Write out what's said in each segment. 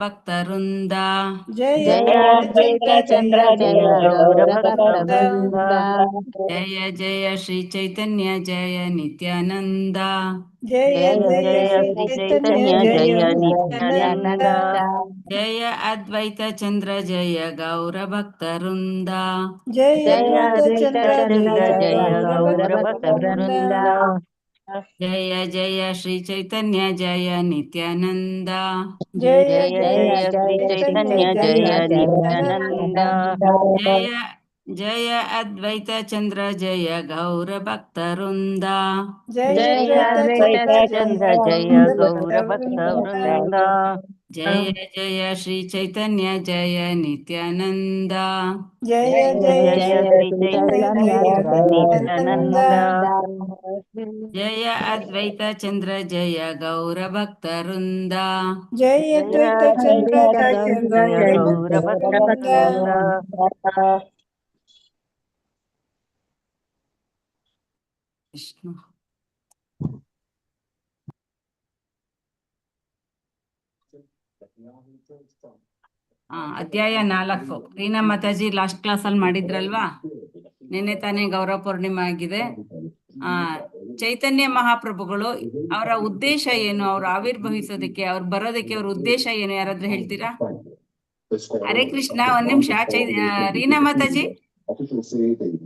ಭಕ್ತವೃಂದ ಜಯ ಜಯ ಅದ್ವೈತ ಚಂದ್ರ ಜಯ ಗೌರ ಭಕ್ತವೃಂದ. ಜಯ ಜಯ ಶ್ರೀ ಚೈತನ್ಯ ಜಯ ನಿತ್ಯಾನಂದ ಜಯ ಜಯ ಜಯ ಜಯ ಶ್ರೀ ಶ್ರೀ ಚೈತನ್ಯ ಚೈತನ್ಯ ಜಯ ಜಯ ನಿತ್ಯಾನಂದ. ನಿತ್ಯಾನಂದ. ಜಯ ಅದ್ವೈತ ಚಂದ್ರ ಜಯ ಗೌರ ಭಕ್ತವೃಂದ ಜಯ ಜಯ ಅದ್ವೈತ ಅದ್ವೈತ ಚಂದ್ರ ಚಂದ್ರ ಜಯ ಜಯ ಗೌರ ಗೌರ ಭಕ್ತವೃಂದ. ಭಕ್ತವೃಂದ. ಜಯ ಜಯ ಶ್ರೀ ಚೈತನ್ಯ ಜಯ ನಿತ್ಯಾನಂದ ಜಯ ಜಯ ಜಯ ಜಯ ಶ್ರೀ ಶ್ರೀ ಚೈತನ್ಯ ಚೈತನ್ಯ ಜಯ ಜಯ ನಿತ್ಯಾನಂದ. ನಿತ್ಯಾನಂದ. ಜಯ ಜಯ ಅದ್ವೈತ ಚಂದ್ರ ಜಯ ಗೌರ ಭಕ್ತವೃಂದ ಜಯ ಜಯ ಅದ್ವೈತ ಅದ್ವೈತ ಚಂದ್ರ ಚಂದ್ರ ಜಯ ಜಯ ಗೌರ ಗೌರ ಭಕ್ತವೃಂದ. ಭಕ್ತವೃಂದ. ಜಯ ಜಯ ಶ್ರೀ ಚೈತನ್ಯ ಜಯ ನಿತ್ಯಾನಂದ ಜಯ ಜಯ ಜಯ ಜಯ ಶ್ರೀ ಶ್ರೀ ಚೈತನ್ಯ ಚೈತನ್ಯ ಜಯ ಜಯ ನಿತ್ಯಾನಂದ. ನಿತ್ಯಾನಂದ. ಜಯ ಅದ್ವೈತ ಚಂದ್ರ ಜಯ ಗೌರ ಭಕ್ತವೃಂದ ಜಯ ಜಯ ಅದ್ವೈತ ಚಂದ್ರ ಅದ್ವೈತ ಜಯ ಚಂದ್ರ ಗೌರ ಜಯ ಗೌರ ಭಕ್ತವೃಂದ. ಭಕ್ತವೃಂದ. ವಿಷ್ಣು ಅಧ್ಯಾಯ 4 Reena Mataji last class ಅಲ್ಲಿ ಮಾಡಿದ್ರಲ್ವಾ? ನಿನ್ನೆ ತಾನೇ ಗೌರವ ಪೂರ್ಣಿಮೆ ಆಗಿದೆ. ಚೈತನ್ಯ ಮಹಾಪ್ರಭುಗಳು ಅವರ ಉದ್ದೇಶ ಏನು, ಅವ್ರು ಆವಿರ್ಭವಿಸೋದಕ್ಕೆ, ಅವ್ರು ಬರೋದಕ್ಕೆ ಅವ್ರ ಉದ್ದೇಶ ಏನು, ಯಾರಾದ್ರೂ ಹೇಳ್ತೀರಾ? ಹರೇ ಕೃಷ್ಣ. ಒಂದ್ ನಿಮಿಷ. ರೀನಾ ಮಾತಾಜಿ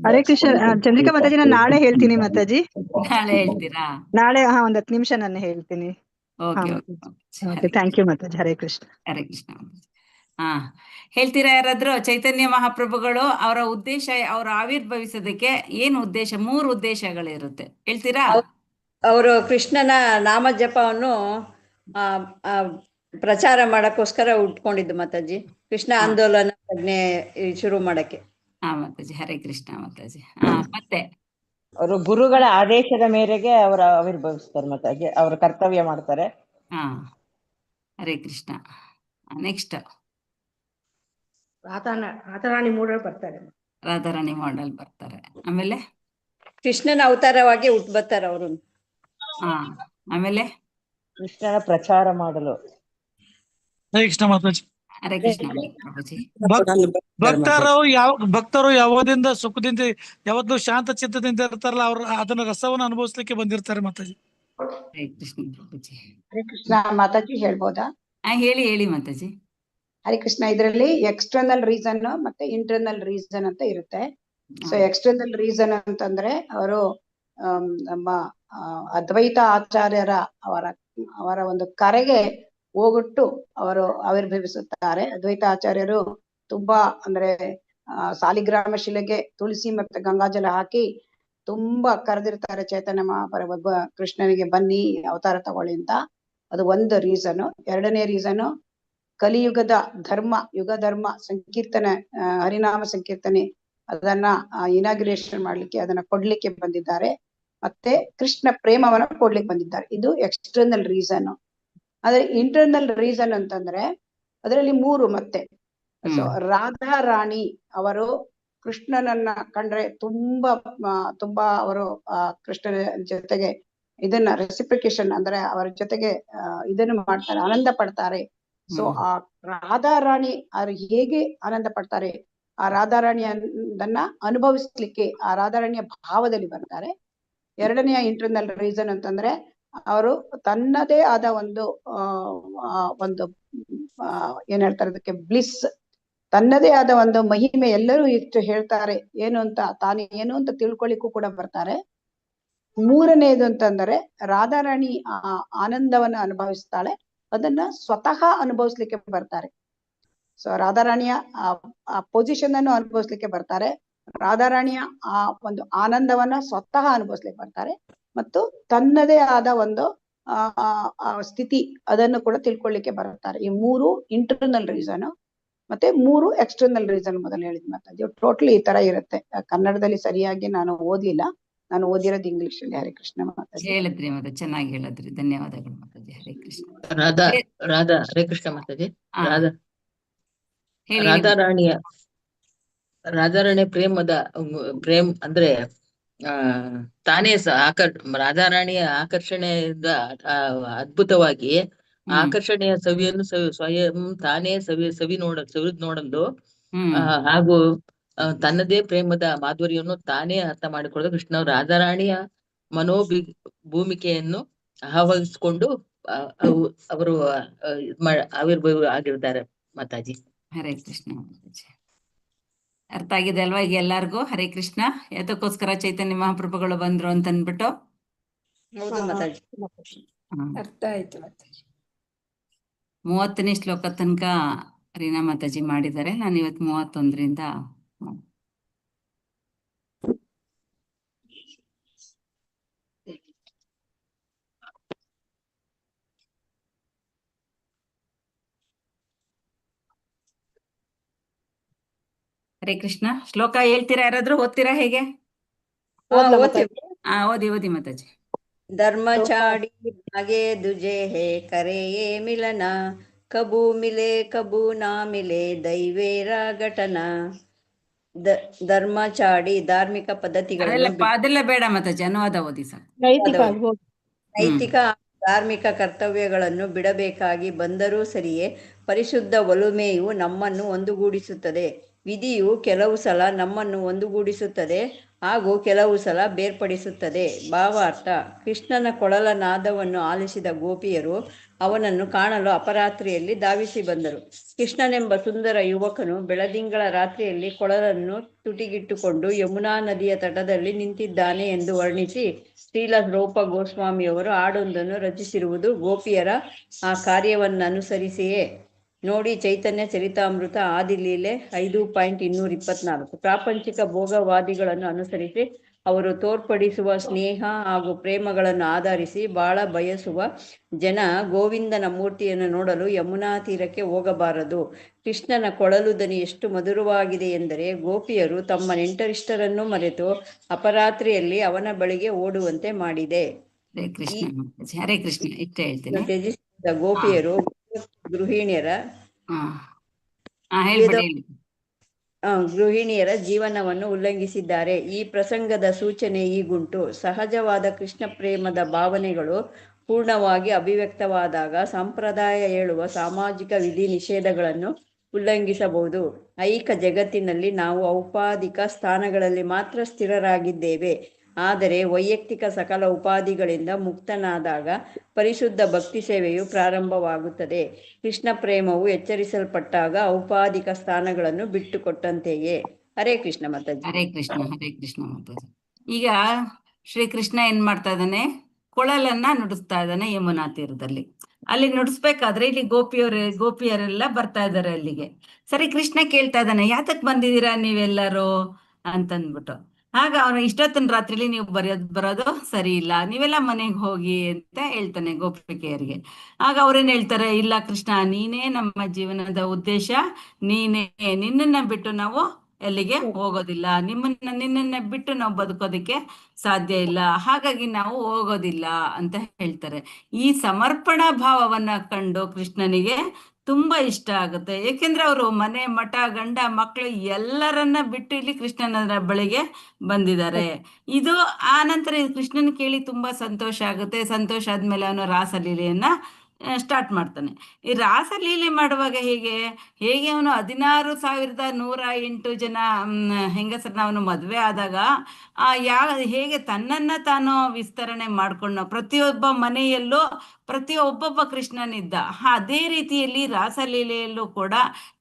ಹರೇ ಕೃಷ್ಣ. ಚಂದ್ರಿಕಾ ಮಾತಾಜಿ, ನಾನು ನಾಳೆ ಹೇಳ್ತೀನಿ ಮಾತಾಜಿ. ನಾಳೆ ಹೇಳ್ತೀರಾ? ನಾಳೆ 10 ನಿಮಿಷ ನಾನು ಹೇಳ್ತೀನಿ. Okay okay, thank you Mataji. Hare Krishna. Hare Krishna. ಹೇಳ್ತೀರಾ ಯಾರಾದ್ರೂ? ಚೈತನ್ಯ ಮಹಾಪ್ರಭುಗಳು ಅವರ ಉದ್ದೇಶ, ಅವ್ರ ಆವಿರ್ಭವಿಸೋದಕ್ಕೆ ಏನು ಉದ್ದೇಶ? 3 ಉದ್ದೇಶಗಳಿರುತ್ತೆ, ಹೇಳ್ತೀರಾ? ಅವರು ಕೃಷ್ಣನ ನಾಮ ಜಪವನ್ನು ಪ್ರಚಾರ ಮಾಡಕ್ಕೋಸ್ಕರ ಉಟ್ಕೊಂಡಿದ್ದು ಮಾತಾಜಿ. ಕೃಷ್ಣ ಆಂದೋಲನ ಪ್ರಜ್ಞೆ ಶುರು ಮಾಡಕ್ಕೆ. ಮಾತಾಜಿ. ಹರೇ ಕೃಷ್ಣ ಮಾತಾಜಿ. ಮತ್ತೆ ಅವರು ಗುರುಗಳ ಆದೇಶದ ಮೇರೆಗೆ ಅವರು ಆವಿರ್ಭವಿಸ್ತಾರೆ ಮಾತಾಜಿ. ಅವರು ಕರ್ತವ್ಯ ಮಾಡ್ತಾರೆ. ಹರೇ ಕೃಷ್ಣ. ನೆಕ್ಸ್ಟ್ ರಾಧಾರಾಣಿ ಮೂಡಲ್ ಬರ್ತಾರೆ. ರಾಧಾರಾಣಿ ಮಾಡಲ್ ಬರ್ತಾರೆ. ಆಮೇಲೆ ಕೃಷ್ಣನ ಅವತಾರವಾಗಿ ಹುಟ್ಟು ಬರ್ತಾರೆ ಅವರು. ಆಮೇಲೆ ಕೃಷ್ಣನ ಪ್ರಚಾರ ಮಾಡಲು. ಹರೇ ಕೃಷ್ಣ ಮಾತಾಜಿ. ಹರೇ ಕೃಷ್ಣ ಪ್ರಭುಜಿ. ಭಕ್ತರು ಯಾವದಿಂದ ಸುಖದಿಂದ, ಯಾವತ್ತು ಶಾಂತ ಚಿತ್ತದಿಂದ ಇರ್ತಾರಲ್ಲ, ಅವ್ರು ಅದನ್ನ ರಸವನ್ನು ಅನುಭವಿಸ್ಲಿಕ್ಕೆ ಬಂದಿರ್ತಾರೆ ಮಾತಾಜಿ. ಹರೇ ಕೃಷ್ಣ ಪ್ರಭುಜಿ. ಹರೇ ಕೃಷ್ಣ ಮಾತಾಜಿ, ಹೇಳ್ಬೋದಾ? ಹೇಳಿ ಮಾತಾಜಿ. ಹರೇ ಕೃಷ್ಣ. ಇದರಲ್ಲಿ ಎಕ್ಸ್ಟರ್ನಲ್ ರೀಸನ್ ಮತ್ತೆ ಇಂಟರ್ನಲ್ ರೀಸನ್ ಅಂತ ಇರುತ್ತೆ. ಸೊ ಎಕ್ಸ್ಟರ್ನಲ್ ರೀಸನ್ ಅಂತಂದ್ರೆ ಅವರು ನಮ್ಮ ಅದ್ವೈತ ಆಚಾರ್ಯರ ಅವರ ಒಂದು ಕರೆಗೆ ಹೋಗೊಟ್ಟು ಅವರು ಆವಿರ್ಭವಿಸುತ್ತಾರೆ. ಅದ್ವೈತ ಆಚಾರ್ಯರು ತುಂಬಾ ಅಂದ್ರೆ ಸಾಲಿಗ್ರಾಮ ಶಿಲೆಗೆ ತುಳಸಿ ಮತ್ತೆ ಗಂಗಾಜಲ ಹಾಕಿ ತುಂಬಾ ಕರೆದಿರ್ತಾರೆ ಚೈತನ್ಯ ಮಹಾಪ್ರಭು ಕೃಷ್ಣನಿಗೆ ಬನ್ನಿ ಅವತಾರ ತಗೊಳ್ಳಿ ಅಂತ. ಅದು ಒಂದು ರೀಸನ್. ಎರಡನೇ ರೀಸನ್, ಕಲಿಯುಗದ ಯುಗ ಧರ್ಮ ಸಂಕೀರ್ತನೆ, ಹರಿನಾಮ ಸಂಕೀರ್ತನೆ, ಅದನ್ನ ಇನಾಗ್ರೇಷನ್ ಮಾಡ್ಲಿಕ್ಕೆ, ಅದನ್ನ ಕೊಡ್ಲಿಕ್ಕೆ ಬಂದಿದ್ದಾರೆ. ಮತ್ತೆ ಕೃಷ್ಣ ಪ್ರೇಮವನ್ನ ಕೊಡ್ಲಿಕ್ಕೆ ಬಂದಿದ್ದಾರೆ. ಇದು ಎಕ್ಸ್ಟರ್ನಲ್ ರೀಸನ್. ಆದ್ರೆ ಇಂಟರ್ನಲ್ ರೀಸನ್ ಅಂತಂದ್ರೆ ಅದರಲ್ಲಿ 3 ಮತ್ತೆ. ಸೊ ರಾಧಾ ರಾಣಿ ಅವರು ಕೃಷ್ಣನನ್ನ ಕಂಡ್ರೆ ತುಂಬಾ ಅವರು ಕೃಷ್ಣನ ಜೊತೆಗೆ ಇದನ್ನ ರೆಸಿಪ್ರಿಕೇಶನ್ ಅಂದ್ರೆ ಅವರ ಜೊತೆಗೆ ಇದನ್ನು ಮಾಡ್ತಾರೆ, ಆನಂದ ಪಡ್ತಾರೆ. ಸೊ ಆ ರಾಧಾರಾಣಿ ಅವ್ರು ಹೇಗೆ ಆನಂದ ಪಡ್ತಾರೆ, ಆ ರಾಧಾರಾಣಿಯನ್ನ ಅನುಭವಿಸ್ಲಿಕ್ಕೆ ಆ ರಾಧಾರಾಣಿಯ ಭಾವದಲ್ಲಿ ಬರ್ತಾರೆ. ಎರಡನೆಯ ಇಂಟರ್ನಲ್ ರೀಸನ್ ಅಂತಂದ್ರೆ ಅವರು ತನ್ನದೇ ಆದ ಒಂದು ಏನ್ ಹೇಳ್ತಾರೆ ಅದಕ್ಕೆ, ಬ್ಲಿಸ್, ತನ್ನದೇ ಆದ ಒಂದು ಮಹಿಮೆ. ಎಲ್ಲರೂ ಇಷ್ಟು ಹೇಳ್ತಾರೆ ಏನು ಅಂತ, ತಾನು ಏನು ಅಂತ ತಿಳ್ಕೊಳ್ಳಿಕ್ಕೂ ಕೂಡ ಬರ್ತಾರೆ. ಮೂರನೇದು ಅಂತಂದ್ರೆ ರಾಧಾರಾಣಿ ಆ ಆನಂದವನ್ನ ಅನುಭವಿಸ್ತಾಳೆ, ಅದನ್ನ ಸ್ವತಃ ಅನುಭವಿಸ್ಲಿಕ್ಕೆ ಬರ್ತಾರೆ. ಸೊ ರಾಧಾರಾಣಿಯ ಆ ಪೊಸಿಷನ್ ಅನ್ನು ಅನುಭವಿಸ್ಲಿಕ್ಕೆ ಬರ್ತಾರೆ. ರಾಧಾರಾಣಿಯ ಆ ಒಂದು ಆನಂದವನ್ನ ಸ್ವತಃ ಅನುಭವಿಸ್ಲಿಕ್ಕೆ ಬರ್ತಾರೆ. ಮತ್ತು ತನ್ನದೇ ಆದ ಒಂದು ಸ್ಥಿತಿ, ಅದನ್ನು ಕೂಡ ತಿಳ್ಕೊಳ್ಳಿಕ್ಕೆ ಬರ್ತಾರೆ. ಈ 3 ಇಂಟರ್ನಲ್ ರೀಸನ್ ಮತ್ತೆ 3 ಎಕ್ಸ್ಟರ್ನಲ್ ರೀಸನ್ ಮೊದಲು ಹೇಳಿದ್ ಮಾತಾಜಿ. ಟೋಟಲಿ ಈ ತರ ಇರುತ್ತೆ. ಕನ್ನಡದಲ್ಲಿ ಸರಿಯಾಗಿ ನಾನು ಓದಿಲ್ಲ, ನಾನು ಓದಿರೋದು ಇಂಗ್ಲಿಷ್ ಅಲ್ಲಿ. ಹರೇ ಕೃಷ್ಣ ಮಾತಾಜಿ. ಹೇಳಿದ್ರಿ ಮತ್ತೆ, ಚೆನ್ನಾಗಿ ಹೇಳಿದ್ರಿ, ಧನ್ಯವಾದಗಳು ಮಾತಾಜಿ. ಹರೇ ಕೃಷ್ಣ. ರಾಧಾ ಹರೇ ಕೃಷ್ಣ ಮಾತಾಜಿ. ರಾಧಾರಾಣಿಯ ಪ್ರೇಮ ಅಂದ್ರೆ ತಾನೇ ರಾಧಾರಾಣಿಯ ಆಕರ್ಷಣೆಯಿಂದ ಅದ್ಭುತವಾಗಿ ಆಕರ್ಷಣೆಯ ಸವಿಯನ್ನು ಸ್ವಯಂ ತಾನೇ ಸವಿದ್ ನೋಡಲು ಹ್ಮ್ ಹಾಗೂ ತನ್ನದೇ ಪ್ರೇಮದ ಮಾಧುರ್ಯವನ್ನು ತಾನೇ ಅರ್ಥ ಮಾಡಿಕೊಳ್ಳಲು ಕೃಷ್ಣ ರಾಧಾರಾಣಿಯ ಭೂಮಿಕೆಯನ್ನು ಆಹ್ವಾನಿಸಿಕೊಂಡು ಅವರು ಆವಿರ್ಭಾವ ಆಗಿರ್ತಾರೆ ಮಾತಾಜಿ. ಹರೇ ಕೃಷ್ಣ ಮಾತಾಜಿ. ಅರ್ಥ ಆಗಿದೆ ಅಲ್ವಾ ಈಗ ಎಲ್ಲಾರ್ಗೂ? ಹರೇ ಕೃಷ್ಣ. ಯಾತಕ್ಕೋಸ್ಕರ ಚೈತನ್ಯ ಮಹಾಪ್ರಭುಗಳು ಬಂದ್ರು ಅಂತ ಅಂದ್ಬಿಟ್ಟು ಹೌದು ಮಾತಾಜಿ. ಅರ್ಥ ಆಯ್ತು ಮಾತಾಜಿ. 30ನೇ ಶ್ಲೋಕ ತನಕ ರೀನಾ ಮಾತಾಜಿ ಮಾಡಿದ್ದಾರೆ. ನಾನು ಇವತ್ತು 31ರಿಂದ ಹರೇ ಕೃಷ್ಣ. ಶ್ಲೋಕ ಹೇಳ್ತೀರಾ? ಯಾರಾದ್ರೂ ಓದ್ತೀರಾ? ಹೇಗೆ? ಓದ್ತೀವಿ. ಓದಿ ಮಾತಾಜಿ. धर्म छाड़ी भागे दुजे है करे ये मिलना कबू मिले कबू ना मिले दैवेरा ಘಟನ. ಧರ್ಮ ಚಾಡಿ ಧಾರ್ಮಿಕ ಪದ್ಧತಿಗಳನ್ನು ಅದೆಲ್ಲ ಬೇಡ ಮಾತಾಜಿ, ಅನುವಾದ ಓದಿ ಸರ್. ನೈತಿಕ ಧಾರ್ಮಿಕ ಕರ್ತವ್ಯಗಳನ್ನು ಬಿಡಬೇಕಾಗಿ ಬಂದರೂ ಸರಿಯೇ ಪರಿಶುದ್ಧ ಒಲುಮೆಯು ನಮ್ಮನ್ನು ಒಂದುಗೂಡಿಸುತ್ತದೆ. ವಿಧಿಯು ಕೆಲವು ಸಲ ನಮ್ಮನ್ನು ಒಂದುಗೂಡಿಸುತ್ತದೆ ಹಾಗೂ ಕೆಲವು ಸಲ ಬೇರ್ಪಡಿಸುತ್ತದೆ. ಭಾವಾರ್ಥ: ಕೃಷ್ಣನ ಕೊಳಲ ನಾದವನ್ನು ಆಲಿಸಿದ ಗೋಪಿಯರು ಅವನನ್ನು ಕಾಣಲು ಅಪರಾತ್ರಿಯಲ್ಲಿ ಧಾವಿಸಿ ಬಂದರು. ಕೃಷ್ಣನೆಂಬ ಸುಂದರ ಯುವಕನು ಬೆಳದಿಂಗಳ ರಾತ್ರಿಯಲ್ಲಿ ಕೊಳಲನ್ನು ತುಟಿಗಿಟ್ಟುಕೊಂಡು ಯಮುನಾ ನದಿಯ ತಟದಲ್ಲಿ ನಿಂತಿದ್ದಾನೆ ಎಂದು ವರ್ಣಿಸಿ ಶ್ರೀಲ ರೂಪ ಗೋಸ್ವಾಮಿಯವರು ಹಾಡೊಂದನ್ನು ರಚಿಸಿರುವುದು ಗೋಪಿಯರ ಆ ಕಾರ್ಯವನ್ನನುಸರಿಸಿಯೇ. ನೋಡಿ ಚೈತನ್ಯ ಚರಿತಾಮೃತ ಆದಿಲೀಲೆ 5.224. ಪ್ರಾಪಂಚಿಕ ಭೋಗವಾದಿಗಳನ್ನು ಅನುಸರಿಸಿ ಅವರು ತೋರ್ಪಡಿಸುವ ಸ್ನೇಹ ಹಾಗೂ ಪ್ರೇಮಗಳನ್ನು ಆಧರಿಸಿ ಬಾಳ ಬಯಸುವ ಜನ ಗೋವಿಂದನ ಮೂರ್ತಿಯನ್ನು ನೋಡಲು ಯಮುನಾ ತೀರಕ್ಕೆ ಹೋಗಬಾರದು. ಕೃಷ್ಣನ ಕೊಳಲು ದನಿ ಎಷ್ಟು ಮಧುರವಾಗಿದೆ ಎಂದರೆ ಗೋಪಿಯರು ತಮ್ಮ ನೆಂಟರಿಷ್ಟರನ್ನು ಮರೆತು ಅಪರಾತ್ರಿಯಲ್ಲಿ ಅವನ ಬಳಿಗೆ ಓಡುವಂತೆ ಮಾಡಿದೆ. ಹರೇ ಕೃಷ್ಣ ಮಾತಾಜಿ. ಹರೇ ಕೃಷ್ಣ. ಇಷ್ಟ ಹೇಳ್ತೀನಿ. ತ್ಯಜಿಸಿದ ಗೋಪಿಯರು ಗೃಹಿಣಿಯರ ಗೃಹಿಣಿಯರ ಜೀವನವನ್ನು ಉಲ್ಲಂಘಿಸಿದ್ದಾರೆ. ಈ ಪ್ರಸಂಗದ ಸೂಚನೆ ಹೀಗುಂಟು: ಸಹಜವಾದ ಕೃಷ್ಣ ಪ್ರೇಮದ ಭಾವನೆಗಳು ಪೂರ್ಣವಾಗಿ ಅಭಿವ್ಯಕ್ತವಾದಾಗ ಸಂಪ್ರದಾಯ ಹೇಳುವ ಸಾಮಾಜಿಕ ವಿಧಿ ನಿಷೇಧಗಳನ್ನು ಉಲ್ಲಂಘಿಸಬಹುದು. ಐಕ ಜಗತ್ತಿನಲ್ಲಿ ನಾವು ಔಪಾಧಿಕ ಸ್ಥಾನಗಳಲ್ಲಿ ಮಾತ್ರ ಸ್ಥಿರರಾಗಿದ್ದೇವೆ. ಆದರೆ ವೈಯಕ್ತಿಕ ಸಕಲ ಉಪಾಧಿಗಳಿಂದ ಮುಕ್ತನಾದಾಗ ಪರಿಶುದ್ಧ ಭಕ್ತಿ ಸೇವೆಯು ಪ್ರಾರಂಭವಾಗುತ್ತದೆ. ಕೃಷ್ಣ ಪ್ರೇಮವು ಎಚ್ಚರಿಸಲ್ಪಟ್ಟಾಗ ಔಪಾಧಿಕ ಸ್ಥಾನಗಳನ್ನು ಬಿಟ್ಟುಕೊಟ್ಟಂತೆಯೇ. ಹರೇ ಕೃಷ್ಣ ಮಾತಾಜಿ. ಹರೇ ಕೃಷ್ಣ. ಹರೇ ಕೃಷ್ಣ ಮಾತಾಜಿ. ಈಗ ಶ್ರೀಕೃಷ್ಣ ಏನ್ ಮಾಡ್ತಾ ಇದ್ದಾನೆ? ಕೊಳಲನ್ನ ನುಡಿಸ್ತಾ ಇದ್ದಾನೆ ಯಮುನಾ ತೀರದಲ್ಲಿ. ಅಲ್ಲಿ ನುಡಿಸ್ಬೇಕಾದ್ರೆ ಇಲ್ಲಿ ಗೋಪಿಯರೆಲ್ಲ ಬರ್ತಾ ಇದ್ದಾರೆ ಅಲ್ಲಿಗೆ. ಸರಿ, ಕೃಷ್ಣ ಕೇಳ್ತಾ ಇದ್ದಾನೆ, ಯಾತಕ್ ಬಂದಿದ್ದೀರಾ ನೀವೆಲ್ಲರೂ ಅಂತಂದ್ಬಿಟ್ಟು. ಆಗ ಅವನು ಇಷ್ಟೊತ್ತಿನ ರಾತ್ರಿಲಿ ನೀವು ಬರೋದು ಸರಿ ಇಲ್ಲ, ನೀವೆಲ್ಲ ಮನೆಗೆ ಹೋಗಿ ಅಂತ ಹೇಳ್ತಾನೆ ಗೋಪಿಕೆಯರಿಗೆ. ಆಗ ಅವ್ರೇನ್ ಹೇಳ್ತಾರೆ, ಇಲ್ಲ ಕೃಷ್ಣ, ನೀನೇ ನಮ್ಮ ಜೀವನದ ಉದ್ದೇಶ, ನಿನ್ನನ್ನ ಬಿಟ್ಟು ನಾವು ಎಲ್ಲಿಗೆ ಹೋಗೋದಿಲ್ಲ, ನಿನ್ನನ್ನ ಬಿಟ್ಟು ನಾವು ಬದುಕೋದಕ್ಕೆ ಸಾಧ್ಯ ಇಲ್ಲ, ಹಾಗಾಗಿ ನಾವು ಹೋಗೋದಿಲ್ಲ ಅಂತ ಹೇಳ್ತಾರೆ. ಈ ಸಮರ್ಪಣಾ ಭಾವವನ್ನ ಕಂಡು ಕೃಷ್ಣನಿಗೆ ತುಂಬಾ ಇಷ್ಟ ಆಗುತ್ತೆ. ಏಕೆಂದ್ರೆ ಅವರು ಮನೆ ಮಠ ಗಂಡ ಮಕ್ಕಳು ಎಲ್ಲರನ್ನ ಬಿಟ್ಟು ಇಲ್ಲಿ ಕೃಷ್ಣನ ಬಳಿಗೆ ಬಂದಿದ್ದಾರೆ. ಇದು ಆ ನಂತರ ಕೃಷ್ಣನ್ ಕೇಳಿ ತುಂಬಾ ಸಂತೋಷ ಆಗುತ್ತೆ. ಸಂತೋಷ ಆದ್ಮೇಲೆ ಅವನು ರಾಸಲೀಲೆಯನ್ನ ಸ್ಟಾರ್ಟ್ ಮಾಡ್ತಾನೆ. ಈ ರಾಸಲೀಲೆ ಮಾಡುವಾಗ ಹೇಗೆ ಅವನು 16,108 ಜನ ಹೆಂಗಸರನ್ನ ಅವನು ಮದ್ವೆ ಆದಾಗ ಹೇಗೆ ತನ್ನನ್ನ ತಾನು ವಿಸ್ತರಣೆ ಮಾಡ್ಕೊಂಡು ಪ್ರತಿಯೊಬ್ಬ ಮನೆಯಲ್ಲೂ ಒಬ್ಬೊಬ್ಬ ಕೃಷ್ಣನಿದ್ದ, ಅದೇ ರೀತಿಯಲ್ಲಿ ರಾಸಲೀಲೆಯಲ್ಲೂ ಕೂಡ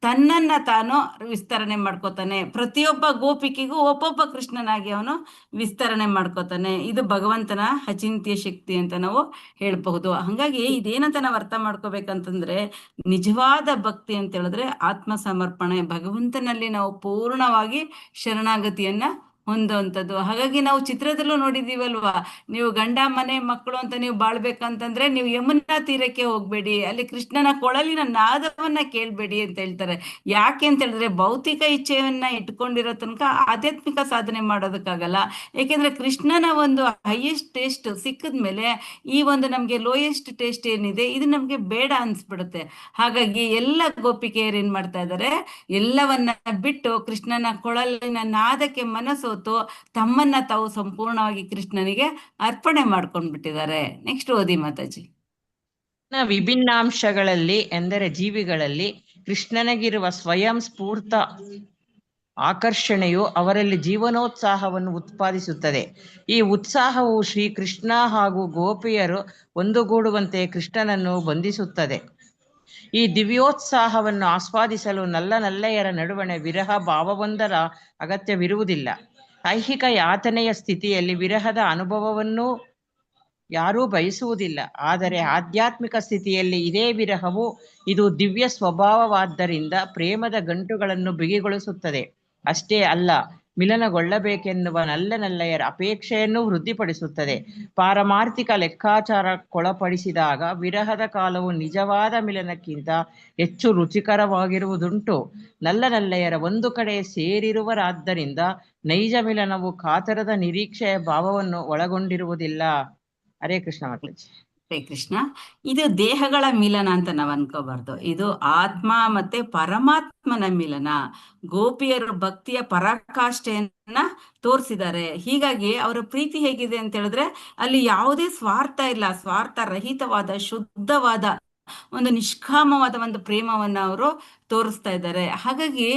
ತನ್ನನ್ನ ತಾನು ವಿಸ್ತರಣೆ ಮಾಡ್ಕೋತಾನೆ. ಪ್ರತಿಯೊಬ್ಬ ಗೋಪಿಕೆಗೂ ಒಬ್ಬೊಬ್ಬ ಕೃಷ್ಣನಾಗಿ ಅವನು ವಿಸ್ತರಣೆ ಮಾಡ್ಕೋತಾನೆ. ಇದು ಭಗವಂತನ ಅಚಿಂತ್ಯ ಶಕ್ತಿ ಅಂತ ನಾವು ಹೇಳ್ಬಹುದು. ಹಾಗಾಗಿ ಇದೇನಂತ ನಾವು ಅರ್ಥ ಮಾಡ್ಕೋಬೇಕಂತಂದ್ರೆ, ನಿಜವಾದ ಭಕ್ತಿ ಅಂತ ಹೇಳಿದ್ರೆ ಆತ್ಮ ಸಮರ್ಪಣೆ, ಭಗವಂತನಲ್ಲಿ ನಾವು ಪೂರ್ಣವಾಗಿ ಶರಣಾಗತಿಯನ್ನ ಹೊಂದುವಂಥದ್ದು. ಹಾಗಾಗಿ ನಾವು ಚಿತ್ರದಲ್ಲೂ ನೋಡಿದೀವಲ್ವಾ, ನೀವು ಗಂಡ ಮನೆ ಮಕ್ಕಳು ಅಂತ ನೀವು ಬಾಳ್ಬೇಕಂತಂದ್ರೆ ನೀವು ಯಮುನಾ ತೀರಕ್ಕೆ ಹೋಗ್ಬೇಡಿ, ಅಲ್ಲಿ ಕೃಷ್ಣನ ಕೊಳಲಿನ ನಾದವನ್ನ ಕೇಳ್ಬೇಡಿ ಅಂತ ಹೇಳ್ತಾರೆ. ಯಾಕೆ ಅಂತ ಹೇಳಿದ್ರೆ, ಭೌತಿಕ ಇಚ್ಛೆಯನ್ನ ಇಟ್ಕೊಂಡಿರೋ ತನಕ ಆಧ್ಯಾತ್ಮಿಕ ಸಾಧನೆ ಮಾಡೋದಕ್ಕಾಗಲ್ಲ. ಯಾಕೆಂದ್ರೆ ಕೃಷ್ಣನ ಒಂದು ಹೈಯೆಸ್ಟ್ ಟೇಸ್ಟ್ ಸಿಕ್ಕಿದ್ಮೇಲೆ ಈ ಒಂದು ನಮ್ಗೆ ಲೋಯೆಸ್ಟ್ ಟೇಸ್ಟ್ ಏನಿದೆ ಇದು ನಮ್ಗೆ ಬೇಡ ಅನ್ಸ್ಬಿಡುತ್ತೆ. ಹಾಗಾಗಿ ಎಲ್ಲ ಗೋಪಿಕೆಯರು ಏನ್ ಮಾಡ್ತಾ ಇದ್ದಾರೆ, ಎಲ್ಲವನ್ನ ಬಿಟ್ಟು ಕೃಷ್ಣನ ಕೊಳಲಿನ ನಾದಕ್ಕೆ ಮನಸ್ಸೋತು ತಮ್ಮನ್ನ ತಾವು ಸಂಪೂರ್ಣವಾಗಿ ಕೃಷ್ಣನಿಗೆ ಅರ್ಪಣೆ ಮಾಡ್ಕೊಂಡ್ಬಿಟ್ಟಿದ್ದಾರೆ. ನೆಕ್ಸ್ಟ್ ಓದಿ ಮಾತಾಜಿ. ವಿಭಿನ್ನಾಂಶಗಳಲ್ಲಿ ಎಂದರೆ ಜೀವಿಗಳಲ್ಲಿ ಕೃಷ್ಣನಿಗಿರುವ ಸ್ವಯಂ ಸ್ಫೂರ್ತ ಆಕರ್ಷಣೆಯು ಅವರಲ್ಲಿ ಜೀವನೋತ್ಸಾಹವನ್ನು ಉತ್ಪಾದಿಸುತ್ತದೆ. ಈ ಉತ್ಸಾಹವು ಶ್ರೀಕೃಷ್ಣ ಹಾಗೂ ಗೋಪಿಯರು ಒಂದುಗೂಡುವಂತೆ ಕೃಷ್ಣನನ್ನು ಬಂಧಿಸುತ್ತದೆ. ಈ ದಿವ್ಯೋತ್ಸಾಹವನ್ನು ಆಸ್ವಾದಿಸಲು ನಲ್ಲೆಯರ ನಡುವಣ ವಿರಹ ಭಾವವೊಂದರ ಅಗತ್ಯವಿರುವುದಿಲ್ಲ. ಐಹಿಕ ಯಾತನೆಯ ಸ್ಥಿತಿಯಲ್ಲಿ ವಿರಹದ ಅನುಭವವನ್ನು ಯಾರೂ ಬಯಸುವುದಿಲ್ಲ. ಆದರೆ ಆಧ್ಯಾತ್ಮಿಕ ಸ್ಥಿತಿಯಲ್ಲಿ ಇದೇ ವಿರಹವು ಇದು ದಿವ್ಯ ಸ್ವಭಾವವಾದ್ದರಿಂದ ಪ್ರೇಮದ ಗಂಟುಗಳನ್ನು ಬಿಗಿಗೊಳಿಸುತ್ತದೆ. ಅಷ್ಟೇ ಅಲ್ಲ, ಮಿಲನಗೊಳ್ಳಬೇಕೆನ್ನುವ ನಲ್ಲೆಯರ ಅಪೇಕ್ಷೆಯನ್ನು ವೃದ್ಧಿಪಡಿಸುತ್ತದೆ. ಪಾರಮಾರ್ಥಿಕ ಲೆಕ್ಕಾಚಾರಕ್ಕೊಳಪಡಿಸಿದಾಗ ವಿರಹದ ಕಾಲವು ನಿಜವಾದ ಮಿಲನಕ್ಕಿಂತ ಹೆಚ್ಚು ರುಚಿಕರವಾಗಿರುವುದುಂಟು. ನಲ್ಲೆಯರ ಒಂದು ಕಡೆ ಸೇರಿರುವರಾದ್ದರಿಂದ ನೈಜ ಮಿಲನವು ಕಾತರದ ನಿರೀಕ್ಷೆಯ ಭಾವವನ್ನು ಒಳಗೊಂಡಿರುವುದಿಲ್ಲ. ಹರೇ ಕೃಷ್ಣ ಮಾತಾಜಿ. ಹರೇ ಕೃಷ್ಣ. ಇದು ದೇಹಗಳ ಮಿಲನ ಅಂತ ನಾವ್ ಅನ್ಕೋಬಾರ್ದು. ಇದು ಆತ್ಮ ಮತ್ತೆ ಪರಮಾತ್ಮನ ಮಿಲನ. ಗೋಪಿಯರು ಭಕ್ತಿಯ ಪರಾಕಾಷ್ಠೆಯನ್ನ ತೋರಿಸಿದ್ದಾರೆ. ಹೀಗಾಗಿ ಅವರ ಪ್ರೀತಿ ಹೇಗಿದೆ ಅಂತ ಹೇಳಿದ್ರೆ ಅಲ್ಲಿ ಯಾವುದೇ ಸ್ವಾರ್ಥ ಇಲ್ಲ. ಸ್ವಾರ್ಥ ರಹಿತವಾದ ಶುದ್ಧವಾದ ಒಂದು ನಿಷ್ಕಾಮವಾದ ಒಂದು ಪ್ರೇಮವನ್ನ ಅವರು ತೋರಿಸ್ತಾ ಇದ್ದಾರೆ. ಹಾಗಾಗಿ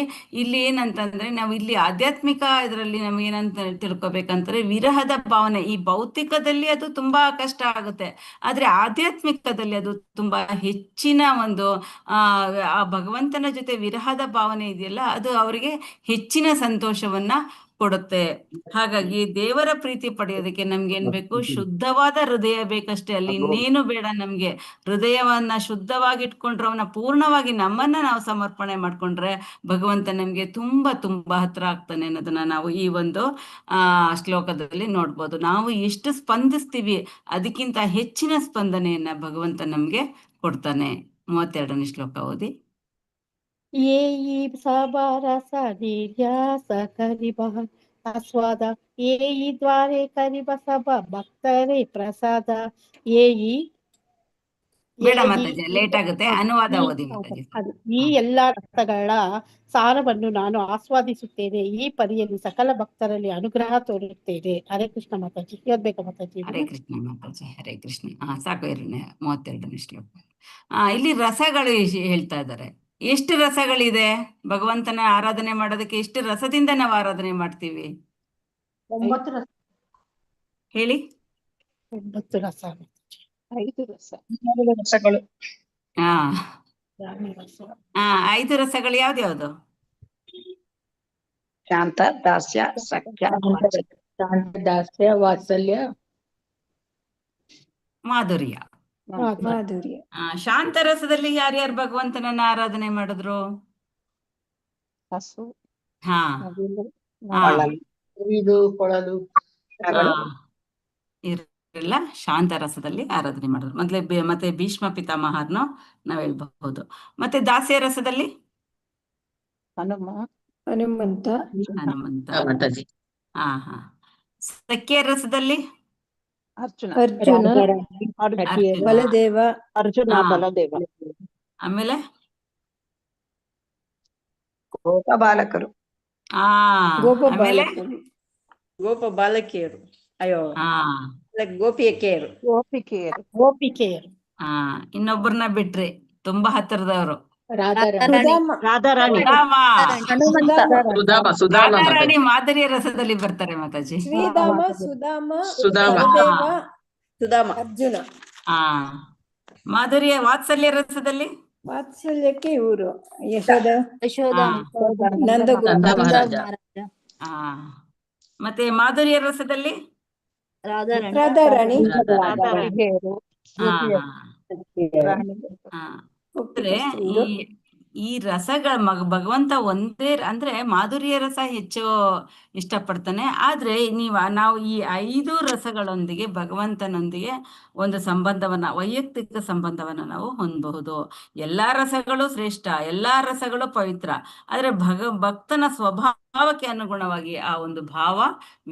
ಇಲ್ಲಿ ಏನಂತಂದ್ರೆ ನಾವು ಇಲ್ಲಿ ಆಧ್ಯಾತ್ಮಿಕ ಇದರಲ್ಲಿ ನಮ್ಗೆ ಏನಂತ ತಿಳ್ಕೊಬೇಕಂದ್ರೆ ವಿರಹದ ಭಾವನೆ ಈ ಭೌತಿಕದಲ್ಲಿ ಅದು ತುಂಬಾ ಕಷ್ಟ ಆಗುತ್ತೆ. ಆದ್ರೆ ಆಧ್ಯಾತ್ಮಿಕದಲ್ಲಿ ಅದು ತುಂಬಾ ಹೆಚ್ಚಿನ ಒಂದು ಆ ಭಗವಂತನ ಜೊತೆ ವಿರಹದ ಭಾವನೆ ಇದೆಯಲ್ಲ, ಅದು ಅವರಿಗೆ ಹೆಚ್ಚಿನ ಸಂತೋಷವನ್ನ ಕೊಡುತ್ತೆ. ಹಾಗಾಗಿ ದೇವರ ಪ್ರೀತಿ ಪಡೆಯೋದಕ್ಕೆ ನಮ್ಗೆ ಏನ್ ಬೇಕು? ಶುದ್ಧವಾದ ಹೃದಯ ಬೇಕಷ್ಟೇ. ಅಲ್ಲಿ ಇನ್ನೇನು ಬೇಡ. ನಮ್ಗೆ ಹೃದಯವನ್ನ ಶುದ್ಧವಾಗಿ ಇಟ್ಕೊಂಡ್ರೆ, ಅವನ ಪೂರ್ಣವಾಗಿ ನಮ್ಮನ್ನ ನಾವು ಸಮರ್ಪಣೆ ಮಾಡ್ಕೊಂಡ್ರೆ ಭಗವಂತ ನಮ್ಗೆ ತುಂಬಾ ತುಂಬಾ ಹತ್ರ ಆಗ್ತಾನೆ ಅನ್ನೋದನ್ನ ನಾವು ಈ ಒಂದು ಶ್ಲೋಕದಲ್ಲಿ ನೋಡ್ಬೋದು. ನಾವು ಎಷ್ಟು ಸ್ಪಂದಿಸ್ತೀವಿ ಅದಕ್ಕಿಂತ ಹೆಚ್ಚಿನ ಸ್ಪಂದನೆಯನ್ನ ಭಗವಂತ ನಮ್ಗೆ ಕೊಡ್ತಾನೆ. 32ನೇ ಶ್ಲೋಕ ಓದಿ. ಏಯಿ ಸಬರಸ ನಿರ್ಯಾಸ ಕರಿಬ ಆಸ್ವಾದ ಏಯಿ ದ್ವಾರೆ ಕರಿಬ ಸಭ ಭಕ್ತರೇ ಪ್ರಸಾದ ಏಯಿ ಬೇಡ ಮಾತಾಜಿ, ಲೇಟ್ ಆಗುತ್ತೆ. ಅನುವಾದ ಓದಿ ಮಾತಾಜಿ. ಈ ಎಲ್ಲಾ ರಸಗಳ ಸಾರವನ್ನು ನಾನು ಆಸ್ವಾದಿಸುತ್ತೇನೆ. ಈ ಪರಿಯಲ್ಲಿ ಸಕಲ ಭಕ್ತರಲ್ಲಿ ಅನುಗ್ರಹ ತೋರುತ್ತೇನೆ. ಹರೇ ಕೃಷ್ಣ ಮಾತಾಜಿ. ಓದ್ಬೇಕಾ ಮಾತಾಜಿ? ಹರೇ ಕೃಷ್ಣ ಮಾತಾಜಿ. ಹರೇ ಕೃಷ್ಣ. ಸಾಕು. 32ನೇ ಶ್ಲೋಕ. ಇಲ್ಲಿ ರಸಗಳು ಹೇಳ್ತಾ ಇದ್ದಾರೆ. ಎಷ್ಟು ರಸಗಳಿದೆ ಭಗವಂತನ ಆರಾಧನೆ ಮಾಡೋದಕ್ಕೆ? ಎಷ್ಟು ರಸದಿಂದ ನಾವು ಆರಾಧನೆ ಮಾಡ್ತೀವಿ? 9 ರಸ. ಹೇಳಿ. 9 ರಸ. 5 ರಸ. ರಸಗಳು. 5 ರಸಗಳು ಯಾವ್ದ್ಯಾವ್ದು? ಶಾಂತ, ದಾಸ್ಯ, ಸಖ್ಯ, ಶಾಂತ, ದಾಸ್ಯ, ವಾತ್ಸಲ್ಯ, ಮಾಧುರ್ಯ. ಮಾಧುರ್ಯ. ಶಾಂತ ರಸದಲ್ಲಿ ಯಾರ್ಯಾರು ಭಗವಂತನನ್ನ ಆರಾಧನೆ ಮಾಡಿದ್ರು? ಹಸು, ಹಾ ಇದು ಕೊಳಲು ಇರಲ್ಲ. ಶಾಂತ ರಸದಲ್ಲಿ ಆರಾಧನೆ ಮಾಡಿದ್ರು. ಮತ್ತೆ ಭೀಷ್ಮ ಪಿತಾಮಹರ್ನು ನಾವ್ ಹೇಳ್ಬಹುದು. ಮತ್ತೆ ದಾಸ್ಯ ರಸದಲ್ಲಿ ಹನುಮಂತ. ಮಾತಾಜಿ. ಹಾ. ಸಖ್ಯ ರಸದಲ್ಲಿ ಅರ್ಜುನ, ಅರ್ಜುನ. ಬಲದೇವ. ಬಲದೇವ. ಆಮೇಲೆ ಗೋಪ ಬಾಲಕರು. ಆಮೇಲೆ ಗೋಪ ಬಾಲಕಿಯರು. ಅಯ್ಯೋ, ಗೋಪಿಯಕೆಯರು. ಗೋಪಿಕೆಯರು. ಇನ್ನೊಬ್ಬರನ್ನ ಬಿಟ್ರಿ, ತುಂಬಾ ಹತ್ತಿರದವರು. ರಾಧಾರಾಣಿ. ರಾಧಾರಾಣಿ ಮಾದರಿಯ ರಸದಲ್ಲಿ ಬರ್ತಾರೆ ಮಾತಾಜಿ. ಶ್ರೀಧಾಮ, ಸುಧಾಮ, ಸುಧಾಮ, ಅರ್ಜುನ. ಮಾಧುರ್ಯ ವಾತ್ಸಲ್ಯ ರಸದಲ್ಲಿ ವಾತ್ಸಲ್ಯಕ್ಕೆ ಇವರು ಯಶೋದ, ನಂದ ಮಹಾರಾಜ. ಮತ್ತೆ ಮಾಧುರ್ಯ ರಸದಲ್ಲಿ ರಾಧಾರಾಣಿ. ಈ ರಸಗಳ ಭಗವಂತ ಒಂದೇ ಅಂದ್ರೆ ಮಾಧುರ್ಯ ರಸ ಹೆಚ್ಚು ಇಷ್ಟಪಡ್ತಾನೆ. ಆದ್ರೆ ನಾವು ಈ 5 ರಸಗಳೊಂದಿಗೆ ಭಗವಂತನೊಂದಿಗೆ ಒಂದು ಸಂಬಂಧವನ್ನ, ವೈಯಕ್ತಿಕ ಸಂಬಂಧವನ್ನ ನಾವು ಹೊಂದಬಹುದು. ಎಲ್ಲಾ ರಸಗಳು ಶ್ರೇಷ್ಠ, ಎಲ್ಲಾ ರಸಗಳು ಪವಿತ್ರ. ಆದ್ರೆ ಭಕ್ತನ ಸ್ವಭಾವಕ್ಕೆ ಅನುಗುಣವಾಗಿ ಆ ಒಂದು ಭಾವ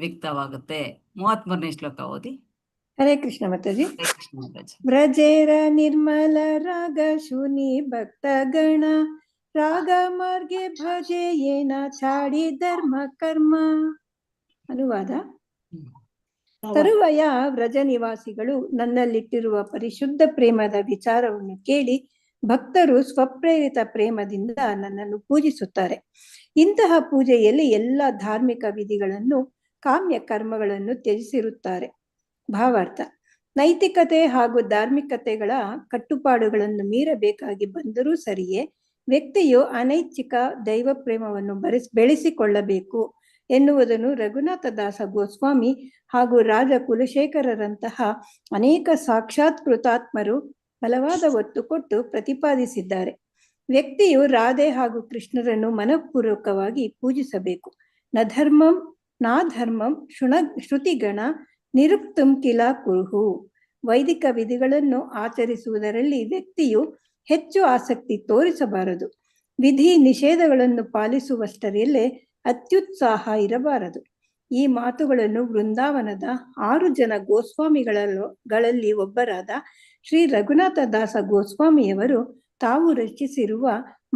ವ್ಯಕ್ತವಾಗುತ್ತೆ. 33ನೇ ಶ್ಲೋಕ ಓದಿ. ಹರೇ ಕೃಷ್ಣ ಮಾತಾಜಿ. ಹರೇ ಕೃಷ್ಣ ಮಾತಾಜಿ. ಬ್ರಜೇರ ನಿರ್ಮಲ ರಾಗ ಶೂನಿ ಭಕ್ತ ಗಣ ರಾಗ ಮಾರ್ಗೆ ಭಜೆ ಏನ ಛಾಡಿ ಧರ್ಮ ಕರ್ಮ. ಅನುವಾದ: ತರುವಾಯ ವ್ರಜ ನಿವಾಸಿಗಳು ನನ್ನಲ್ಲಿಟ್ಟಿರುವ ಪರಿಶುದ್ಧ ಪ್ರೇಮದ ವಿಚಾರವನ್ನು ಕೇಳಿ ಭಕ್ತರು ಸ್ವಪ್ರೇರಿತ ಪ್ರೇಮದಿಂದ ನನ್ನನ್ನು ಪೂಜಿಸುತ್ತಾರೆ. ಇಂತಹ ಪೂಜೆಯಲ್ಲಿ ಎಲ್ಲ ಧಾರ್ಮಿಕ ವಿಧಿಗಳನ್ನು, ಕಾಮ್ಯ ಕರ್ಮಗಳನ್ನು ತ್ಯಜಿಸಿರುತ್ತಾರೆ. ಭಾವಾರ್ಥ: ನೈತಿಕತೆ ಹಾಗೂ ಧಾರ್ಮಿಕತೆಗಳ ಕಟ್ಟುಪಾಡುಗಳನ್ನು ಮೀರಬೇಕಾಗಿ ಬಂದರೂ ಸರಿಯೇ ವ್ಯಕ್ತಿಯು ಅನೈಚ್ಛಿಕ ದೈವ ಪ್ರೇಮವನ್ನು ಬೆಳೆಸಿಕೊಳ್ಳಬೇಕು ಎನ್ನುವುದನ್ನು ರಘುನಾಥ ದಾಸ ಗೋಸ್ವಾಮಿ ಹಾಗೂ ರಾಜ ಕುಲಶೇಖರರಂತಹ ಅನೇಕ ಸಾಕ್ಷಾತ್ ಕೃತಾತ್ಮರು ಬಲವಾದ ಒತ್ತು ಕೊಟ್ಟು ಪ್ರತಿಪಾದಿಸಿದ್ದಾರೆ. ವ್ಯಕ್ತಿಯು ರಾಧೆ ಹಾಗೂ ಕೃಷ್ಣರನ್ನು ಮನಃಪೂರ್ವಕವಾಗಿ ಪೂಜಿಸಬೇಕು. ನಾ ಧರ್ಮಂ ಶ್ರುತಿಗಣ ನಿರುಕ್ತಂ ಕಿಲ ಕುರುಹು. ವೈದಿಕ ವಿಧಿಗಳನ್ನು ಆಚರಿಸುವುದರಲ್ಲಿ ವ್ಯಕ್ತಿಯು ಹೆಚ್ಚು ಆಸಕ್ತಿ ತೋರಿಸಬಾರದು. ವಿಧಿ ನಿಷೇಧಗಳನ್ನು ಪಾಲಿಸುವಷ್ಟರಲ್ಲೇ ಅತ್ಯುತ್ಸಾಹ ಇರಬಾರದು. ಈ ಮಾತುಗಳನ್ನು ವೃಂದಾವನದ 6 ಜನ ಗೋಸ್ವಾಮಿಗಳಲ್ಲಿ ಒಬ್ಬರಾದ ಶ್ರೀ ರಘುನಾಥ ದಾಸ ಗೋಸ್ವಾಮಿಯವರು ತಾವು ರಚಿಸಿರುವ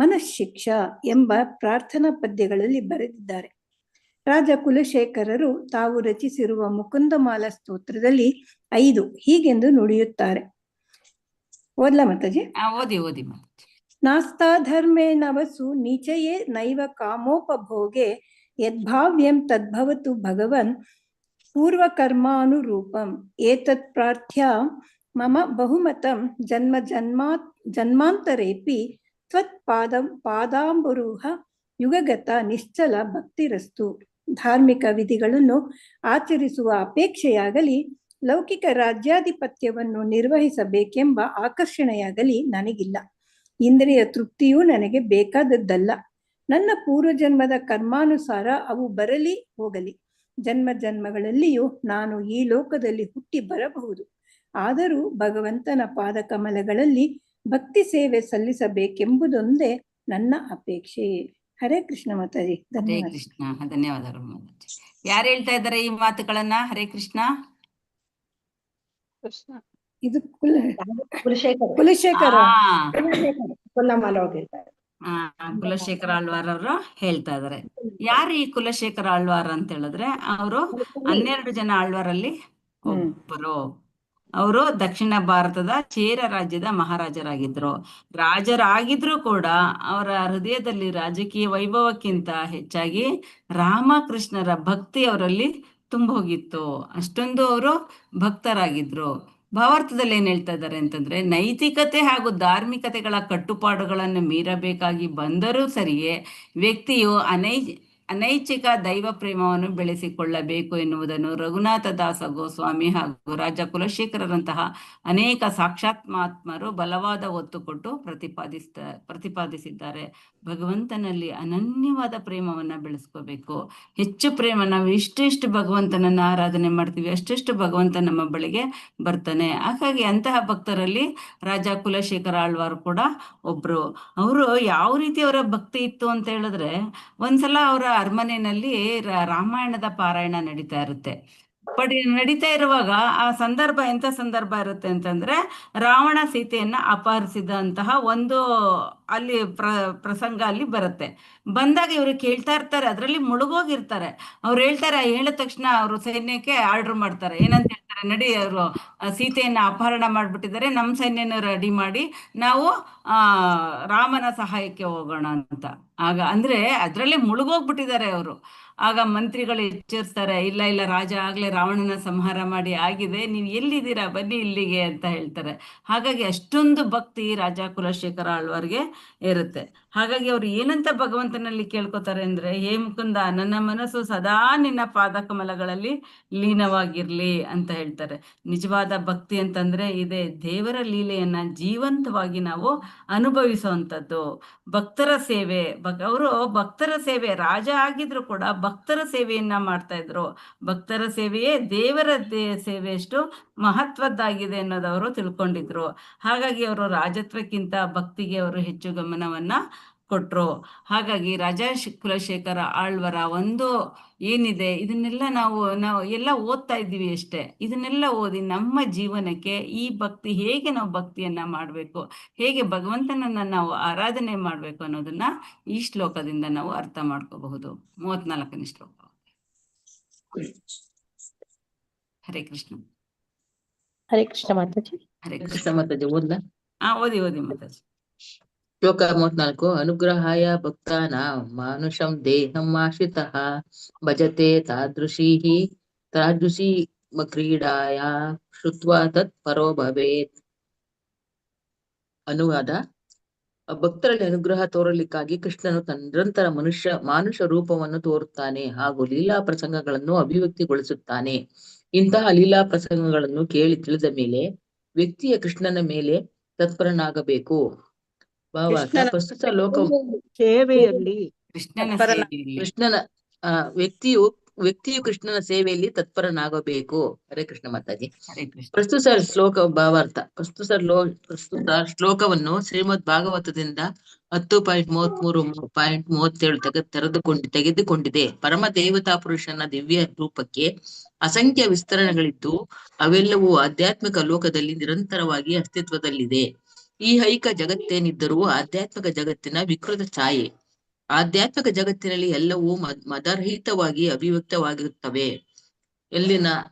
ಮನಃಶಿಕ್ಷಾ ಎಂಬ ಪ್ರಾರ್ಥನಾ ಪದ್ಯಗಳಲ್ಲಿ ಬರೆದಿದ್ದಾರೆ. ರಾಜ ಕುಲಶೇಖರರು ತಾವು ರಚಿಸಿರುವ ಮುಕುಂದಮಾಲ ಸ್ತೋತ್ರದಲ್ಲಿ 5 ಹೀಗೆಂದು ನುಡಿಯುತ್ತಾರೆ. ಓದ್ಲಾ ಮಾತಾಜಿ? ಓದಿ. ನಾಸ್ತಾ ಧರ್ಮೇ ನವಸು ನೀಚಯೇ ನೈವ ಕಾಮೋಪಭೋಗೆ ಯದ್ಭಾವ್ಯಂ ತದ್ಭವತು ಭಗವನ್ ಪೂರ್ವಕರ್ಮಾನುರೂಪಂ ಏತತ್ ಪ್ರಾರ್ಥ್ಯ ಮಮ ಬಹುಮತಂ ಜನ್ಮಾಂತರೇಪಿ ತ್ವತ್ ಪಾದಾಂಬುರುಹ ಯುಗಗತ ನಿಶ್ಚಲ ಭಕ್ತಿರಸ್ತು. ಧಾರ್ಮಿಕ ವಿಧಿಗಳನ್ನು ಆಚರಿಸುವ ಅಪೇಕ್ಷೆಯಾಗಲಿ, ಲೌಕಿಕ ರಾಜ್ಯಾಧಿಪತ್ಯವನ್ನು ನಿರ್ವಹಿಸಬೇಕೆಂಬ ಆಕರ್ಷಣೆಯಾಗಲಿ ನನಗಿಲ್ಲ. ಇಂದ್ರಿಯ ತೃಪ್ತಿಯೂ ನನಗೆ ಬೇಕಾದದ್ದಲ್ಲ. ನನ್ನ ಪೂರ್ವಜನ್ಮದ ಕರ್ಮಾನುಸಾರ ಅವು ಬರಲಿ ಹೋಗಲಿ. ಜನ್ಮಗಳಲ್ಲಿಯೂ ನಾನು ಈ ಲೋಕದಲ್ಲಿ ಹುಟ್ಟಿ ಬರಬಹುದು. ಆದರೂ ಭಗವಂತನ ಪಾದಕಮಲಗಳಲ್ಲಿ ಭಕ್ತಿ ಸೇವೆ ಸಲ್ಲಿಸಬೇಕೆಂಬುದೊಂದೇ ನನ್ನ ಅಪೇಕ್ಷೆ. ಹರೇ ಕೃಷ್ಣ ಮಾತಾಜಿ. ಹರೇ ಕೃಷ್ಣ. ಧನ್ಯವಾದಗಳು ಮಾತಾಜಿ. ಯಾರು ಹೇಳ್ತಾ ಇದ್ದಾರೆ ಈ ಮಾತುಗಳನ್ನ? ಹರೇ ಕೃಷ್ಣ. ಇದು ಕುಲಶೇಖರ ಕುಲಶೇಖರ ಆಳ್ವಾರ್ ಅವರು ಹೇಳ್ತಾ ಇದಾರೆ. ಯಾರು ಈ ಕುಲಶೇಖರ ಆಳ್ವಾರ್ ಅಂತ ಹೇಳಿದ್ರೆ, ಅವರು 12 ಜನ ಆಳ್ವಾರಲ್ಲಿ ಒಬ್ಬರು. ಅವರು ದಕ್ಷಿಣ ಭಾರತದ ಚೇರ ರಾಜ್ಯದ ಮಹಾರಾಜರಾಗಿದ್ರು. ರಾಜರಾಗಿದ್ರು ಕೂಡ ಅವರ ಹೃದಯದಲ್ಲಿ ರಾಜಕೀಯ ವೈಭವಕ್ಕಿಂತ ಹೆಚ್ಚಾಗಿ ರಾಮಕೃಷ್ಣರ ಭಕ್ತಿ ಅವರಲ್ಲಿ ತುಂಬೋಗಿತ್ತು. ಅಷ್ಟೊಂದು ಅವರು ಭಕ್ತರಾಗಿದ್ರು. ಭಾವಾರ್ಥದಲ್ಲಿ ಏನ್ ಹೇಳ್ತಾ ಇದ್ದಾರೆ ಅಂತಂದ್ರೆ, ನೈತಿಕತೆ ಹಾಗೂ ಧಾರ್ಮಿಕತೆಗಳ ಕಟ್ಟುಪಾಡುಗಳನ್ನು ಮೀರಬೇಕಾಗಿ ಬಂದರೂ ಸರಿಯೇ ವ್ಯಕ್ತಿಯು ಅನೈಚ್ಛಿಕ ದೈವ ಪ್ರೇಮವನ್ನು ಬೆಳೆಸಿಕೊಳ್ಳಬೇಕು ಎನ್ನುವುದನ್ನು ರಘುನಾಥ ದಾಸ ಗೋಸ್ವಾಮಿ ಹಾಗೂ ರಾಜ ಕುಲಶೇಖರರಂತಹ ಅನೇಕ ಸಾಕ್ಷಾತ್ಮಾತ್ಮರು ಬಲವಾದ ಒತ್ತು ಕೊಟ್ಟು ಪ್ರತಿಪಾದಿಸಿದ್ದಾರೆ. ಭಗವಂತನಲ್ಲಿ ಅನನ್ಯವಾದ ಪ್ರೇಮವನ್ನ ಬೆಳೆಸ್ಕೋಬೇಕು. ಹೆಚ್ಚು ಪ್ರೇಮ, ನಾವು ಇಷ್ಟು ಭಗವಂತನನ್ನ ಆರಾಧನೆ ಮಾಡ್ತೀವಿ, ಅಷ್ಟು ಭಗವಂತ ನಮ್ಮ ಬಳಿಗೆ ಬರ್ತಾನೆ. ಹಾಗಾಗಿ ಅಂತಹ ಭಕ್ತರಲ್ಲಿ ರಾಜ ಕುಲಶೇಖರ ಆಳ್ವಾರ್ ಕೂಡ ಒಬ್ರು. ಅವರು ಯಾವ ರೀತಿ ಅವರ ಭಕ್ತಿ ಇತ್ತು ಅಂತ ಹೇಳಿದ್ರೆ, ಒಂದ್ಸಲ ಅವರ ಅರಮನೆಯಲ್ಲಿ ರಾಮಾಯಣದ ಪಾರಾಯಣ ನಡೀತಾ ಇರುತ್ತೆ. ನಡೀತಾ ಇರುವಾಗ ಆ ಸಂದರ್ಭ ಎಂತ ಸಂದರ್ಭ ಇರುತ್ತೆ ಅಂತಂದ್ರೆ, ರಾವಣ ಸೀತೆಯನ್ನ ಅಪಹರಿಸಿದಂತಹ ಒಂದು ಅಲ್ಲಿ ಪ್ರಸಂಗ ಅಲ್ಲಿ ಬರುತ್ತೆ. ಬಂದಾಗ ಇವರು ಕೇಳ್ತಾ ಇರ್ತಾರೆ, ಅದರಲ್ಲಿ ಮುಳುಗೋಗಿರ್ತಾರೆ. ಅವ್ರು ಹೇಳ್ತಾರೆ, ಹೇಳಿದ ತಕ್ಷಣ ಅವರು ಸೈನ್ಯಕ್ಕೆ ಆರ್ಡರ್ ಮಾಡ್ತಾರೆ. ಏನಂತ ಹೇಳ್ತಾರೆ, ನಡಿ, ಅವರು ಸೀತೆಯನ್ನ ಅಪಹರಣ ಮಾಡ್ಬಿಟ್ಟಿದ್ದಾರೆ, ನಮ್ಮ ಸೈನ್ಯನ ರೆಡಿ ಮಾಡಿ ನಾವು ರಾಮನ ಸಹಾಯಕ್ಕೆ ಹೋಗೋಣ ಅಂತ. ಆಗ ಅಂದ್ರೆ ಅದ್ರಲ್ಲೇ ಮುಳುಗೋಗ್ಬಿಟ್ಟಿದ್ದಾರೆ ಅವರು. ಆಗ ಮಂತ್ರಿಗಳು ಎಚ್ಚರಿಸ್ತಾರೆ, ಇಲ್ಲ ರಾಜ ಆಗ್ಲೇ ರಾವಣನ ಸಂಹಾರ ಮಾಡಿ ಆಗಿದೆ, ನೀವು ಎಲ್ಲಿದ್ದೀರಾ, ಬನ್ನಿ ಇಲ್ಲಿಗೆ ಅಂತ ಹೇಳ್ತಾರೆ. ಹಾಗಾಗಿ ಅಷ್ಟೊಂದು ಭಕ್ತಿ ರಾಜ ಕುಲಶೇಖರ ಆಳ್ವಾರ್ಗೆ ಇರುತ್ತೆ. ಹಾಗಾಗಿ ಅವ್ರು ಏನಂತ ಭಗವಂತನಲ್ಲಿ ಕೇಳ್ಕೊತಾರೆ ಅಂದ್ರೆ, ಹೇ ಮುಕುಂದ, ನನ್ನ ಮನಸ್ಸು ಸದಾ ನಿನ್ನ ಪಾದಕಮಲಗಳಲ್ಲಿ ಲೀನವಾಗಿರ್ಲಿ ಅಂತ ಹೇಳ್ತಾರೆ. ನಿಜವಾದ ಭಕ್ತಿ ಅಂತಂದ್ರೆ ಇದೆ, ದೇವರ ಲೀಲೆಯನ್ನ ಜೀವಂತವಾಗಿ ನಾವು ಅನುಭವಿಸುವಂಥದ್ದು. ಭಕ್ತರ ಸೇವೆ, ಅವರು ಭಕ್ತರ ಸೇವೆ, ರಾಜ ಆಗಿದ್ರು ಕೂಡ ಭಕ್ತರ ಸೇವೆಯನ್ನ ಮಾಡ್ತಾ ಇದ್ರು. ಭಕ್ತರ ಸೇವೆಯೇ ದೇವರ ಸೇವೆಯಷ್ಟು ಮಹತ್ವದ್ದಾಗಿದೆ ಅನ್ನೋದವರು ತಿಳ್ಕೊಂಡಿದ್ರು. ಹಾಗಾಗಿ ಅವರು ರಾಜತ್ವಕ್ಕಿಂತ ಭಕ್ತಿಗೆ ಅವರು ಹೆಚ್ಚು ಗಮನವನ್ನ ಕೊಟ್ರು. ಹಾಗಾಗಿ ರಾಜ ಕುಲಶೇಖರ ಆಳ್ವರ ಒಂದು ಏನಿದೆ, ಇದನ್ನೆಲ್ಲ ನಾವು ಎಲ್ಲ ಓದ್ತಾ ಇದ್ದೀವಿ ಅಷ್ಟೇ. ಇದನ್ನೆಲ್ಲ ಓದಿ ನಮ್ಮ ಜೀವನಕ್ಕೆ ಈ ಭಕ್ತಿ, ಹೇಗೆ ನಾವು ಭಕ್ತಿಯನ್ನ ಮಾಡಬೇಕು, ಹೇಗೆ ಭಗವಂತನನ್ನ ನಾವು ಆರಾಧನೆ ಮಾಡಬೇಕು ಅನ್ನೋದನ್ನ ಈ ಶ್ಲೋಕದಿಂದ ನಾವು ಅರ್ಥ ಮಾಡ್ಕೋಬಹುದು. 34ನೇ ಶ್ಲೋಕ. ಹರೇ ಕೃಷ್ಣ. ಹರೇ ಕೃಷ್ಣ ಮಾತಾಜಿ. ಹರೇ ಕೃಷ್ಣ. ಕೃಷ್ಣ ಮಾತಾಜಿ ಓದ್ಲಾ? ಓದಿ ಮಾತಾಜಿ. ಶ್ಲೋಕ 34. ಅನುಗ್ರಹಾಯ ಭಕ್ತಾನಾಂ ಮಾನುಷಂ ದೇಹಂ ಆಶ್ರಿತಃ ಭಜತೆ ತಾದೃಶೀ ಕ್ರೀಡಾಯ ಶ್ರುತ್ವಾ ತತ್ ಪರೋ ಭವೇತ್. ಅನುವಾದ: ಭಕ್ತರಲ್ಲಿ ಅನುಗ್ರಹ ತೋರಲಿಕ್ಕಾಗಿ ಕೃಷ್ಣನು ತನ್ನ ನಿರಂತರ ಮಾನುಷ ರೂಪವನ್ನು ತೋರುತ್ತಾನೆ ಹಾಗೂ ಲೀಲಾ ಪ್ರಸಂಗಗಳನ್ನು ಅಭಿವ್ಯಕ್ತಿಗೊಳಿಸುತ್ತಾನೆ. ಇಂತಹ ಲೀಲಾ ಪ್ರಸಂಗಗಳನ್ನು ಕೇಳಿ ತಿಳಿದ ಮೇಲೆ ವ್ಯಕ್ತಿಯ ಕೃಷ್ಣನ ಮೇಲೆ ತತ್ಪರನಾಗಬೇಕು. ಭಾವಾರ್ಥ: ಪ್ರಸ್ತುತ ಸೇವೆಯಲ್ಲಿ ಕೃಷ್ಣನ ತತ್ಪರನ- ಸೇವೆಯಲ್ಲಿ. ಕೃಷ್ಣನ ವ್ಯಕ್ತಿಯು ಕೃಷ್ಣನ ಸೇವೆಯಲ್ಲಿ ತತ್ಪರನಾಗಬೇಕು. ಹರೇ ಕೃಷ್ಣ ಮಾತಾಜಿ. ಹರೇ ಕೃಷ್ಣ. ಪ್ರಸ್ತುತ ಶ್ಲೋಕ ಭಾವಾರ್ಥ: ಪ್ರಸ್ತುತ ಶ್ಲೋಕವನ್ನು ಶ್ರೀಮದ್ ಭಾಗವತದಿಂದ 10.33.37 ತೆಗೆದುಕೊಂಡಿದೆ. ಪರಮ ದೇವತಾ ಪುರುಷನ ದಿವ್ಯ ರೂಪಕ್ಕೆ ಅಸಂಖ್ಯ ವಿಸ್ತರಣೆಗಳಿದ್ದು ಅವೆಲ್ಲವೂ ಆಧ್ಯಾತ್ಮಿಕ ಲೋಕದಲ್ಲಿ ನಿರಂತರವಾಗಿ ಅಸ್ತಿತ್ವದಲ್ಲಿದೆ. ಈ ಐಕ ಜಗತ್ತೇನಿದ್ದರೂ ಆಧ್ಯಾತ್ಮಿಕ ಜಗತ್ತಿನ ವಿಕೃತ ಛಾಯೆ. ಆಧ್ಯಾತ್ಮಿಕ ಜಗತ್ತಿನಲ್ಲಿ ಎಲ್ಲವೂ ಮದರಹಿತವಾಗಿ ಅಭಿವ್ಯಕ್ತವಾಗಿರುತ್ತವೆ.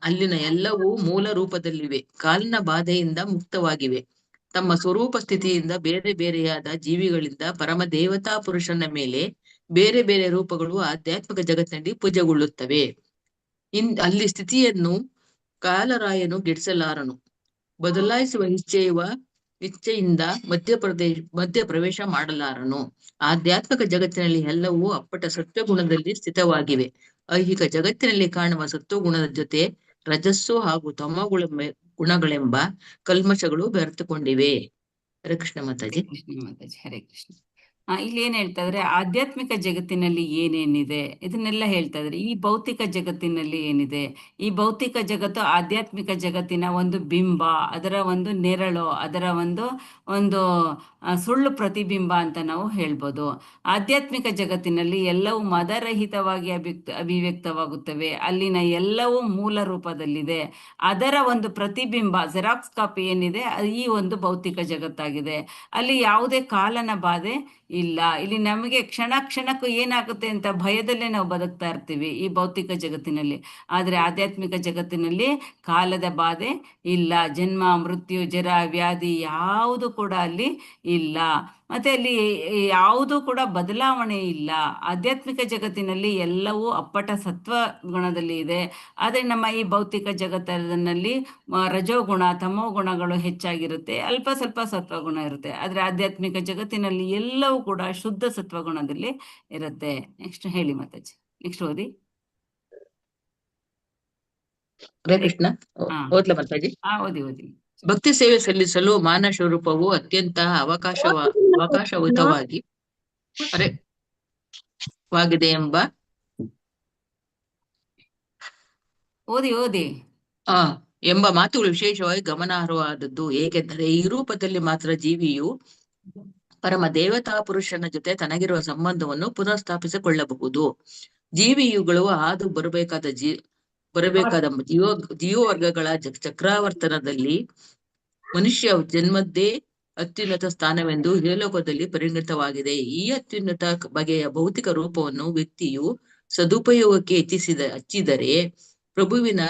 ಅಲ್ಲಿನ ಎಲ್ಲವೂ ಮೂಲ ರೂಪದಲ್ಲಿವೆ. ಕಾಲಿನ ಬಾಧೆಯಿಂದ ಮುಕ್ತವಾಗಿವೆ. ತಮ್ಮ ಸ್ವರೂಪ ಸ್ಥಿತಿಯಿಂದ ಬೇರೆ ಬೇರೆಯಾದ ಜೀವಿಗಳಿಂದ ಪರಮ ದೇವತಾ ಪುರುಷನ ಮೇಲೆ ಬೇರೆ ಬೇರೆ ರೂಪಗಳು ಆಧ್ಯಾತ್ಮಿಕ ಜಗತ್ತಿನಲ್ಲಿ ಪೂಜೆಗೊಳ್ಳುತ್ತವೆ. ಅಲ್ಲಿ ಸ್ಥಿತಿಯನ್ನು ಕಾಲರಾಯನು ಗೆಡಿಸಲಾರನು. ಬದಲಾಯಿಸುವ ಇಚ್ಛೆಯಿಂದ ಮಧ್ಯ ಪ್ರವೇಶ ಮಾಡಲಾರನು. ಆಧ್ಯಾತ್ಮಿಕ ಜಗತ್ತಿನಲ್ಲಿ ಎಲ್ಲವೂ ಅಪ್ಪಟ ಸತ್ವಗುಣದಲ್ಲಿ ಸ್ಥಿತವಾಗಿವೆ. ಐಹಿಕ ಜಗತ್ತಿನಲ್ಲಿ ಕಾಣುವ ಸತ್ವಗುಣದ ಜೊತೆ ರಜಸ್ಸು ಹಾಗೂ ಗುಣಗಳೆಂಬ ಕಲ್ಮಶಗಳು ಬೆರೆತುಕೊಂಡಿವೆ. ಹರೇ ಕೃಷ್ಣ ಮಾತಾಜಿ. ಕೃಷ್ಣ ಮಾತಾಜಿ. ಹರೇ ಕೃಷ್ಣ. ಇಲ್ಲಿ ಏನ್ ಹೇಳ್ತಾ ಇದ್ರೆ, ಆಧ್ಯಾತ್ಮಿಕ ಜಗತ್ತಿನಲ್ಲಿ ಏನೇನಿದೆ ಇದನ್ನೆಲ್ಲ ಹೇಳ್ತಾ ಇದ್ರೆ, ಈ ಭೌತಿಕ ಜಗತ್ತಿನಲ್ಲಿ ಏನಿದೆ, ಈ ಭೌತಿಕ ಜಗತ್ತು ಆಧ್ಯಾತ್ಮಿಕ ಜಗತ್ತಿನ ಒಂದು ಬಿಂಬ, ಅದರ ಒಂದು ನೆರಳು, ಅದರ ಒಂದು ಸುಳ್ಳು ಪ್ರತಿಬಿಂಬ ಅಂತ ನಾವು ಹೇಳ್ಬೋದು. ಆಧ್ಯಾತ್ಮಿಕ ಜಗತ್ತಿನಲ್ಲಿ ಎಲ್ಲವೂ ಮದರಹಿತವಾಗಿ ಅಭಿವ್ಯಕ್ತವಾಗುತ್ತವೆ. ಅಲ್ಲಿನ ಎಲ್ಲವೂ ಮೂಲ ರೂಪದಲ್ಲಿದೆ. ಅದರ ಒಂದು ಪ್ರತಿಬಿಂಬ, ಜೆರಾಕ್ಸ್ ಕಾಪಿ ಏನಿದೆ, ಈ ಒಂದು ಭೌತಿಕ ಜಗತ್ತಾಗಿದೆ. ಅಲ್ಲಿ ಯಾವುದೇ ಕಾಲನ ಬಾಧೆ ಇಲ್ಲ. ಇಲ್ಲಿ ನಮಗೆ ಕ್ಷಣಕ್ಕೂ ಏನಾಗುತ್ತೆ ಅಂತ ಭಯದಲ್ಲೇ ನಾವು ಬದುಕ್ತಾ ಇರ್ತೀವಿ ಈ ಭೌತಿಕ ಜಗತ್ತಿನಲ್ಲಿ. ಆದರೆ ಆಧ್ಯಾತ್ಮಿಕ ಜಗತ್ತಿನಲ್ಲಿ ಕಾಲದ ಬಾಧೆ ಇಲ್ಲ. ಜನ್ಮ, ಮೃತ್ಯು, ಜರ, ವ್ಯಾಧಿ ಯಾವುದು ಕೂಡ ಅಲ್ಲಿ ಇಲ್ಲ. ಮತ್ತೆ ಅಲ್ಲಿ ಯಾವುದೂ ಕೂಡ ಬದಲಾವಣೆ ಇಲ್ಲ. ಆಧ್ಯಾತ್ಮಿಕ ಜಗತ್ತಿನಲ್ಲಿ ಎಲ್ಲವೂ ಅಪ್ಪಟ ಸತ್ವ ಗುಣದಲ್ಲಿ ಇದೆ. ಆದರೆ ನಮ್ಮ ಈ ಭೌತಿಕ ಜಗತ್ತಿನಲ್ಲಿ ರಜೋಗುಣ, ತಮೋ ಗುಣಗಳು ಹೆಚ್ಚಾಗಿರುತ್ತೆ. ಅಲ್ಪ ಸ್ವಲ್ಪ ಸತ್ವಗುಣ ಇರುತ್ತೆ. ಆದರೆ ಆಧ್ಯಾತ್ಮಿಕ ಜಗತ್ತಿನಲ್ಲಿ ಎಲ್ಲವೂ ಕೂಡ ಶುದ್ಧ ಸತ್ವಗುಣದಲ್ಲಿ ಇರುತ್ತೆ. ನೆಕ್ಸ್ಟ್ ಹೇಳಿ ಮಾತಾಜಿ. ನೆಕ್ಸ್ಟ್ ಓದಿ. ಹರೇ ಕೃಷ್ಣ. ಓದ್ಲ ಮಾತಾಜಿ. ಓದಿ. ಭಕ್ತಿ ಸೇವೆ ಸಲ್ಲಿಸಲು ಮಾನವ ರೂಪವು ಅತ್ಯಂತ ಅವಕಾಶಯುತವಾಗಿ ವಾಗಿದೆ ಎಂಬ ಮಾತುಗಳು ವಿಶೇಷವಾಗಿ ಗಮನಾರ್ಹವಾದದ್ದು. ಏಕೆಂದರೆ ಈ ರೂಪದಲ್ಲಿ ಮಾತ್ರ ಜೀವಿಯು ಪರಮ ದೇವತಾ ಪುರುಷನ ಜೊತೆ ತನಗಿರುವ ಸಂಬಂಧವನ್ನು ಪುನಃ ಸ್ಥಾಪಿಸಿಕೊಳ್ಳಬಹುದು. ಜೀವಿಯುಗಳು ಹಾದು ಬರಬೇಕಾದ ಜೀವವರ್ಗಗಳ ಚಕ್ರಾವರ್ತನದಲ್ಲಿ ಮನುಷ್ಯ ಜನ್ಮದ್ದೇ ಅತ್ಯುನ್ನತ ಸ್ಥಾನವೆಂದು ಇಹಲೋಕದಲ್ಲಿ ಪರಿಣತವಾಗಿದೆ. ಈ ಅತ್ಯುನ್ನತ ಬಗೆಯ ಭೌತಿಕ ರೂಪವನ್ನು ವ್ಯಕ್ತಿಯು ಸದುಪಯೋಗಕ್ಕೆ ಹಚ್ಚಿದರೆ ಪ್ರಭುವಿನ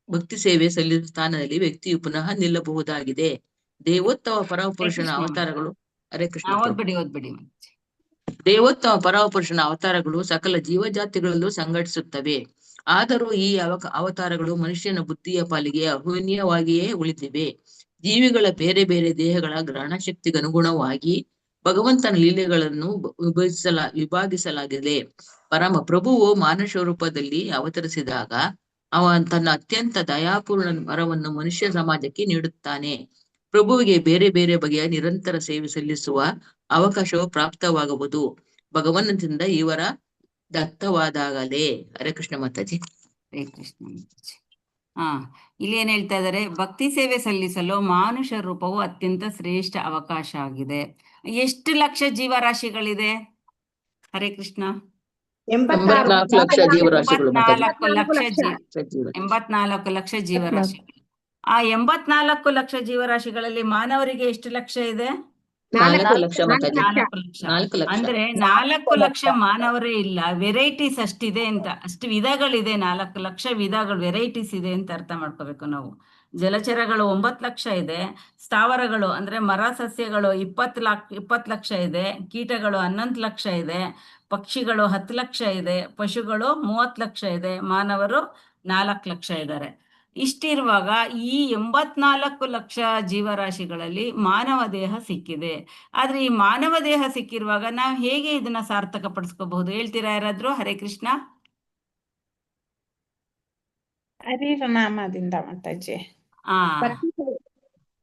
ಭಕ್ತಿ ಸೇವೆ ಸಲ್ಲಿಸುವ ಸ್ಥಾನದಲ್ಲಿ ವ್ಯಕ್ತಿಯು ಪುನಃ ನಿಲ್ಲಬಹುದಾಗಿದೆ. ದೇವೋತ್ತಮ ಪರಮಪುರುಷನ ಅವತಾರಗಳು. ಹರೇ ಕೃಷ್ಣ. ಓದ್ಬಿಡಿ. ದೇವೋತ್ತಮ ಪರಮಪುರುಷನ ಅವತಾರಗಳು ಸಕಲ ಜೀವಜಾತಿಗಳಲ್ಲೂ ಸಂಘಟಿಸುತ್ತವೆ. ಆದರೂ ಈ ಅವತಾರಗಳು ಮನುಷ್ಯನ ಬುದ್ಧಿಯ ಪಾಲಿಗೆ ಅಹೋನ್ಯವಾಗಿಯೇ ಉಳಿದಿವೆ. ಜೀವಿಗಳ ಬೇರೆ ಬೇರೆ ದೇಹಗಳ ಗ್ರಹಣ ಶಕ್ತಿಗನುಗುಣವಾಗಿ ಭಗವಂತನ ಲೀಲೆಗಳನ್ನು ವಿಭಾಗಿಸಲಾಗಿದೆ. ಪರಮ ಪ್ರಭುವು ಮಾನುಷ ರೂಪದಲ್ಲಿ ಅವತರಿಸಿದಾಗ ತನ್ನ ಅತ್ಯಂತ ದಯಾಪೂರ್ಣ ವರವನ್ನು ಮನುಷ್ಯ ಸಮಾಜಕ್ಕೆ ನೀಡುತ್ತಾನೆ. ಪ್ರಭುವಿಗೆ ಬೇರೆ ಬೇರೆ ಬಗೆಯ ನಿರಂತರ ಸೇವೆ ಸಲ್ಲಿಸುವ ಅವಕಾಶವು ಪ್ರಾಪ್ತವಾಗುವುದು ಭಗವಂತನಿಂದ ಇವರ ದತ್ತವಾದಾಗಲೇ. ಹರೇ ಕೃಷ್ಣ ಮಾತಾಜಿ. ಹರೇ ಕೃಷ್ಣ ಮಾತಾಜಿ. ಇಲ್ಲಿ ಏನ್ ಹೇಳ್ತಾ ಇದ್ದಾರೆ, ಭಕ್ತಿ ಸೇವೆ ಸಲ್ಲಿಸಲು ಮಾನುಷ ರೂಪವು ಅತ್ಯಂತ ಶ್ರೇಷ್ಠ ಅವಕಾಶ ಆಗಿದೆ. ಎಷ್ಟು ಲಕ್ಷ ಜೀವರಾಶಿಗಳಿದೆ? ಹರೇ ಕೃಷ್ಣ. 84 ಲಕ್ಷ ಜೀವರಾಶಿಗಳು. 84 ಲಕ್ಷ ಜೀವರಾಶಿಗಳು. ಆ 84 ಲಕ್ಷ ಜೀವರಾಶಿಗಳಲ್ಲಿ ಮಾನವರಿಗೆ ಎಷ್ಟು ಲಕ್ಷ ಇದೆ? 4 ಲಕ್ಷ ಮಾತಾಜಿ. 4 ಲಕ್ಷ. 4 ಲಕ್ಷ. ಅಂದ್ರೆ 4 ಲಕ್ಷ ಮಾನವರೇ ಇಲ್ಲ, ವೆರೈಟೀಸ್ ಅಷ್ಟಿದೆ ಅಂತ, ಅಷ್ಟು ವಿಧಗಳಿದೆ, 4 ಲಕ್ಷ ವಿಧಗಳು, ವೆರೈಟೀಸ್ ಇದೆ ಅಂತ ಅರ್ಥ ಮಾಡ್ಕೋಬೇಕು ನಾವು. ಜಲಚರಗಳು 9 ಲಕ್ಷ ಇದೆ, ಸ್ಥಾವರಗಳು ಅಂದ್ರೆ ಮರ ಸಸ್ಯಗಳು 20 ಲಕ್ಷ ಇದೆ, ಕೀಟಗಳು 11 ಲಕ್ಷ ಇದೆ, ಪಕ್ಷಿಗಳು 10 ಲಕ್ಷ ಇದೆ, ಪಶುಗಳು 30 ಲಕ್ಷ ಇದೆ, ಮಾನವರು 4 ಲಕ್ಷ ಇದ್ದಾರೆ. ಇಷ್ಟಿರುವಾಗ ಈ 84 ಲಕ್ಷ ಜೀವರಾಶಿಗಳಲ್ಲಿ ಮಾನವ ದೇಹ ಸಿಕ್ಕಿದೆ. ಆದ್ರೆ ಈ ಮಾನವ ದೇಹ ಸಿಕ್ಕಿರುವಾಗ ನಾವು ಹೇಗೆ ಇದನ್ನ ಸಾರ್ಥಕ ಪಡಿಸ್ಕೋಬಹುದು ಹೇಳ್ತೀರಾ ಯಾರಾದ್ರೂ? ಹರೇ ಕೃಷ್ಣ. ಹರಿನಾಮದಿಂದ ಮಾತಾಜಿ. ಆ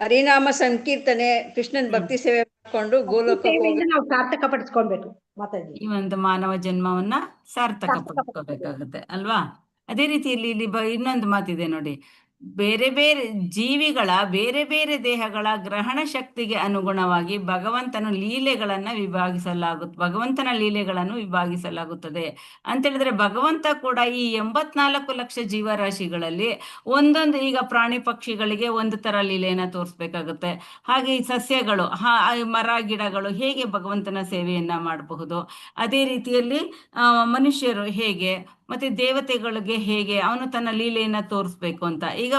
ಹರಿನಾಮ ಸಂಕೀರ್ತನೆ, ಕೃಷ್ಣನ್ ಭಕ್ತಿ ಸೇವೆ ಮಾಡ್ಕೊಂಡು ಗೋಲೋಕಕ್ಕೆ ಹೋಗಿ ನಾವು ಸಾರ್ಥಕ ಪಡಿಸ್ಕೊಳ್ಬೇಕು ಮಾತಾಜಿ. ಈ ಒಂದು ಮಾನವ ಜನ್ಮವನ್ನ ಸಾರ್ಥಕ ಪಡಿಸ್ಕೋಬೇಕಾಗುತ್ತೆ ಅಲ್ವಾ? ಅದೇ ರೀತಿಯಲ್ಲಿ ಇಲ್ಲಿ ಇನ್ನೊಂದು ಮಾತಿದೆ ನೋಡಿ, ಬೇರೆ ಬೇರೆ ಜೀವಿಗಳ ಬೇರೆ ಬೇರೆ ದೇಹಗಳ ಗ್ರಹಣ ಶಕ್ತಿಗೆ ಅನುಗುಣವಾಗಿ ಭಗವಂತನ ಲೀಲೆಗಳನ್ನು ವಿಭಾಗಿಸಲಾಗುತ್ತದೆ ಅಂತ ಹೇಳಿದ್ರೆ, ಭಗವಂತ ಕೂಡ ಈ 84 ಲಕ್ಷ ಜೀವರಾಶಿಗಳಲ್ಲಿ ಒಂದೊಂದು, ಈಗ ಪ್ರಾಣಿ ಪಕ್ಷಿಗಳಿಗೆ ಒಂದು ತರ ಲೀಲೆಯನ್ನ ತೋರಿಸ್ಬೇಕಾಗುತ್ತೆ, ಹಾಗೆ ಈ ಸಸ್ಯಗಳು, ಮರ ಗಿಡಗಳು ಹೇಗೆ ಭಗವಂತನ ಸೇವೆಯನ್ನ ಮಾಡಬಹುದು, ಅದೇ ರೀತಿಯಲ್ಲಿ ಮನುಷ್ಯರು ಹೇಗೆ, ಮತ್ತೆ ದೇವತೆಗಳಿಗೆ ಹೇಗೆ ಅವನು ತನ್ನ ಲೀಲೆಯನ್ನ ತೋರಿಸ್ಬೇಕು ಅಂತ. ಈಗ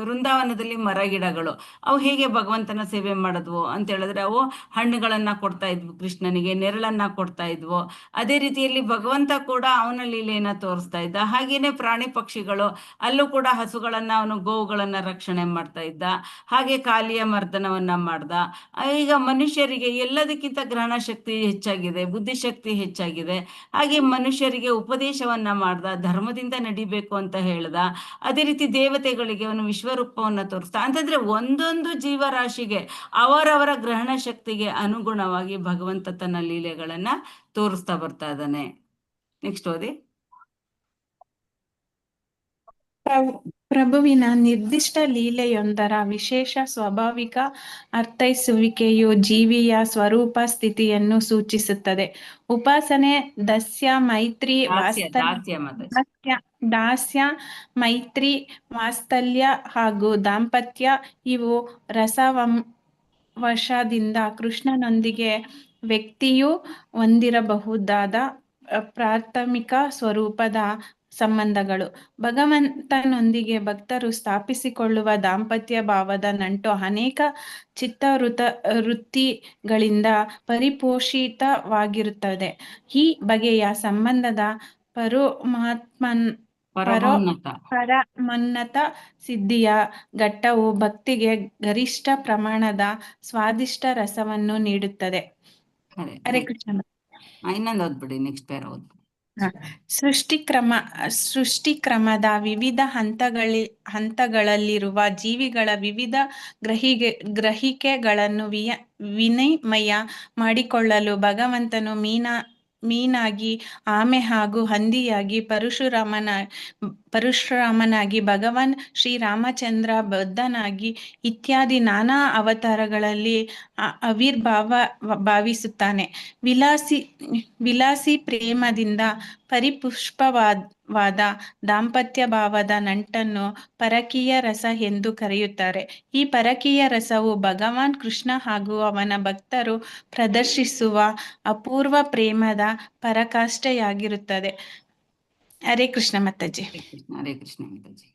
ವೃಂದಾವನದಲ್ಲಿ ಮರ ಗಿಡಗಳು ಅವು ಹೇಗೆ ಭಗವಂತನ ಸೇವೆ ಮಾಡಿದ್ವು ಅಂತ ಹೇಳಿದ್ರೆ, ಅವು ಹಣ್ಣುಗಳನ್ನ ಕೊಡ್ತಾ ಇದ್ವು ಕೃಷ್ಣನಿಗೆ, ನೆರಳನ್ನ ಕೊಡ್ತಾ ಇದ್ವು. ಅದೇ ರೀತಿಯಲ್ಲಿ ಭಗವಂತ ಕೂಡ ಅವನ ಲೀಲೆಯನ್ನ ತೋರಿಸ್ತಾ ಇದ್ದ. ಹಾಗೇನೆ ಪ್ರಾಣಿ ಪಕ್ಷಿಗಳು, ಅಲ್ಲೂ ಕೂಡ ಹಸುಗಳನ್ನ, ಅವನು ಗೋವುಗಳನ್ನ ರಕ್ಷಣೆ ಮಾಡ್ತಾ ಇದ್ದ, ಹಾಗೆ ಕಾಲಿಯ ಮರ್ದನವನ್ನ ಮಾಡ್ದ. ಈಗ ಮನುಷ್ಯರಿಗೆ ಎಲ್ಲದಕ್ಕಿಂತ ಗ್ರಹಣ ಶಕ್ತಿ ಹೆಚ್ಚಾಗಿದೆ, ಬುದ್ಧಿಶಕ್ತಿ ಹೆಚ್ಚಾಗಿದೆ. ಹಾಗೆ ಮನುಷ್ಯರಿಗೆ ಉಪದೇಶವನ್ನ ಮಾಡ್ದ, ಧರ್ಮದಿಂದ ನಡಿಬೇಕು ಅಂತ ಹೇಳ್ದ. ಅದೇ ರೀತಿ ದೇವತೆಗಳಿಗೆ ಅವನು ವಿಶ್ವರೂಪವನ್ನ ತೋರಿಸ್ತಾ. ಅಂತಂದ್ರೆ ಒಂದೊಂದು ಜೀವರಾಶಿಗೆ ಅವರವರ ಗ್ರಹಣ ಶಕ್ತಿಗೆ ಅನುಗುಣವಾಗಿ ಭಗವಂತ ತನ್ನ ಲೀಲೆಗಳನ್ನ ತೋರಿಸ್ತಾ ಬರ್ತಾ ಇದ್ದಾನೆ. ನೆಕ್ಸ್ಟ್ ಓದಿ. ಪ್ರಭುವಿನ ನಿರ್ದಿಷ್ಟ ಲೀಲೆಯೊಂದರ ವಿಶೇಷ ಸ್ವಾಭಾವಿಕ ಅರ್ಥೈಸುವಿಕೆಯು ಜೀವಿಯ ಸ್ವರೂಪ ಸ್ಥಿತಿಯನ್ನು ಸೂಚಿಸುತ್ತದೆ. ಉಪಾಸನೆ, ದಾಸ್ಯ, ಮೈತ್ರಿ, ವಾತ್ಸಲ್ಯ ಹಾಗೂ ದಾಂಪತ್ಯ ಇವು ರಸವಶದಿಂದ ಕೃಷ್ಣನೊಂದಿಗೆ ವ್ಯಕ್ತಿಯು ಹೊಂದಿರಬಹುದಾದ ಪ್ರಾಥಮಿಕ ಸ್ವರೂಪದ ಸಂಬಂಧಗಳು. ಭಗವಂತನೊಂದಿಗೆ ಭಕ್ತರು ಸ್ಥಾಪಿಸಿಕೊಳ್ಳುವ ದಾಂಪತ್ಯ ಭಾವದ ನಂಟು ಅನೇಕ ಚಿತ್ತವೃತ್ತಿಗಳಿಂದ ಪರಿಪೋಷಿತವಾಗಿರುತ್ತದೆ. ಈ ಬಗೆಯ ಸಂಬಂಧದ ಪರಮೋನ್ನತ ಸಿದ್ಧಿಯ ಘಟ್ಟವು ಭಕ್ತಿಗೆ ಗರಿಷ್ಠ ಪ್ರಮಾಣದ ಸ್ವಾದಿಷ್ಟ ರಸವನ್ನು ನೀಡುತ್ತದೆ. ಹರೇ ಕೃಷ್ಣ. ಇನ್ನೊಂದು ಓದ್ಬಿಡಿ, ನೆಕ್ಸ್ಟ್ ಪೇರ ಓದ್ಬಿಡಿ. ಸೃಷ್ಟಿಕ್ರಮದ ವಿವಿಧ ಹಂತಗಳಲ್ಲಿರುವ ಜೀವಿಗಳ ವಿವಿಧ ಗ್ರಹಿಕೆಗಳನ್ನು ವಿನಿಮಯ ಮಾಡಿಕೊಳ್ಳಲು ಭಗವಂತನು ಮೀನಾಗಿ, ಆಮೆ ಹಾಗೂ ಹಂದಿಯಾಗಿ, ಪರಶುರಾಮನಾಗಿ, ಭಗವಾನ್ ಶ್ರೀರಾಮಚಂದ್ರ ಬುದ್ಧನಾಗಿ ಇತ್ಯಾದಿ ನಾನಾ ಅವತಾರಗಳಲ್ಲಿ ಭಾವಿಸುತ್ತಾನೆ. ವಿಲಾಸಿ ಪ್ರೇಮದಿಂದ ಪರಿಪುಷ್ಪವಾದ ದಾಂಪತ್ಯ ಭಾವದ ನಂಟನ್ನು ಪರಕೀಯ ರಸ ಎಂದು ಕರೆಯುತ್ತಾರೆ. ಈ ಪರಕೀಯ ರಸವು ಭಗವಾನ್ ಕೃಷ್ಣ ಹಾಗೂ ಅವನ ಭಕ್ತರು ಪ್ರದರ್ಶಿಸುವ ಅಪೂರ್ವ ಪ್ರೇಮದ ಪರಾಕಾಷ್ಠೆಯಾಗಿರುತ್ತದೆ. ಹರೇ ಕೃಷ್ಣ ಮಾತಾಜಿ. ಹರೇ ಕೃಷ್ಣ ಮಾತಾಜಿ.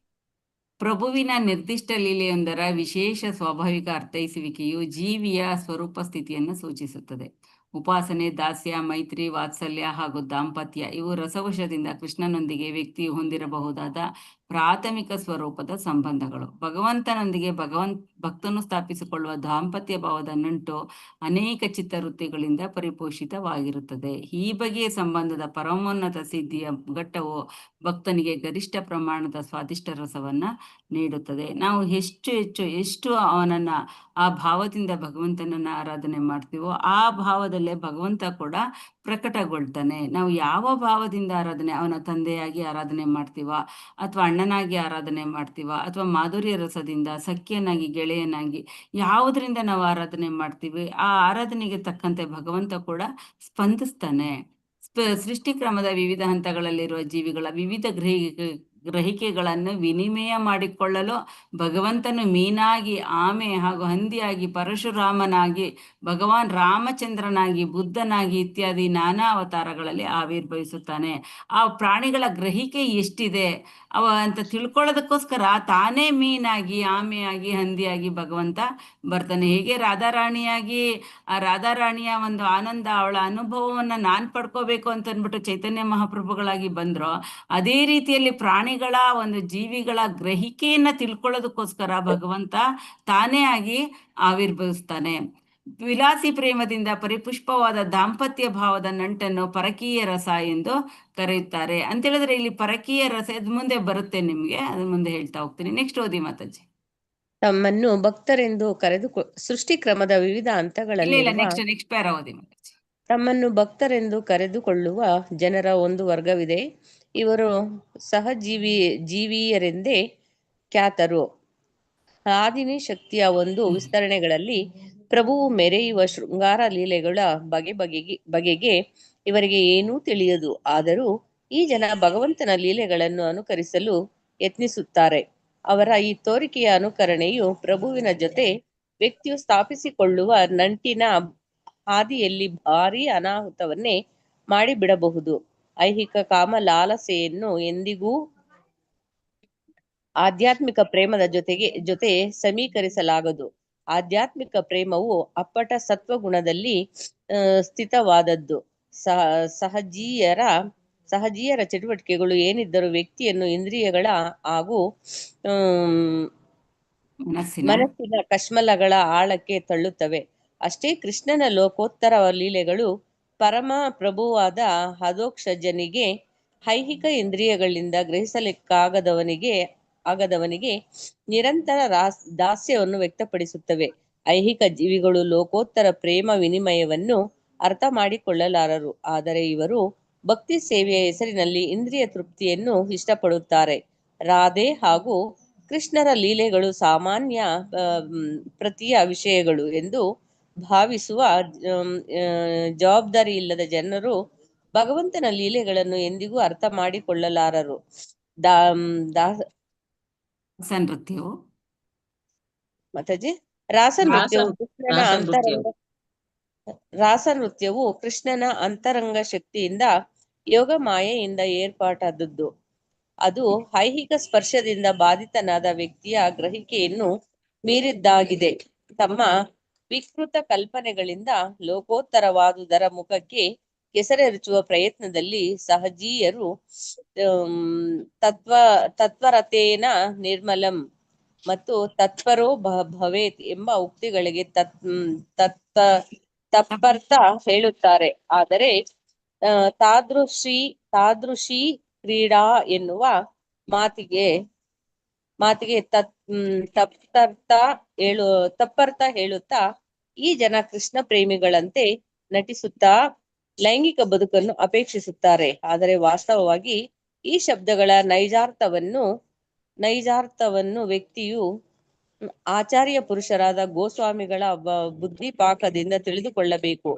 ಪ್ರಭುವಿನ ನಿರ್ದಿಷ್ಟ ಲೀಲೆಯೊಂದರ ವಿಶೇಷ ಸ್ವಾಭಾವಿಕ ಅರ್ಥೈಸುವಿಕೆಯು ಜೀವಿಯ ಸ್ವರೂಪ ಸ್ಥಿತಿಯನ್ನು ಸೂಚಿಸುತ್ತದೆ. ಉಪಾಸನೆ, ದಾಸ್ಯ, ಮೈತ್ರಿ, ವಾತ್ಸಲ್ಯ ಹಾಗೂ ದಾಂಪತ್ಯ ಇವು ರಸವಶದಿಂದ ಕೃಷ್ಣನೊಂದಿಗೆ ವ್ಯಕ್ತಿಯು ಹೊಂದಿರಬಹುದಾದ ಪ್ರಾಥಮಿಕ ಸ್ವರೂಪದ ಸಂಬಂಧಗಳು. ಭಗವಂತನೊಂದಿಗೆ ಭಕ್ತನು ಸ್ಥಾಪಿಸಿಕೊಳ್ಳುವ ದಾಂಪತ್ಯ ಭಾವದ ನಂಟು ಅನೇಕ ಚಿತ್ತವೃತ್ತಿಗಳಿಂದ ಪರಿಪೋಷಿತವಾಗಿರುತ್ತದೆ. ಈ ಬಗೆಯ ಸಂಬಂಧದ ಪರಮೋನ್ನತ ಸಿದ್ಧಿಯ ಘಟ್ಟವು ಭಕ್ತನಿಗೆ ಗರಿಷ್ಠ ಪ್ರಮಾಣದ ಸ್ವಾದಿಷ್ಟ ರಸವನ್ನ ನೀಡುತ್ತದೆ. ನಾವು ಎಷ್ಟು ಅವನನ್ನ ಆ ಭಾವದಿಂದ ಭಗವಂತನನ್ನ ಆರಾಧನೆ ಮಾಡ್ತೀವೋ ಆ ಭಾವದಲ್ಲೇ ಭಗವಂತ ಕೂಡ ಪ್ರಕಟಗೊಳ್ತಾನೆ. ನಾವು ಯಾವ ಭಾವದಿಂದ ಆರಾಧನೆ, ಅವನ ತಂದೆಯಾಗಿ ಆರಾಧನೆ ಮಾಡ್ತೀವ, ಅಥವಾ ಅಣ್ಣನಾಗಿ ಆರಾಧನೆ ಮಾಡ್ತೀವ, ಅಥವಾ ಮಾಧುರ್ಯ ರಸದಿಂದ, ಸಖ್ಯನಾಗಿ, ಗೆಳೆಯನಾಗಿ, ಯಾವುದರಿಂದ ನಾವು ಆರಾಧನೆ ಮಾಡ್ತೀವಿ ಆ ಆರಾಧನೆಗೆ ತಕ್ಕಂತೆ ಭಗವಂತ ಕೂಡ ಸ್ಪಂದಿಸ್ತಾನೆ. ಸೃಷ್ಟಿಕ್ರಮದ ವಿವಿಧ ಹಂತಗಳಲ್ಲಿರುವ ಜೀವಿಗಳ ವಿವಿಧ ಗ್ರಹಿಕೆಗಳನ್ನು ವಿನಿಮಯ ಮಾಡಿಕೊಳ್ಳಲು ಭಗವಂತನು ಮೀನಾಗಿ, ಆಮೆ ಹಾಗೂ ಹಂದಿಯಾಗಿ, ಪರಶುರಾಮನಾಗಿ, ಭಗವಾನ್ ರಾಮಚಂದ್ರನಾಗಿ, ಬುದ್ಧನಾಗಿ ಇತ್ಯಾದಿ ನಾನಾ ಅವತಾರಗಳಲ್ಲಿ ಆವಿರ್ಭವಿಸುತ್ತಾನೆ. ಆ ಪ್ರಾಣಿಗಳ ಗ್ರಹಿಕೆ ಎಷ್ಟಿದೆ ಅಂತ ತಿಳ್ಕೊಳ್ಳೋದಕ್ಕೋಸ್ಕರ ತಾನೇ ಮೀನಾಗಿ, ಆಮೆಯಾಗಿ, ಹಂದಿಯಾಗಿ ಭಗವಂತ ಬರ್ತಾನೆ. ಹೇಗೆ ರಾಧಾರಾಣಿಯಾಗಿ ಆ ರಾಧಾರಾಣಿಯ ಒಂದು ಆನಂದ, ಅವಳ ಅನುಭವವನ್ನ ನಾನ್ ಪಡ್ಕೋಬೇಕು ಅಂತ ಅಂದ್ಬಿಟ್ಟು ಚೈತನ್ಯ ಮಹಾಪ್ರಭುಗಳಾಗಿ ಬಂದ್ರೋ, ಅದೇ ರೀತಿಯಲ್ಲಿ ಪ್ರಾಣಿಗಳ ಒಂದು ಜೀವಿಗಳ ಗ್ರಹಿಕೆಯನ್ನ ತಿಳ್ಕೊಳ್ಳೋದಕ್ಕೋಸ್ಕರ ಭಗವಂತ ತಾನೇ ಆಗಿ ಆವಿರ್ಭವಿಸ್ತಾನೆ. ವಿಲಾಸಿ ಪ್ರೇಮದಿಂದ ಪರಿಪುಷ್ಪವಾದ ದಾಂಪತ್ಯ ಭಾವದ ನಂಟನ್ನು ಪರಕೀಯ ರಸ ಎಂದು ಕರೆಯುತ್ತಾರೆ ಅಂತ ಹೇಳಿದ್ರೆ, ಇಲ್ಲಿ ಪರಕೀಯ ರಸ ಇದು ಮುಂದೆ ಬರುತ್ತೆ ನಿಮ್ಗೆ, ಅದು ಮುಂದೆ ಹೇಳ್ತಾ ಹೋಗ್ತೀನಿ. ನೆಕ್ಸ್ಟ್ ಓದಿ ಮಾತಾಜಿ. ತಮ್ಮನ್ನು ಭಕ್ತರೆಂದು ಕರೆದು ಸೃಷ್ಟಿ ಕ್ರಮದ ವಿವಿಧ ಹಂತಗಳಲ್ಲಿ ನೆಕ್ಸ್ಟ್ ಪ್ಯಾರ ಓದಿ ಮಾತಾಜಿ. ತಮ್ಮನ್ನು ಭಕ್ತರೆಂದು ಕರೆದುಕೊಳ್ಳುವ ಜನರ ಒಂದು ವರ್ಗವಿದೆ. ಇವರು ಜೀವಿಯರೆಂದೇ ಖ್ಯಾತರು. ಆದಿನಿ ಶಕ್ತಿಯ ಒಂದು ವಿಸ್ತರಣೆಗಳಲ್ಲಿ ಪ್ರಭುವು ಮೆರೆಯುವ ಶೃಂಗಾರ ಲೀಲೆಗಳ ಬಗೆಗೆ ಇವರಿಗೆ ಏನೂ ತಿಳಿಯದು. ಆದರೂ ಈ ಜನ ಭಗವಂತನ ಲೀಲೆಗಳನ್ನು ಅನುಕರಿಸಲು ಯತ್ನಿಸುತ್ತಾರೆ. ಅವರ ಈ ತೋರಿಕೆಯ ಅನುಕರಣೆಯು ಪ್ರಭುವಿನ ಜೊತೆ ವ್ಯಕ್ತಿಯು ಸ್ಥಾಪಿಸಿಕೊಳ್ಳುವ ನಂಟಿನ ಹಾದಿಯಲ್ಲಿ ಭಾರೀ ಅನಾಹುತವನ್ನೇ ಮಾಡಿಬಿಡಬಹುದು. ಐಹಿಕ ಕಾಮ ಲಾಲಸೆಯನ್ನು ಎಂದಿಗೂ ಆಧ್ಯಾತ್ಮಿಕ ಪ್ರೇಮದ ಜೊತೆ ಸಮೀಕರಿಸಲಾಗದು. ಆಧ್ಯಾತ್ಮಿಕ ಪ್ರೇಮವು ಅಪ್ಪಟ ಸತ್ವಗುಣದಲ್ಲಿ ಸ್ಥಿತವಾದದ್ದು. ಸಹಜೀಯರ ಚಟುವಟಿಕೆಗಳು ಏನಿದ್ದರೂ ವ್ಯಕ್ತಿಯನ್ನು ಇಂದ್ರಿಯಗಳ ಹಾಗೂ ಮನಸ್ಸಿನ ಕಶ್ಮಲಗಳ ಆಳಕ್ಕೆ ತಳ್ಳುತ್ತವೆ. ಅಷ್ಟೇ ಕೃಷ್ಣನ ಲೋಕೋತ್ತರ ಲೀಲೆಗಳು ಪರಮ ಪ್ರಭುವಾದ ಹದೋಕ್ಷಜನಿಗೆ ಐಹಿಕ ಇಂದ್ರಿಯಗಳಿಂದ ಆಗದವನಿಗೆ ನಿರಂತರ ದಾಸ್ಯವನ್ನು ವ್ಯಕ್ತಪಡಿಸುತ್ತವೆ. ಐಹಿಕ ಜೀವಿಗಳು ಲೋಕೋತ್ತರ ಪ್ರೇಮ ವಿನಿಮಯವನ್ನು ಅರ್ಥ ಮಾಡಿಕೊಳ್ಳಲಾರರು. ಆದರೆ ಇವರು ಭಕ್ತಿ ಸೇವೆಯ ಹೆಸರಿನಲ್ಲಿ ಇಂದ್ರಿಯ ತೃಪ್ತಿಯನ್ನು ಇಷ್ಟಪಡುತ್ತಾರೆ. ರಾಧೆ ಹಾಗೂ ಕೃಷ್ಣರ ಲೀಲೆಗಳು ಸಾಮಾನ್ಯ ಪ್ರತಿಯ ವಿಷಯಗಳು ಎಂದು ಭಾವಿಸುವ ಜವಾಬ್ದಾರಿ ಇಲ್ಲದ ಜನರು ಭಗವಂತನ ಲೀಲೆಗಳನ್ನು ಎಂದಿಗೂ ಅರ್ಥ ಮಾಡಿಕೊಳ್ಳಲಾರರು. ರಾಸನೃತ್ಯವು ಕೃಷ್ಣನ ಅಂತರಂಗ ಶಕ್ತಿಯಿಂದ ಯೋಗ ಮಾಯೆಯಿಂದ ಏರ್ಪಾಟಾದದ್ದು. ಅದು ಐಹಿಕ ಸ್ಪರ್ಶದಿಂದ ಬಾಧಿತನಾದ ವ್ಯಕ್ತಿಯ ಗ್ರಹಿಕೆಯನ್ನು ಮೀರಿದ್ದಾಗಿದೆ. ತಮ್ಮ ವಿಕೃತ ಕಲ್ಪನೆಗಳಿಂದ ಲೋಕೋತ್ತರವಾದುದರ ಮುಖಕ್ಕೆ ಕೆಸರೆರಚುವ ಪ್ರಯತ್ನದಲ್ಲಿ ಸಹಜೀಯರು ತತ್ವರತೇನ ನಿರ್ಮಲಂ ಮತ್ತು ತತ್ಪರೋ ಭವೇತ್ ಎಂಬ ಉಕ್ತಿಗಳಿಗೆ ತತ್ಪರ್ಥ ಹೇಳುತ್ತಾರೆ. ಆದರೆ ತಾದೃಶಿ ಕ್ರೀಡಾ ಎನ್ನುವ ಮಾತಿಗೆ ತಪ್ಪರ್ಥ ಹೇಳುತ್ತಾ ಈ ಜನ ಕೃಷ್ಣ ಪ್ರೇಮಿಗಳಂತೆ ನಟಿಸುತ್ತಾ ಲೈಂಗಿಕ ಬದುಕನ್ನು ಅಪೇಕ್ಷಿಸುತ್ತಾರೆ. ಆದರೆ ವಾಸ್ತವವಾಗಿ ಈ ಶಬ್ದಗಳ ನೈಜಾರ್ಥವನ್ನು ವ್ಯಕ್ತಿಯು ಆಚಾರ್ಯ ಪುರುಷರಾದ ಗೋಸ್ವಾಮಿಗಳ ಬುದ್ಧಿಪಾಕದಿಂದ ತಿಳಿದುಕೊಳ್ಳಬೇಕು.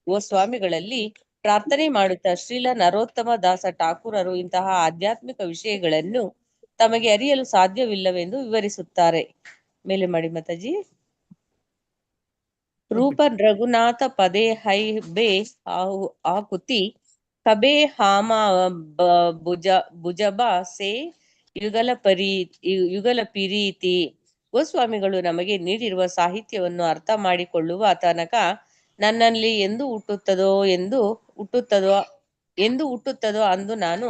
ಗೋಸ್ವಾಮಿಗಳಲ್ಲಿ ಪ್ರಾರ್ಥನೆ ಮಾಡುತ್ತಾ ಶ್ರೀಲ ನರೋತ್ತಮ ದಾಸ ಠಾಕೂರರು ಇಂತಹ ಆಧ್ಯಾತ್ಮಿಕ ವಿಷಯಗಳನ್ನು ತಮಗೆ ಅರಿಯಲು ಸಾಧ್ಯವಿಲ್ಲವೆಂದು ವಿವರಿಸುತ್ತಾರೆ. ಮೇಲೆ ಮಾಡಿ ಮಾತಾಜಿ. ರೂಪ ರಘುನಾಥ ಪದೇ ಹೈ ಬೇ ಆಕುತಿ ಕಬೆ ಹಾಮ ಭುಜಬ ಸೇ ಯುಗಲ ಪಿರೀತಿ. ಗೋಸ್ವಾಮಿಗಳು ನಮಗೆ ನೀಡಿರುವ ಸಾಹಿತ್ಯವನ್ನು ಅರ್ಥ ಮಾಡಿಕೊಳ್ಳುವ ತನಕ ನನ್ನಲ್ಲಿ ಎಂದು ಹುಟ್ಟುತ್ತದೋ ಅಂದು ನಾನು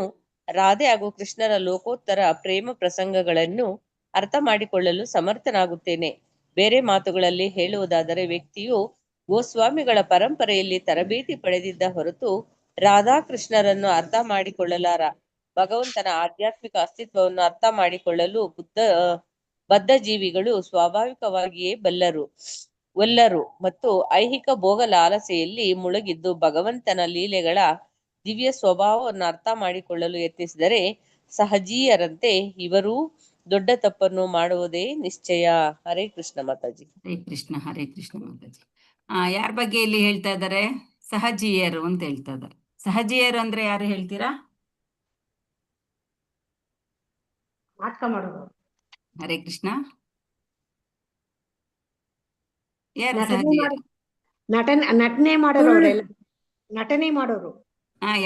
ರಾಧೆ ಹಾಗೂ ಕೃಷ್ಣರ ಲೋಕೋತ್ತರ ಪ್ರೇಮ ಪ್ರಸಂಗಗಳನ್ನು ಅರ್ಥ ಮಾಡಿಕೊಳ್ಳಲು ಸಮರ್ಥನಾಗುತ್ತೇನೆ. ಬೇರೆ ಮಾತುಗಳಲ್ಲಿ ಹೇಳುವುದಾದರೆ ವ್ಯಕ್ತಿಯು ಗೋಸ್ವಾಮಿಗಳ ಪರಂಪರೆಯಲ್ಲಿ ತರಬೇತಿ ಪಡೆದಿದ್ದ ಹೊರತು ರಾಧಾಕೃಷ್ಣರನ್ನು ಅರ್ಥ ಮಾಡಿಕೊಳ್ಳಲಾರ. ಭಗವಂತನ ಆಧ್ಯಾತ್ಮಿಕ ಅಸ್ತಿತ್ವವನ್ನು ಅರ್ಥ ಮಾಡಿಕೊಳ್ಳಲು ಬದ್ಧ ಜೀವಿಗಳು ಸ್ವಾಭಾವಿಕವಾಗಿಯೇ ಒಲ್ಲರು ಮತ್ತು ಐಹಿಕ ಭೋಗ ಲಾಲಸೆಯಲ್ಲಿ ಮುಳುಗಿದ್ದು ಭಗವಂತನ ಲೀಲೆಗಳ ದಿವ್ಯ ಸ್ವಭಾವವನ್ನು ಅರ್ಥ ಮಾಡಿಕೊಳ್ಳಲು ಯತ್ನಿಸಿದರೆ ಸಹಜೀಯರಂತೆ ಇವರೂ ದೊಡ್ಡ ತಪ್ಪನ್ನು ಮಾಡುವುದೇ ನಿಶ್ಚಯ. ಹರೇ ಕೃಷ್ಣ ಮಾತಾಜಿ. ಹರೇ ಕೃಷ್ಣ ಮಾತಾಜಿ. ಯಾರ ಬಗ್ಗೆ ಇಲ್ಲಿ ಹೇಳ್ತಾ ಇದ್ದಾರೆ? ಸಹಜೀಯರು ಅಂತ ಹೇಳ್ತಾ ಇದ್ದಾರೆ. ಸಹಜೀಯರು ಅಂದ್ರೆ ಯಾರು ಹೇಳ್ತೀರಾ? ನಾಟಕ ಮಾಡೋರು. ಹರೇ ಕೃಷ್ಣ. ಯಾರು ನಟನೆ ಸಹಜಿಯರು? ನಟನೆ ಮಾಡೋರು ಅವರೆಲ್ಲ, ನಟನೆ ಮಾಡೋರು.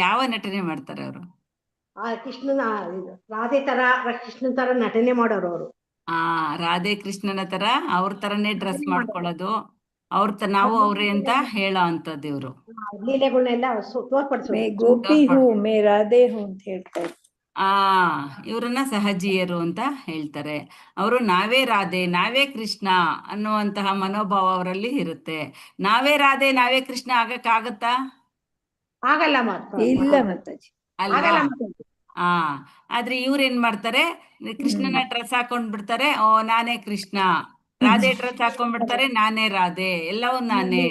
ಯಾವ ನಟನೆ ಮಾಡ್ತಾರೆ ಅವರು? ಆ ಕೃಷ್ಣನ ರಾಧೆ ತರ ಕೃಷ್ಣನ್ ತರ ನಟನೆ ಮಾಡೋರು ಅವರು. ರಾಧೆ ಕೃಷ್ಣನ ತರ ಅವ್ರ ತರನೇ ಡ್ರೆಸ್ ಮಾಡ್ಕೊಳ್ಳೋದು, ನಾವು ಅವ್ರೆ ಅಂತ ಹೇಳೋ ಅಂತದ್ದು ಇವ್ರು. ಲೀಲೆಗಳನ್ನೆಲ್ಲ ತೋರ್ಪಡಿಸೋರು. ಮೇ ಗೋಪಿ ಹೂ ಮೇ ರಾಧೆ ಹೂ ಅಂತ ಹೇಳ್ತಾರೆ. ಇವ್ರನ್ನ ಸಹಜಿಯರು ಅಂತ ಹೇಳ್ತಾರೆ. ಅವರು ನಾವೇ ರಾಧೆ ನಾವೇ ಕೃಷ್ಣ ಅನ್ನುವಂತಹ ಮನೋಭಾವ ಅವರಲ್ಲಿ ಇರುತ್ತೆ. ನಾವೇ ರಾಧೆ ನಾವೇ ಕೃಷ್ಣ ಆಗಕ್ಕಾಗತ್ತಾ? ಆಗಲ್ಲ ಇಲ್ಲ ಮಾತಾಜಿ, ಅಲ್ವಾ? ಆದ್ರೆ ಇವ್ರೇನ್ ಮಾಡ್ತಾರೆ, ಕೃಷ್ಣನ ಡ್ರೆಸ್ ಹಾಕೊಂಡ್ಬಿಡ್ತಾರೆ, ಓ ನಾನೇ ಕೃಷ್ಣ. ರಾಧೆ ಡ್ರೆಸ್ ಹಾಕೊಂಡ್ಬಿಡ್ತಾರೆ, ನಾನೇ ರಾಧೆ, ಎಲ್ಲವೂ ನಾನೇ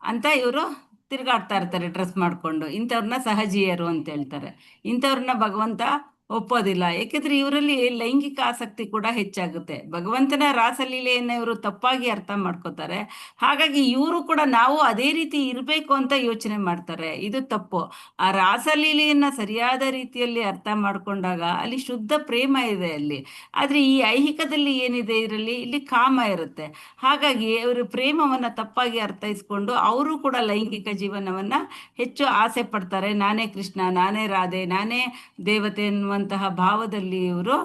ಅಂತ ಇವರು ತಿರ್ಗಾಡ್ತಾ ಇರ್ತಾರೆ ಡ್ರೆಸ್ ಮಾಡ್ಕೊಂಡು. ಇಂಥವ್ರನ್ನ ಸಹಜಿಯರು ಅಂತ ಹೇಳ್ತಾರೆ. ಇಂಥವ್ರನ್ನ ಭಗವಂತ ಒಪ್ಪೋದಿಲ್ಲ. ಯಾಕೆಂದ್ರೆ ಇವರಲ್ಲಿ ಲೈಂಗಿಕ ಆಸಕ್ತಿ ಕೂಡ ಹೆಚ್ಚಾಗುತ್ತೆ. ಭಗವಂತನ ರಾಸಲೀಲೆಯನ್ನ ಇವರು ತಪ್ಪಾಗಿ ಅರ್ಥ ಮಾಡ್ಕೋತಾರೆ. ಹಾಗಾಗಿ ಇವರು ಕೂಡ ನಾವು ಅದೇ ರೀತಿ ಇರಬೇಕು ಅಂತ ಯೋಚನೆ ಮಾಡ್ತಾರೆ. ಇದು ತಪ್ಪು. ಆ ರಾಸಲೀಲೆಯನ್ನ ಸರಿಯಾದ ರೀತಿಯಲ್ಲಿ ಅರ್ಥ ಮಾಡ್ಕೊಂಡಾಗ ಅಲ್ಲಿ ಶುದ್ಧ ಪ್ರೇಮ ಇದೆ ಅಲ್ಲಿ. ಆದ್ರೆ ಈ ಐಹಿಕದಲ್ಲಿ ಏನಿದೆ ಇದರಲ್ಲಿ, ಇಲ್ಲಿ ಕಾಮ ಇರುತ್ತೆ. ಹಾಗಾಗಿ ಇವರು ಪ್ರೇಮವನ್ನ ತಪ್ಪಾಗಿ ಅರ್ಥೈಸ್ಕೊಂಡು ಅವರು ಕೂಡ ಲೈಂಗಿಕ ಜೀವನವನ್ನ ಹೆಚ್ಚು ಆಸೆ ಪಡ್ತಾರೆ. ನಾನೇ ಕೃಷ್ಣ, ನಾನೇ ರಾಧೆ, ನಾನೇ ದೇವತೆ ಎನ್ನುವಂತಹ ಭಾವದಲ್ಲಿ ಇವರು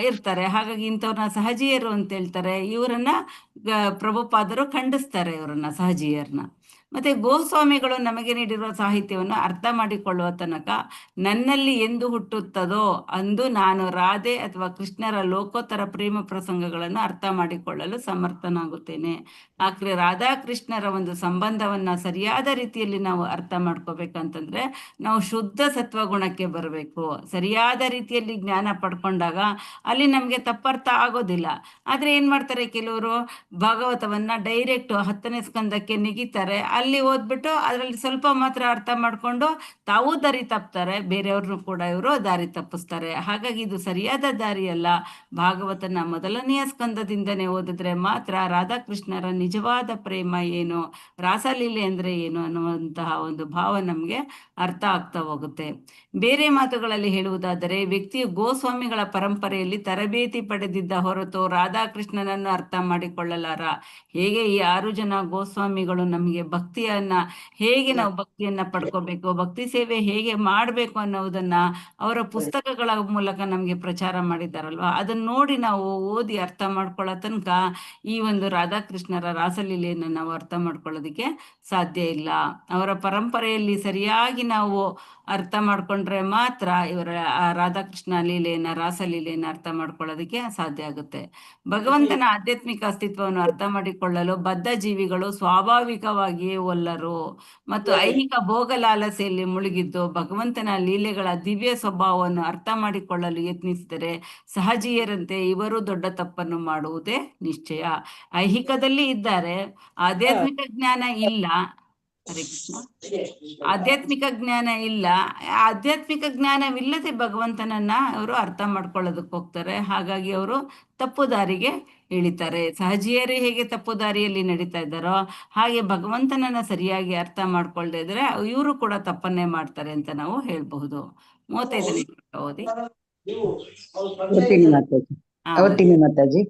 ಇರ್ತಾರೆ. ಹಾಗಾಗಿ ಇಂಥವ್ರನ್ನ ಸಹಜಿಯರು ಅಂತ ಹೇಳ್ತಾರೆ. ಇವರನ್ನ ಪ್ರಭುಪಾದರು ಖಂಡಿಸ್ತಾರೆ, ಇವರನ್ನ ಸಹಜಿಯರನ್ನ. ಮತ್ತೆ ಗೋಸ್ವಾಮಿಗಳು ನಮಗೆ ನೀಡಿರುವ ಸಾಹಿತ್ಯವನ್ನು ಅರ್ಥ ಮಾಡಿಕೊಳ್ಳುವ ತನಕ ನನ್ನಲ್ಲಿ ಎಂದು ಹುಟ್ಟುತ್ತದೋ ಅಂದು ನಾನು ರಾಧೆ ಅಥವಾ ಕೃಷ್ಣರ ಲೋಕೋತ್ತರ ಪ್ರೇಮ ಪ್ರಸಂಗಗಳನ್ನು ಅರ್ಥ ಮಾಡಿಕೊಳ್ಳಲು ಸಮರ್ಥನಾಗುತ್ತೇನೆ. ಆದ್ರೆ ರಾಧಾಕೃಷ್ಣರ ಒಂದು ಸಂಬಂಧವನ್ನ ಸರಿಯಾದ ರೀತಿಯಲ್ಲಿ ನಾವು ಅರ್ಥ ಮಾಡ್ಕೋಬೇಕಂತಂದ್ರೆ ನಾವು ಶುದ್ಧ ಸತ್ವಗುಣಕ್ಕೆ ಬರಬೇಕು. ಸರಿಯಾದ ರೀತಿಯಲ್ಲಿ ಜ್ಞಾನ ಪಡ್ಕೊಂಡಾಗ ಅಲ್ಲಿ ನಮ್ಗೆ ತಪ್ಪರ್ಥ ಆಗೋದಿಲ್ಲ. ಆದ್ರೆ ಏನ್ ಮಾಡ್ತಾರೆ, ಕೆಲವರು ಭಾಗವತವನ್ನ ಡೈರೆಕ್ಟ್ 10ನೇ ಸ್ಕಂದಕ್ಕೆ ನೆಗಿತಾರೆ. ಅಲ್ಲಿ ಓದ್ಬಿಟ್ಟು ಅದರಲ್ಲಿ ಸ್ವಲ್ಪ ಮಾತ್ರ ಅರ್ಥ ಮಾಡ್ಕೊಂಡು ತಾವೂ ದಾರಿ ತಪ್ತಾರೆ, ಬೇರೆಯವ್ರನ್ನು ಕೂಡ ಇವರು ದಾರಿ ತಪ್ಪಿಸ್ತಾರೆ. ಹಾಗಾಗಿ ಇದು ಸರಿಯಾದ ದಾರಿ ಅಲ್ಲ. ಭಾಗವತನ 1ನೆಯ ಸ್ಕಂದದಿಂದನೇ ಓದಿದ್ರೆ ಮಾತ್ರ ರಾಧಾಕೃಷ್ಣರ ನಿಜವಾದ ಪ್ರೇಮ ಏನು, ರಾಸಲೀಲೆ ಅಂದ್ರೆ ಏನು ಅನ್ನುವಂತಹ ಒಂದು ಭಾವ ನಮ್ಗೆ ಅರ್ಥ ಆಗ್ತಾ ಹೋಗುತ್ತೆ. ಬೇರೆ ಮಾತುಗಳಲ್ಲಿ ಹೇಳುವುದಾದರೆ, ವ್ಯಕ್ತಿಯು ಗೋಸ್ವಾಮಿಗಳ ಪರಂಪರೆಯಲ್ಲಿ ತರಬೇತಿ ಪಡೆದಿದ್ದ ಹೊರತು ರಾಧಾಕೃಷ್ಣನನ್ನು ಅರ್ಥ ಮಾಡಿಕೊಳ್ಳಲಾರ. ಹೇಗೆ ಈ 6 ಜನ ಗೋಸ್ವಾಮಿಗಳು ನಮಗೆ ಹೇಗೆ ನಾವು ಭಕ್ತಿಯನ್ನ ಪಡ್ಕೋಬೇಕು, ಭಕ್ತಿ ಸೇವೆ ಹೇಗೆ ಮಾಡಬೇಕು ಅನ್ನೋದನ್ನ ಅವರ ಪುಸ್ತಕಗಳ ಮೂಲಕ ನಮ್ಗೆ ಪ್ರಚಾರ ಮಾಡಿದ್ದಾರಲ್ವಾ, ಅದನ್ನ ನೋಡಿ ನಾವು ಓದಿ ಅರ್ಥ ಮಾಡ್ಕೊಳ್ಳೋ ತನಕ ಈ ಒಂದು ರಾಧಾಕೃಷ್ಣರ ರಾಸಲೀಲೆಯನ್ನ ನಾವು ಅರ್ಥ ಮಾಡ್ಕೊಳ್ಳೋದಕ್ಕೆ ಸಾಧ್ಯ ಇಲ್ಲ. ಅವರ ಪರಂಪರೆಯಲ್ಲಿ ಸರಿಯಾಗಿ ನಾವು ಅರ್ಥ ಮಾಡ್ಕೊಂಡ್ರೆ ಮಾತ್ರ ಇವರ ರಾಧಾಕೃಷ್ಣ ಲೀಲೆಯನ್ನ, ರಾಸಲೀಲೆಯನ್ನ ಅರ್ಥ ಮಾಡ್ಕೊಳ್ಳೋದಕ್ಕೆ ಸಾಧ್ಯ ಆಗುತ್ತೆ. ಭಗವಂತನ ಆಧ್ಯಾತ್ಮಿಕ ಅಸ್ತಿತ್ವವನ್ನು ಅರ್ಥ ಮಾಡಿಕೊಳ್ಳಲು ಬದ್ಧ ಜೀವಿಗಳು ಸ್ವಾಭಾವಿಕವಾಗಿಯೇ ಒಲ್ಲರು ಮತ್ತು ಐಹಿಕ ಭೋಗಲಾಲಸೆಯಲ್ಲಿ ಮುಳುಗಿದ್ದು ಭಗವಂತನ ಲೀಲೆಗಳ ದಿವ್ಯ ಸ್ವಭಾವವನ್ನು ಅರ್ಥ ಮಾಡಿಕೊಳ್ಳಲು ಯತ್ನಿಸಿದರೆ ಸಹಜಿಯರಂತೆ ಇವರು ದೊಡ್ಡ ತಪ್ಪನ್ನು ಮಾಡುವುದೇ ನಿಶ್ಚಯ. ಐಹಿಕದಲ್ಲಿ ಇದ್ದಾರೆ, ಆಧ್ಯಾತ್ಮಿಕ ಜ್ಞಾನ ಇಲ್ಲ. ಹರೇ ಕೃಷ್ಣ. ಆಧ್ಯಾತ್ಮಿಕ ಜ್ಞಾನ ಇಲ್ಲ. ಆಧ್ಯಾತ್ಮಿಕ ಜ್ಞಾನವಿಲ್ಲದೆ ಭಗವಂತನನ್ನ ಅವರು ಅರ್ಥ ಮಾಡ್ಕೊಳ್ಳೋದಕ್ಕೆ ಹೋಗ್ತಾರೆ. ಹಾಗಾಗಿ ಅವರು ತಪ್ಪು ದಾರಿಗೆ ಇಳಿತಾರೆ. ಸಹಜಿಯರು ಹೇಗೆ ತಪ್ಪು ದಾರಿಯಲ್ಲಿ ನಡೀತಾ ಇದ್ದಾರೋ ಹಾಗೆ ಭಗವಂತನನ್ನ ಸರಿಯಾಗಿ ಅರ್ಥ ಮಾಡ್ಕೊಳ್ದೇ ಇದ್ರೆ ಇವರು ಕೂಡ ತಪ್ಪನ್ನೇ ಮಾಡ್ತಾರೆ ಅಂತ ನಾವು ಹೇಳ್ಬಹುದು. 35ನೇ ಓದಿ. ಅವತ್ತಿನ ಮಾತಾಜಿ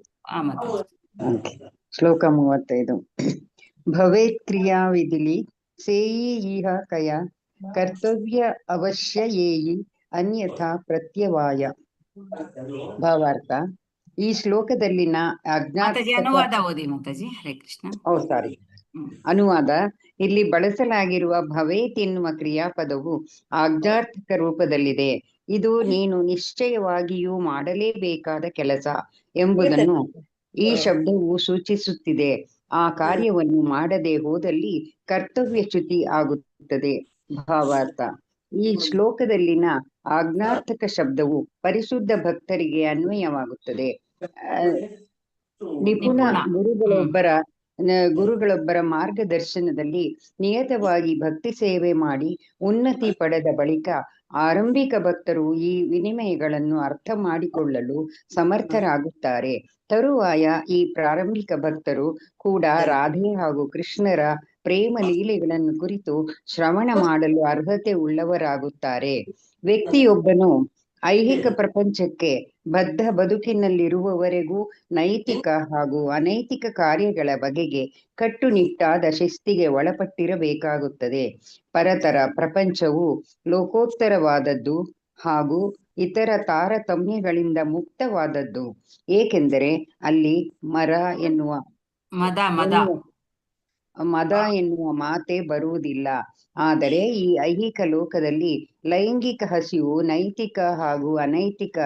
ಶ್ಲೋಕ 35. ಭವೇತ್ ಕ್ರಿಯಾ ವಿಧಿಲಿ ಸೇಯಿ ಇಹ ಕಯ ಕರ್ತವ್ಯ ಅವಶ್ಯ ಏಯಿ ಅನ್ಯಥಾ ಪ್ರತ್ಯವಾಯ. ಭಾವಾರ್ಥ: ಈ ಶ್ಲೋಕದಲ್ಲಿನ ಅನುವಾದ ಓದಿ ಮಾತಾಜಿ. ಹರೇ ಕೃಷ್ಣ. ಸಾರಿ, ಅನುವಾದ. ಇಲ್ಲಿ ಬಳಸಲಾಗಿರುವ ಭವೇತ್ ಎನ್ನುವ ಕ್ರಿಯಾಪದವು ಆಜ್ಞಾರ್ಥಕ ರೂಪದಲ್ಲಿದೆ. ಇದು ನೀನು ನಿಶ್ಚಯವಾಗಿಯೂ ಮಾಡಲೇಬೇಕಾದ ಕೆಲಸ ಎಂಬುದನ್ನು ಈ ಶಬ್ದವು ಸೂಚಿಸುತ್ತಿದೆ. ಆ ಕಾರ್ಯವನ್ನು ಮಾಡದೆ ಹೋದಲ್ಲಿ ಕರ್ತವ್ಯಚ್ಯುತಿ ಆಗುತ್ತದೆ. ಭಾವಾರ್ಥ: ಈ ಶ್ಲೋಕದಲ್ಲಿನ ಆಜ್ಞಾರ್ಥಕ ಶಬ್ದವು ಪರಿಶುದ್ಧ ಭಕ್ತರಿಗೆ ಅನ್ವಯವಾಗುತ್ತದೆ. ನಿಪುಣ ಗುರುಗಳೊಬ್ಬರ ಮಾರ್ಗದರ್ಶನದಲ್ಲಿ ನಿಯತವಾಗಿ ಭಕ್ತಿ ಸೇವೆ ಮಾಡಿ ಉನ್ನತಿ ಪಡೆದ ಬಳಿಕ ಆರಂಭಿಕ ಭಕ್ತರು ಈ ವಿನಿಮಯಗಳನ್ನು ಅರ್ಥ ಮಾಡಿಕೊಳ್ಳಲು ಸಮರ್ಥರಾಗುತ್ತಾರೆ. ತರುವಾಯ ಈ ಪ್ರಾರಂಭಿಕ ಭಕ್ತರು ಕೂಡ ರಾಧೆ ಹಾಗೂ ಕೃಷ್ಣರ ಪ್ರೇಮ ಲೀಲೆಗಳನ್ನು ಕುರಿತು ಶ್ರವಣ ಮಾಡಲು ಅರ್ಹತೆ ಉಳ್ಳವರಾಗುತ್ತಾರೆ. ವ್ಯಕ್ತಿಯೊಬ್ಬನು ಐಹಿಕ ಪ್ರಪಂಚಕ್ಕೆ ಬದ್ಧ ಬದುಕಿನಲ್ಲಿರುವವರೆಗೂ ನೈತಿಕ ಹಾಗೂ ಅನೈತಿಕ ಕಾರ್ಯಗಳ ಬಗೆಗೆ ಕಟ್ಟುನಿಟ್ಟಾದ ಶಿಸ್ತಿಗೆ ಒಳಪಟ್ಟಿರಬೇಕಾಗುತ್ತದೆ. ಪರತರ ಪ್ರಪಂಚವು ಲೋಕೋತ್ತರವಾದದ್ದು ಹಾಗೂ ಇತರ ತಾರತಮ್ಯಗಳಿಂದ ಮುಕ್ತವಾದದ್ದು. ಏಕೆಂದರೆ ಅಲ್ಲಿ ಮದ ಎನ್ನುವ ಮಾತೆ ಬರುವುದಿಲ್ಲ. ಆದರೆ ಈ ಐಹಿಕ ಲೋಕದಲ್ಲಿ ಲೈಂಗಿಕ ಹಸಿವು ನೈತಿಕ ಹಾಗೂ ಅನೈತಿಕ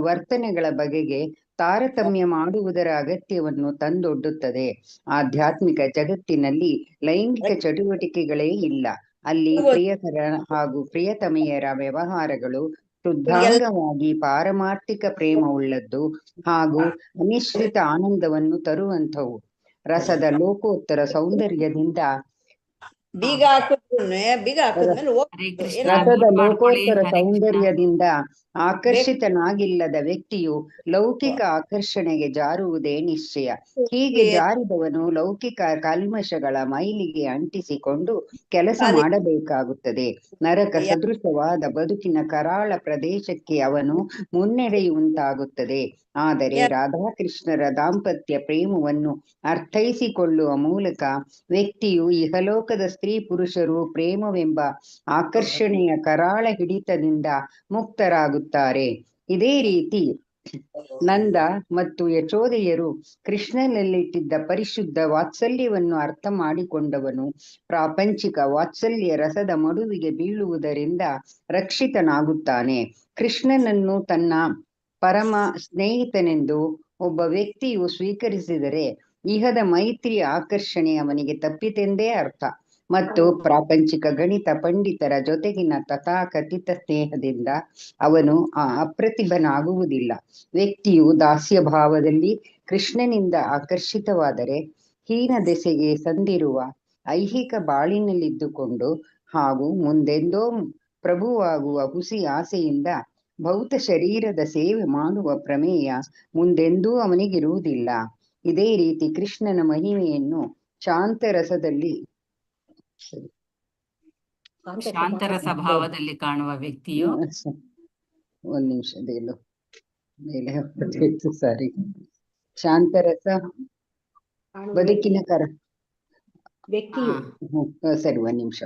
ವರ್ತನೆಗಳ ಬಗೆಗೆ ತಾರತಮ್ಯ ಮಾಡುವುದರ ಅಗತ್ಯವನ್ನು ತಂದೊಡ್ಡುತ್ತದೆ. ಆಧ್ಯಾತ್ಮಿಕ ಜಗತ್ತಿನಲ್ಲಿ ಲೈಂಗಿಕ ಚಟುವಟಿಕೆಗಳೇ ಇಲ್ಲ. ಅಲ್ಲಿ ಪ್ರಿಯಕರ ಹಾಗೂ ಪ್ರಿಯತಮೆಯರ ವ್ಯವಹಾರಗಳು ಶುದ್ಧಾಂಗವಾಗಿ ಪಾರಮಾರ್ಥಿಕ ಪ್ರೇಮವುಳ್ಳದ್ದು ಹಾಗೂ ಅನಿಶ್ಚಿತ ಆನಂದವನ್ನು ತರುವಂಥವು. ರಸದ ಲೋಕೋತ್ತರ ಸೌಂದರ್ಯದಿಂದ ಬೀಗ ಹಾಕಿದ್ಮೇಲೆ ರಸದ ಲೋಕೋತ್ತರ ಸೌಂದರ್ಯದಿಂದ ಆಕರ್ಷಿತನಾಗಿಲ್ಲದ ವ್ಯಕ್ತಿಯು ಲೌಕಿಕ ಆಕರ್ಷಣೆಗೆ ಜಾರುವುದೇ ನಿಶ್ಚಯ. ಹೀಗೆ ಜಾರಿದವನು ಲೌಕಿಕ ಕಲ್ಮಶಗಳ ಮೈಲಿಗೆ ಅಂಟಿಸಿಕೊಂಡು ಕೆಲಸ ಮಾಡಬೇಕಾಗುತ್ತದೆ. ನರಕ ಸದೃಶವಾದ ಬದುಕಿನ ಕರಾಳ ಪ್ರದೇಶಕ್ಕೆ ಅವನು ಮುನ್ನಡೆಯುವಂತಾಗುತ್ತದೆ. ಆದರೆ ರಾಧಾಕೃಷ್ಣರ ದಾಂಪತ್ಯ ಪ್ರೇಮವನ್ನು ಅರ್ಥೈಸಿಕೊಳ್ಳುವ ಮೂಲಕ ವ್ಯಕ್ತಿಯು ಇಹಲೋಕದ ಸ್ತ್ರೀ ಪುರುಷರು ಪ್ರೇಮವೆಂಬ ಆಕರ್ಷಣೆಯ ಕರಾಳ ಹಿಡಿತದಿಂದ ಮುಕ್ತರಾಗುತ್ತಾರೆ. ಇದೇ ರೀತಿ ನಂದ ಮತ್ತು ಯಶೋದೆಯರು ಕೃಷ್ಣನಲ್ಲಿಟ್ಟಿದ್ದ ಪರಿಶುದ್ಧ ವಾತ್ಸಲ್ಯವನ್ನು ಅರ್ಥ ಮಾಡಿಕೊಂಡವನು ಪ್ರಾಪಂಚಿಕ ವಾತ್ಸಲ್ಯ ರಸದ ಮಡುವಿಗೆ ಬೀಳುವುದರಿಂದ ರಕ್ಷಿತನಾಗುತ್ತಾನೆ. ಕೃಷ್ಣನನ್ನು ತನ್ನ ಪರಮ ಸ್ನೇಹಿತನೆಂದು ಒಬ್ಬ ವ್ಯಕ್ತಿಯು ಸ್ವೀಕರಿಸಿದರೆ ಇಹದ ಮೈತ್ರಿಯ ಆಕರ್ಷಣೆ ಅವನಿಗೆ ತಪ್ಪಿತೆಂದೇ ಅರ್ಥ. ಮತ್ತು ಪ್ರಾಪಂಚಿಕ ಗಣಿತ ಪಂಡಿತರ ಜೊತೆಗಿನ ತಥಾಕಥಿತ ಸ್ನೇಹದಿಂದ ಅವನು ಅಪ್ರತಿಭನಾಗುವುದಿಲ್ಲ. ವ್ಯಕ್ತಿಯು ದಾಸ್ಯ ಭಾವದಲ್ಲಿ ಕೃಷ್ಣನಿಂದ ಆಕರ್ಷಿತವಾದರೆ ಹೀನ ದೆಸೆಗೆ ಸಂದಿರುವ ಐಹಿಕ ಬಾಳಿನಲ್ಲಿದ್ದುಕೊಂಡು ಹಾಗೂ ಮುಂದೆಂದೋ ಪ್ರಭುವಾಗುವ ಹುಸಿ ಆಸೆಯಿಂದ ಭೌತ ಶರೀರದ ಸೇವೆ ಮಾಡುವ ಪ್ರಮೇಯ ಮುಂದೆಂದೂ ಅವನಿಗಿರುವುದಿಲ್ಲ. ಇದೇ ರೀತಿ ಕೃಷ್ಣನ ಮಹಿಮೆಯನ್ನು ಶಾಂತರಸದಲ್ಲಿ ಶಾಂತರಸ ಭಾವದಲ್ಲಿ ಕಾಣುವ ವ್ಯಕ್ತಿಯು ಒಂದ್ ನಿಮಿಷದೇನು ಮೇಲೆ ಸಾರಿ ಶಾಂತರಸ ಬದುಕಿನ ವ್ಯಕ್ತಿಯು ಸರಿ ಒಂದ್ ನಿಮಿಷ.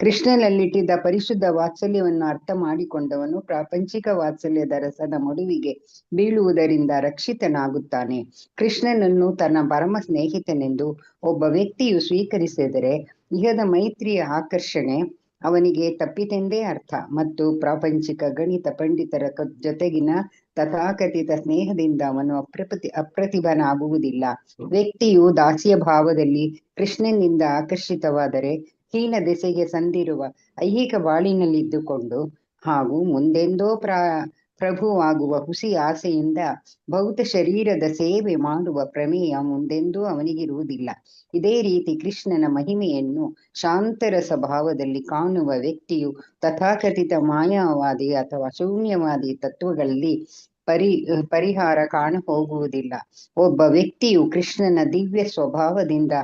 ಕೃಷ್ಣನಲ್ಲಿಟ್ಟಿದ್ದ ಪರಿಶುದ್ಧ ವಾತ್ಸಲ್ಯವನ್ನು ಅರ್ಥ ಮಾಡಿಕೊಂಡವನು ಪ್ರಾಪಂಚಿಕ ವಾತ್ಸಲ್ಯದ ರಸದ ಮಡುವಿಗೆ ಬೀಳುವುದರಿಂದ ರಕ್ಷಿತನಾಗುತ್ತಾನೆ. ಕೃಷ್ಣನನ್ನು ತನ್ನ ಪರಮ ಸ್ನೇಹಿತನೆಂದು ಒಬ್ಬ ವ್ಯಕ್ತಿಯು ಸ್ವೀಕರಿಸಿದರೆ ಇಹದ ಮೈತ್ರಿಯ ಆಕರ್ಷಣೆ ಅವನಿಗೆ ತಪ್ಪಿತೆಂದೇ ಅರ್ಥ. ಮತ್ತು ಪ್ರಾಪಂಚಿಕ ಗಣಿತ ಪಂಡಿತರ ಜೊತೆಗಿನ ತಥಾಕಥಿತ ಸ್ನೇಹದಿಂದ ಅವನು ಅಪ್ರತಿಭನಾಗುವುದಿಲ್ಲ. ವ್ಯಕ್ತಿಯು ದಾಸ್ಯ ಭಾವದಲ್ಲಿ ಕೃಷ್ಣನಿಂದ ಆಕರ್ಷಿತವಾದರೆ ಹೀನ ದೆಸೆಗೆ ಸಂದಿರುವ ಐಹಿಕ ಬಾಳಿನಲ್ಲಿದ್ದುಕೊಂಡು ಹಾಗೂ ಮುಂದೆಂದೋ ಪ್ರಭುವಾಗುವ ಹುಸಿ ಆಸೆಯಿಂದ ಭೌತ ಶರೀರದ ಸೇವೆ ಮಾಡುವ ಪ್ರಮೇಯ ಮುಂದೆಂದೂ ಅವನಿಗಿರುವುದಿಲ್ಲ. ಇದೇ ರೀತಿ ಕೃಷ್ಣನ ಮಹಿಮೆಯನ್ನು ಶಾಂತರಸ ಭಾವದಲ್ಲಿ ಕಾಣುವ ವ್ಯಕ್ತಿಯು ತಥಾಕಥಿತ ಮಾಯಾವಾದಿ ಅಥವಾ ಶೂನ್ಯವಾದಿ ತತ್ವಗಳಲ್ಲಿ ಪರಿಹಾರ ಕಾಣ ಹೋಗುವುದಿಲ್ಲ. ಒಬ್ಬ ವ್ಯಕ್ತಿಯು ಕೃಷ್ಣನ ದಿವ್ಯ ಸ್ವಭಾವದಿಂದ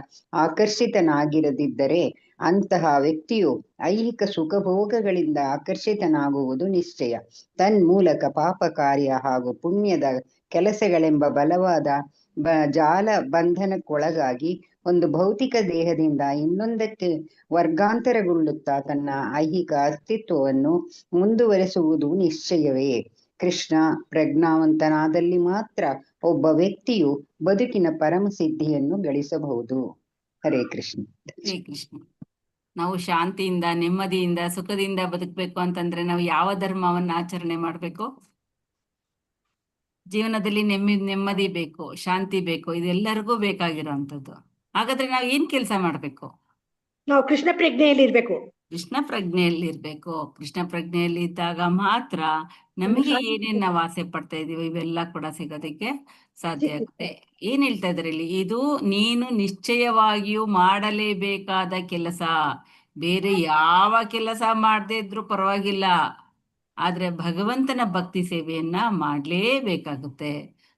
ಆಕರ್ಷಿತನಾಗಿರದಿದ್ದರೆ ಅಂತಹ ವ್ಯಕ್ತಿಯು ಐಹಿಕ ಸುಖಭೋಗಗಳಿಂದ ಆಕರ್ಷಿತನಾಗುವುದು ನಿಶ್ಚಯ. ತನ್ಮೂಲಕ ಪಾಪ ಕಾರ್ಯ ಹಾಗೂ ಪುಣ್ಯದ ಕೆಲಸಗಳೆಂಬ ಬಲವಾದ ಜಾಲ ಬಂಧನಕ್ಕೊಳಗಾಗಿ ಒಂದು ಭೌತಿಕ ದೇಹದಿಂದ ಇನ್ನೊಂದಕ್ಕೆ ವರ್ಗಾಂತರಗೊಳ್ಳುತ್ತಾ ತನ್ನ ಐಹಿಕ ಅಸ್ತಿತ್ವವನ್ನು ಮುಂದುವರೆಸುವುದು ನಿಶ್ಚಯವೇ. ಕೃಷ್ಣ ಪ್ರಜ್ಞಾವಂತನಾದಲ್ಲಿ ಮಾತ್ರ ಒಬ್ಬ ವ್ಯಕ್ತಿಯು ಬದುಕಿನ ಪರಮ ಸಿದ್ಧಿಯನ್ನು ಗಳಿಸಬಹುದು. ಹರೇ ಕೃಷ್ಣ. ಹರೇ ಕೃಷ್ಣ. ನಾವು ಶಾಂತಿಯಿಂದ ನೆಮ್ಮದಿಯಿಂದ ಸುಖದಿಂದ ಬದುಕಬೇಕು ಅಂತಂದ್ರೆ ನಾವು ಯಾವ ಧರ್ಮವನ್ನ ಆಚರಣೆ ಮಾಡ್ಬೇಕು? ಜೀವನದಲ್ಲಿ ನೆಮ್ಮದಿ ಬೇಕು, ಶಾಂತಿ ಬೇಕು, ಇದೆಲ್ಲರಿಗೂ ಬೇಕಾಗಿರುವಂತದ್ದು. ಹಾಗಾದ್ರೆ ನಾವು ಏನ್ ಕೆಲಸ ಮಾಡ್ಬೇಕು? ನಾವು ಕೃಷ್ಣ ಪ್ರಜ್ಞೆಯಲ್ಲಿ ಇರ್ಬೇಕು. ಕೃಷ್ಣ ಪ್ರಜ್ಞೆಯಲ್ಲಿ ಇರ್ಬೇಕು. ಕೃಷ್ಣ ಪ್ರಜ್ಞೆಯಲ್ಲಿ ಇದ್ದಾಗ ಮಾತ್ರ ನಮಗೆ ಏನೇನ್ ನಾವು ಆಸೆ ಪಡ್ತಾ ಇದೀವಿ ಇವೆಲ್ಲ ಕೂಡ ಸಿಗೋದಕ್ಕೆ ಸಾಧ್ಯ ಆಗುತ್ತೆ. ಏನ್ ಹೇಳ್ತಾ ಇದಾರೆ ಇಲ್ಲಿ? ಇದು ನೀನು ನಿಶ್ಚಯವಾಗಿಯೂ ಮಾಡಲೇಬೇಕಾದ ಕೆಲಸ. ಬೇರೆ ಯಾವ ಕೆಲಸ ಮಾಡದೇ ಇದ್ರೂ ಪರವಾಗಿಲ್ಲ, ಆದ್ರೆ ಭಗವಂತನ ಭಕ್ತಿ ಸೇವೆಯನ್ನ ಮಾಡ್ಲೇಬೇಕಾಗುತ್ತೆ.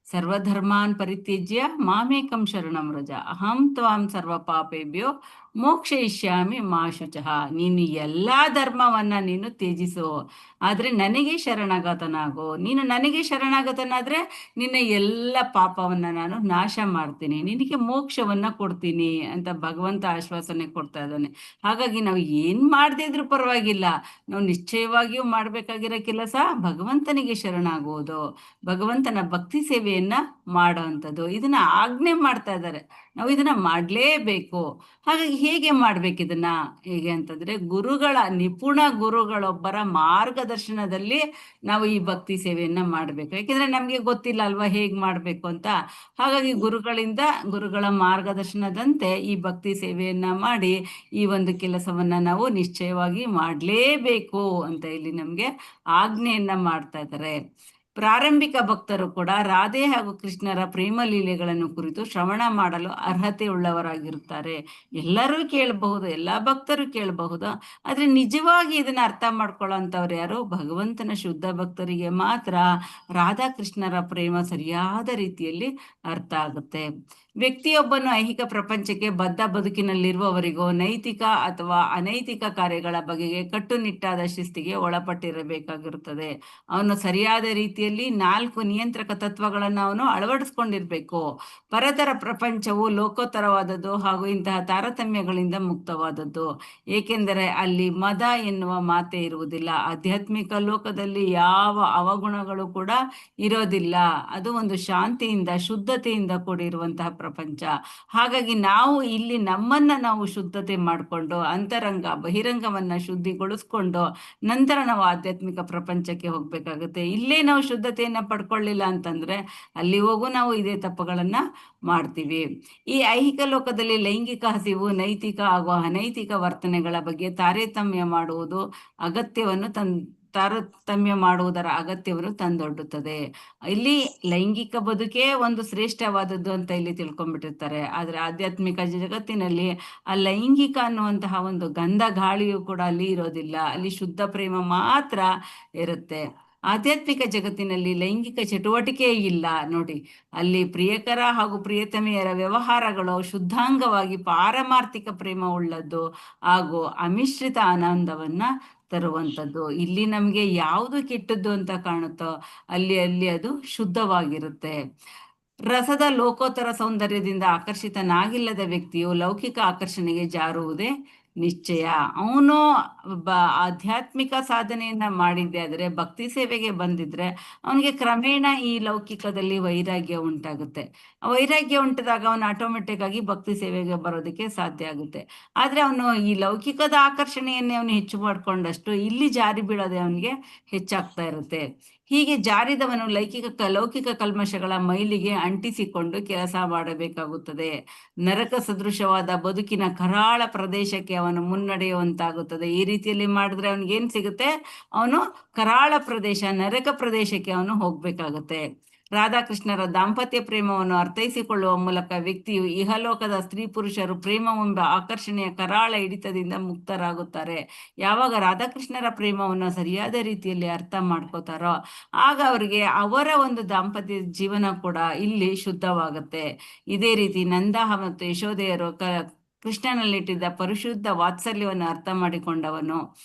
ಸರ್ವಧರ್ಮಾನ್ ಪರಿತ್ಯಜ್ಯ ಮಾಮೇಕಂ ಶರಣಂ ವ್ರಜ ಅಹಂ ತ್ವಾಂ ಸರ್ವ ಪಾಪೇಭ್ಯೋ ಮೋಕ್ಷಯಿಷ್ಯಾಮಿ ಮಾ ಶುಚಃ. ನೀನು ಎಲ್ಲಾ ಧರ್ಮವನ್ನ ನೀನು ತ್ಯಜಿಸು, ಆದ್ರೆ ನನಗೆ ಶರಣಾಗತನಾಗು. ನೀನು ನನಗೆ ಶರಣಾಗತನಾದ್ರೆ ನಿನ್ನ ಎಲ್ಲ ಪಾಪವನ್ನ ನಾನು ನಾಶ ಮಾಡ್ತೀನಿ, ನಿನಗೆ ಮೋಕ್ಷವನ್ನ ಕೊಡ್ತೀನಿ ಅಂತ ಭಗವಂತ ಆಶ್ವಾಸನೆ ಕೊಡ್ತಾ ಇದ್ದಾನೆ. ಹಾಗಾಗಿ ನಾವು ಏನ್ ಮಾಡದೇ ಇದ್ರೂ ಪರವಾಗಿಲ್ಲ, ನಾವು ನಿಶ್ಚಯವಾಗಿಯೂ ಮಾಡ್ಬೇಕಾಗಿರೋ ಕೆಲಸ ಭಗವಂತನಿಗೆ ಶರಣಾಗುವುದು, ಭಗವಂತನ ಭಕ್ತಿ ಸೇವೆಯನ್ನ ಮಾಡೋವಂಥದ್ದು. ಇದನ್ನ ಆಜ್ಞೆ ಮಾಡ್ತಾ ಇದ್ದಾರೆ, ನಾವು ಇದನ್ನ ಮಾಡ್ಲೇಬೇಕು. ಹಾಗಾಗಿ ಹೇಗೆ ಮಾಡ್ಬೇಕು ಇದನ್ನ? ಹೇಗೆ ಅಂತಂದ್ರೆ ಗುರುಗಳ, ನಿಪುಣ ಗುರುಗಳೊಬ್ಬರ ಮಾರ್ಗದರ್ಶನದಲ್ಲಿ ನಾವು ಈ ಭಕ್ತಿ ಸೇವೆಯನ್ನ ಮಾಡ್ಬೇಕು. ಯಾಕೆಂದ್ರೆ ನಮ್ಗೆ ಗೊತ್ತಿಲ್ಲ ಅಲ್ವಾ ಹೇಗ್ ಮಾಡ್ಬೇಕು ಅಂತ. ಹಾಗಾಗಿ ಗುರುಗಳ ಮಾರ್ಗದರ್ಶನದಂತೆ ಈ ಭಕ್ತಿ ಸೇವೆಯನ್ನ ಮಾಡಿ ಈ ಒಂದು ಕೆಲಸವನ್ನ ನಾವು ನಿಶ್ಚಯವಾಗಿ ಮಾಡ್ಲೇಬೇಕು ಅಂತ ಇಲ್ಲಿ ನಮ್ಗೆ ಆಜ್ಞೆಯನ್ನ ಮಾಡ್ತಾ ಇದ್ದಾರೆ. ಪ್ರಾರಂಭಿಕ ಭಕ್ತರು ಕೂಡ ರಾಧೆ ಹಾಗೂ ಕೃಷ್ಣರ ಪ್ರೇಮ ಲೀಲೆಗಳನ್ನು ಕುರಿತು ಶ್ರವಣ ಮಾಡಲು ಅರ್ಹತೆ ಉಳ್ಳವರಾಗಿರುತ್ತಾರೆ. ಎಲ್ಲರೂ ಕೇಳಬಹುದು, ಎಲ್ಲಾ ಭಕ್ತರು ಕೇಳಬಹುದು, ಆದ್ರೆ ನಿಜವಾಗಿ ಇದನ್ನ ಅರ್ಥ ಮಾಡ್ಕೊಳ್ಳೋ ಅಂತವ್ರು ಯಾರು? ಭಗವಂತನ ಶುದ್ಧ ಭಕ್ತರಿಗೆ ಮಾತ್ರ ರಾಧಾಕೃಷ್ಣರ ಪ್ರೇಮ ಸರಿಯಾದ ರೀತಿಯಲ್ಲಿ ಅರ್ಥ ಆಗುತ್ತೆ. ವ್ಯಕ್ತಿಯೊಬ್ಬನು ಐಹಿಕ ಪ್ರಪಂಚಕ್ಕೆ ಬದ್ಧ ಬದುಕಿನಲ್ಲಿರುವವರಿಗೂ ನೈತಿಕ ಅಥವಾ ಅನೈತಿಕ ಕಾರ್ಯಗಳ ಬಗೆಗೆ ಕಟ್ಟುನಿಟ್ಟಾದ ಶಿಸ್ತಿಗೆ ಒಳಪಟ್ಟಿರಬೇಕಾಗಿರುತ್ತದೆ. ಅವನು ಸರಿಯಾದ ರೀತಿಯಲ್ಲಿ 4 ನಿಯಂತ್ರಕ ತತ್ವಗಳನ್ನು ಅವನು ಅಳವಡಿಸ್ಕೊಂಡಿರ್ಬೇಕು. ಪರತರ ಪ್ರಪಂಚವು ಲೋಕೋತ್ತರವಾದದ್ದು ಹಾಗೂ ಇಂತಹ ತಾರತಮ್ಯಗಳಿಂದ ಮುಕ್ತವಾದದ್ದು, ಏಕೆಂದರೆ ಅಲ್ಲಿ ಮದ ಎನ್ನುವ ಮಾತೆ ಇರುವುದಿಲ್ಲ. ಆಧ್ಯಾತ್ಮಿಕ ಲೋಕದಲ್ಲಿ ಯಾವ ಅವಗುಣಗಳು ಕೂಡ ಇರೋದಿಲ್ಲ. ಅದು ಒಂದು ಶಾಂತಿಯಿಂದ, ಶುದ್ಧತೆಯಿಂದ ಕೂಡಿರುವಂತಹ ಪ್ರಪಂಚ. ಹಾಗಾಗಿ ನಾವು ಇಲ್ಲಿ ನಮ್ಮನ್ನ ನಾವು ಶುದ್ಧತೆ ಮಾಡಿಕೊಂಡು ಅಂತರಂಗ ಬಹಿರಂಗವನ್ನ ಶುದ್ಧಿಗೊಳಿಸ್ಕೊಂಡು ನಂತರ ನಾವು ಆಧ್ಯಾತ್ಮಿಕ ಪ್ರಪಂಚಕ್ಕೆ ಹೋಗ್ಬೇಕಾಗುತ್ತೆ. ಇಲ್ಲೇ ನಾವು ಶುದ್ಧತೆಯನ್ನ ಪಡ್ಕೊಳ್ಳಿಲ್ಲ ಅಂತಂದ್ರೆ ಅಲ್ಲಿ ಹೋಗು ನಾವು ಇದೇ ತಪ್ಪುಗಳನ್ನ ಮಾಡ್ತೀವಿ. ಈ ಐಹಿಕ ಲೋಕದಲ್ಲಿ ಲೈಂಗಿಕ ಹಸಿವು, ನೈತಿಕ ಹಾಗೂ ಅನೈತಿಕ ವರ್ತನೆಗಳ ಬಗ್ಗೆ ತಾರತಮ್ಯ ಮಾಡುವುದರ ಅಗತ್ಯವನ್ನು ತಂದೊಡ್ಡುತ್ತದೆ. ಇಲ್ಲಿ ಲೈಂಗಿಕ ಬದುಕೇ ಒಂದು ಶ್ರೇಷ್ಠವಾದದ್ದು ಅಂತ ಇಲ್ಲಿ ತಿಳ್ಕೊಂಡ್ಬಿಟ್ಟಿರ್ತಾರೆ. ಆದ್ರೆ ಆಧ್ಯಾತ್ಮಿಕ ಜಗತ್ತಿನಲ್ಲಿ ಆ ಲೈಂಗಿಕ ಅನ್ನುವಂತಹ ಒಂದು ಗಂಧ ಗಾಳಿಯು ಕೂಡ ಅಲ್ಲಿ ಇರೋದಿಲ್ಲ, ಅಲ್ಲಿ ಶುದ್ಧ ಪ್ರೇಮ ಮಾತ್ರ ಇರುತ್ತೆ. ಆಧ್ಯಾತ್ಮಿಕ ಜಗತ್ತಿನಲ್ಲಿ ಲೈಂಗಿಕ ಚಟುವಟಿಕೆ ಇಲ್ಲ ನೋಡಿ. ಅಲ್ಲಿ ಪ್ರಿಯಕರ ಹಾಗೂ ಪ್ರಿಯತಮೆಯರ ವ್ಯವಹಾರಗಳು ಶುದ್ಧಾಂಗವಾಗಿ ಪಾರಮಾರ್ಥಿಕ ಪ್ರೇಮ ಉಳ್ಳದ್ದು ಹಾಗೂ ಅಮಿಶ್ರಿತ ಆನಂದವನ್ನ ತರುವಂಥದ್ದು. ಇಲ್ಲಿ ನಮ್ಗೆ ಯಾವುದು ಕೆಟ್ಟದ್ದು ಅಂತ ಕಾಣುತ್ತೋ ಅಲ್ಲಿ ಅದು ಶುದ್ಧವಾಗಿರುತ್ತೆ. ರಸದ ಲೋಕೋತ್ತರ ಸೌಂದರ್ಯದಿಂದ ಆಕರ್ಷಿತನಾಗಿಲ್ಲದ ವ್ಯಕ್ತಿಯು ಲೌಕಿಕ ಆಕರ್ಷಣೆಗೆ ಜಾರುವುದೇ ನಿಶ್ಚಯ. ಅವನು ಆಧ್ಯಾತ್ಮಿಕ ಸಾಧನೆಯನ್ನ ಮಾಡಿದ್ದೆ ಆದ್ರೆ ಭಕ್ತಿ ಸೇವೆಗೆ ಬಂದಿದ್ರೆ ಅವನಿಗೆ ಕ್ರಮೇಣ ಈ ಲೌಕಿಕದಲ್ಲಿ ವೈರಾಗ್ಯ ಉಂಟಾಗುತ್ತೆ. ವೈರಾಗ್ಯ ಉಂಟಾದಾಗ ಅವನು ಆಟೋಮೆಟಿಕ್ ಆಗಿ ಭಕ್ತಿ ಸೇವೆಗೆ ಬರೋದಕ್ಕೆ ಸಾಧ್ಯ ಆಗುತ್ತೆ. ಆದ್ರೆ ಅವನು ಈ ಲೌಕಿಕದ ಆಕರ್ಷಣೆಯನ್ನೇ ಅವನು ಹೆಚ್ಚು ಮಾಡ್ಕೊಂಡಷ್ಟು ಇಲ್ಲಿ ಜಾರಿ ಬೀಳೋದೆ ಅವನಿಗೆ ಹೆಚ್ಚಾಗ್ತಾ ಇರುತ್ತೆ. ಹೀಗೆ ಜಾರಿದವನು ಲೌಕಿಕ ಕಲ್ಮಶಗಳ ಮೈಲಿಗೆ ಅಂಟಿಸಿಕೊಂಡು ಕೆಲಸ ಮಾಡಬೇಕಾಗುತ್ತದೆ. ನರಕ ಸದೃಶವಾದ ಬದುಕಿನ ಕರಾಳ ಪ್ರದೇಶಕ್ಕೆ ಅವನು ಮುನ್ನಡೆಯುವಂತಾಗುತ್ತದೆ. ಈ ರೀತಿಯಲ್ಲಿ ಮಾಡಿದ್ರೆ ಅವನಿಗೇನ್ ಸಿಗುತ್ತೆ? ಅವನು ಕರಾಳ ಪ್ರದೇಶ, ನರಕ ಪ್ರದೇಶಕ್ಕೆ ಅವನು ಹೋಗ್ಬೇಕಾಗತ್ತೆ. ರಾಧಾಕೃಷ್ಣರ ದಾಂಪತ್ಯ ಪ್ರೇಮವನ್ನು ಅರ್ಥೈಸಿಕೊಳ್ಳುವ ಮೂಲಕ ವ್ಯಕ್ತಿಯು ಇಹಲೋಕದ ಸ್ತ್ರೀ ಪುರುಷರು ಪ್ರೇಮವೆಂಬ ಆಕರ್ಷಣೆಯ ಕರಾಳ ಹಿಡಿತದಿಂದ ಮುಕ್ತರಾಗುತ್ತಾರೆ. ಯಾವಾಗ ರಾಧಾಕೃಷ್ಣರ ಪ್ರೇಮವನ್ನು ಸರಿಯಾದ ರೀತಿಯಲ್ಲಿ ಅರ್ಥ ಮಾಡ್ಕೋತಾರೋ ಆಗ ಅವರಿಗೆ ಅವರ ಒಂದು ದಾಂಪತ್ಯ ಜೀವನ ಕೂಡ ಇಲ್ಲಿ ಶುದ್ಧವಾಗುತ್ತೆ. ಇದೇ ರೀತಿ ನಂದ ಮತ್ತು ಯಶೋದೆಯರು ಕೃಷ್ಣನಲ್ಲಿಟ್ಟಿದ್ದ ಪರಿಶುದ್ಧ ವಾತ್ಸಲ್ಯವನ್ನು ಅರ್ಥ ಮಾಡಿಕೊಂಡವನು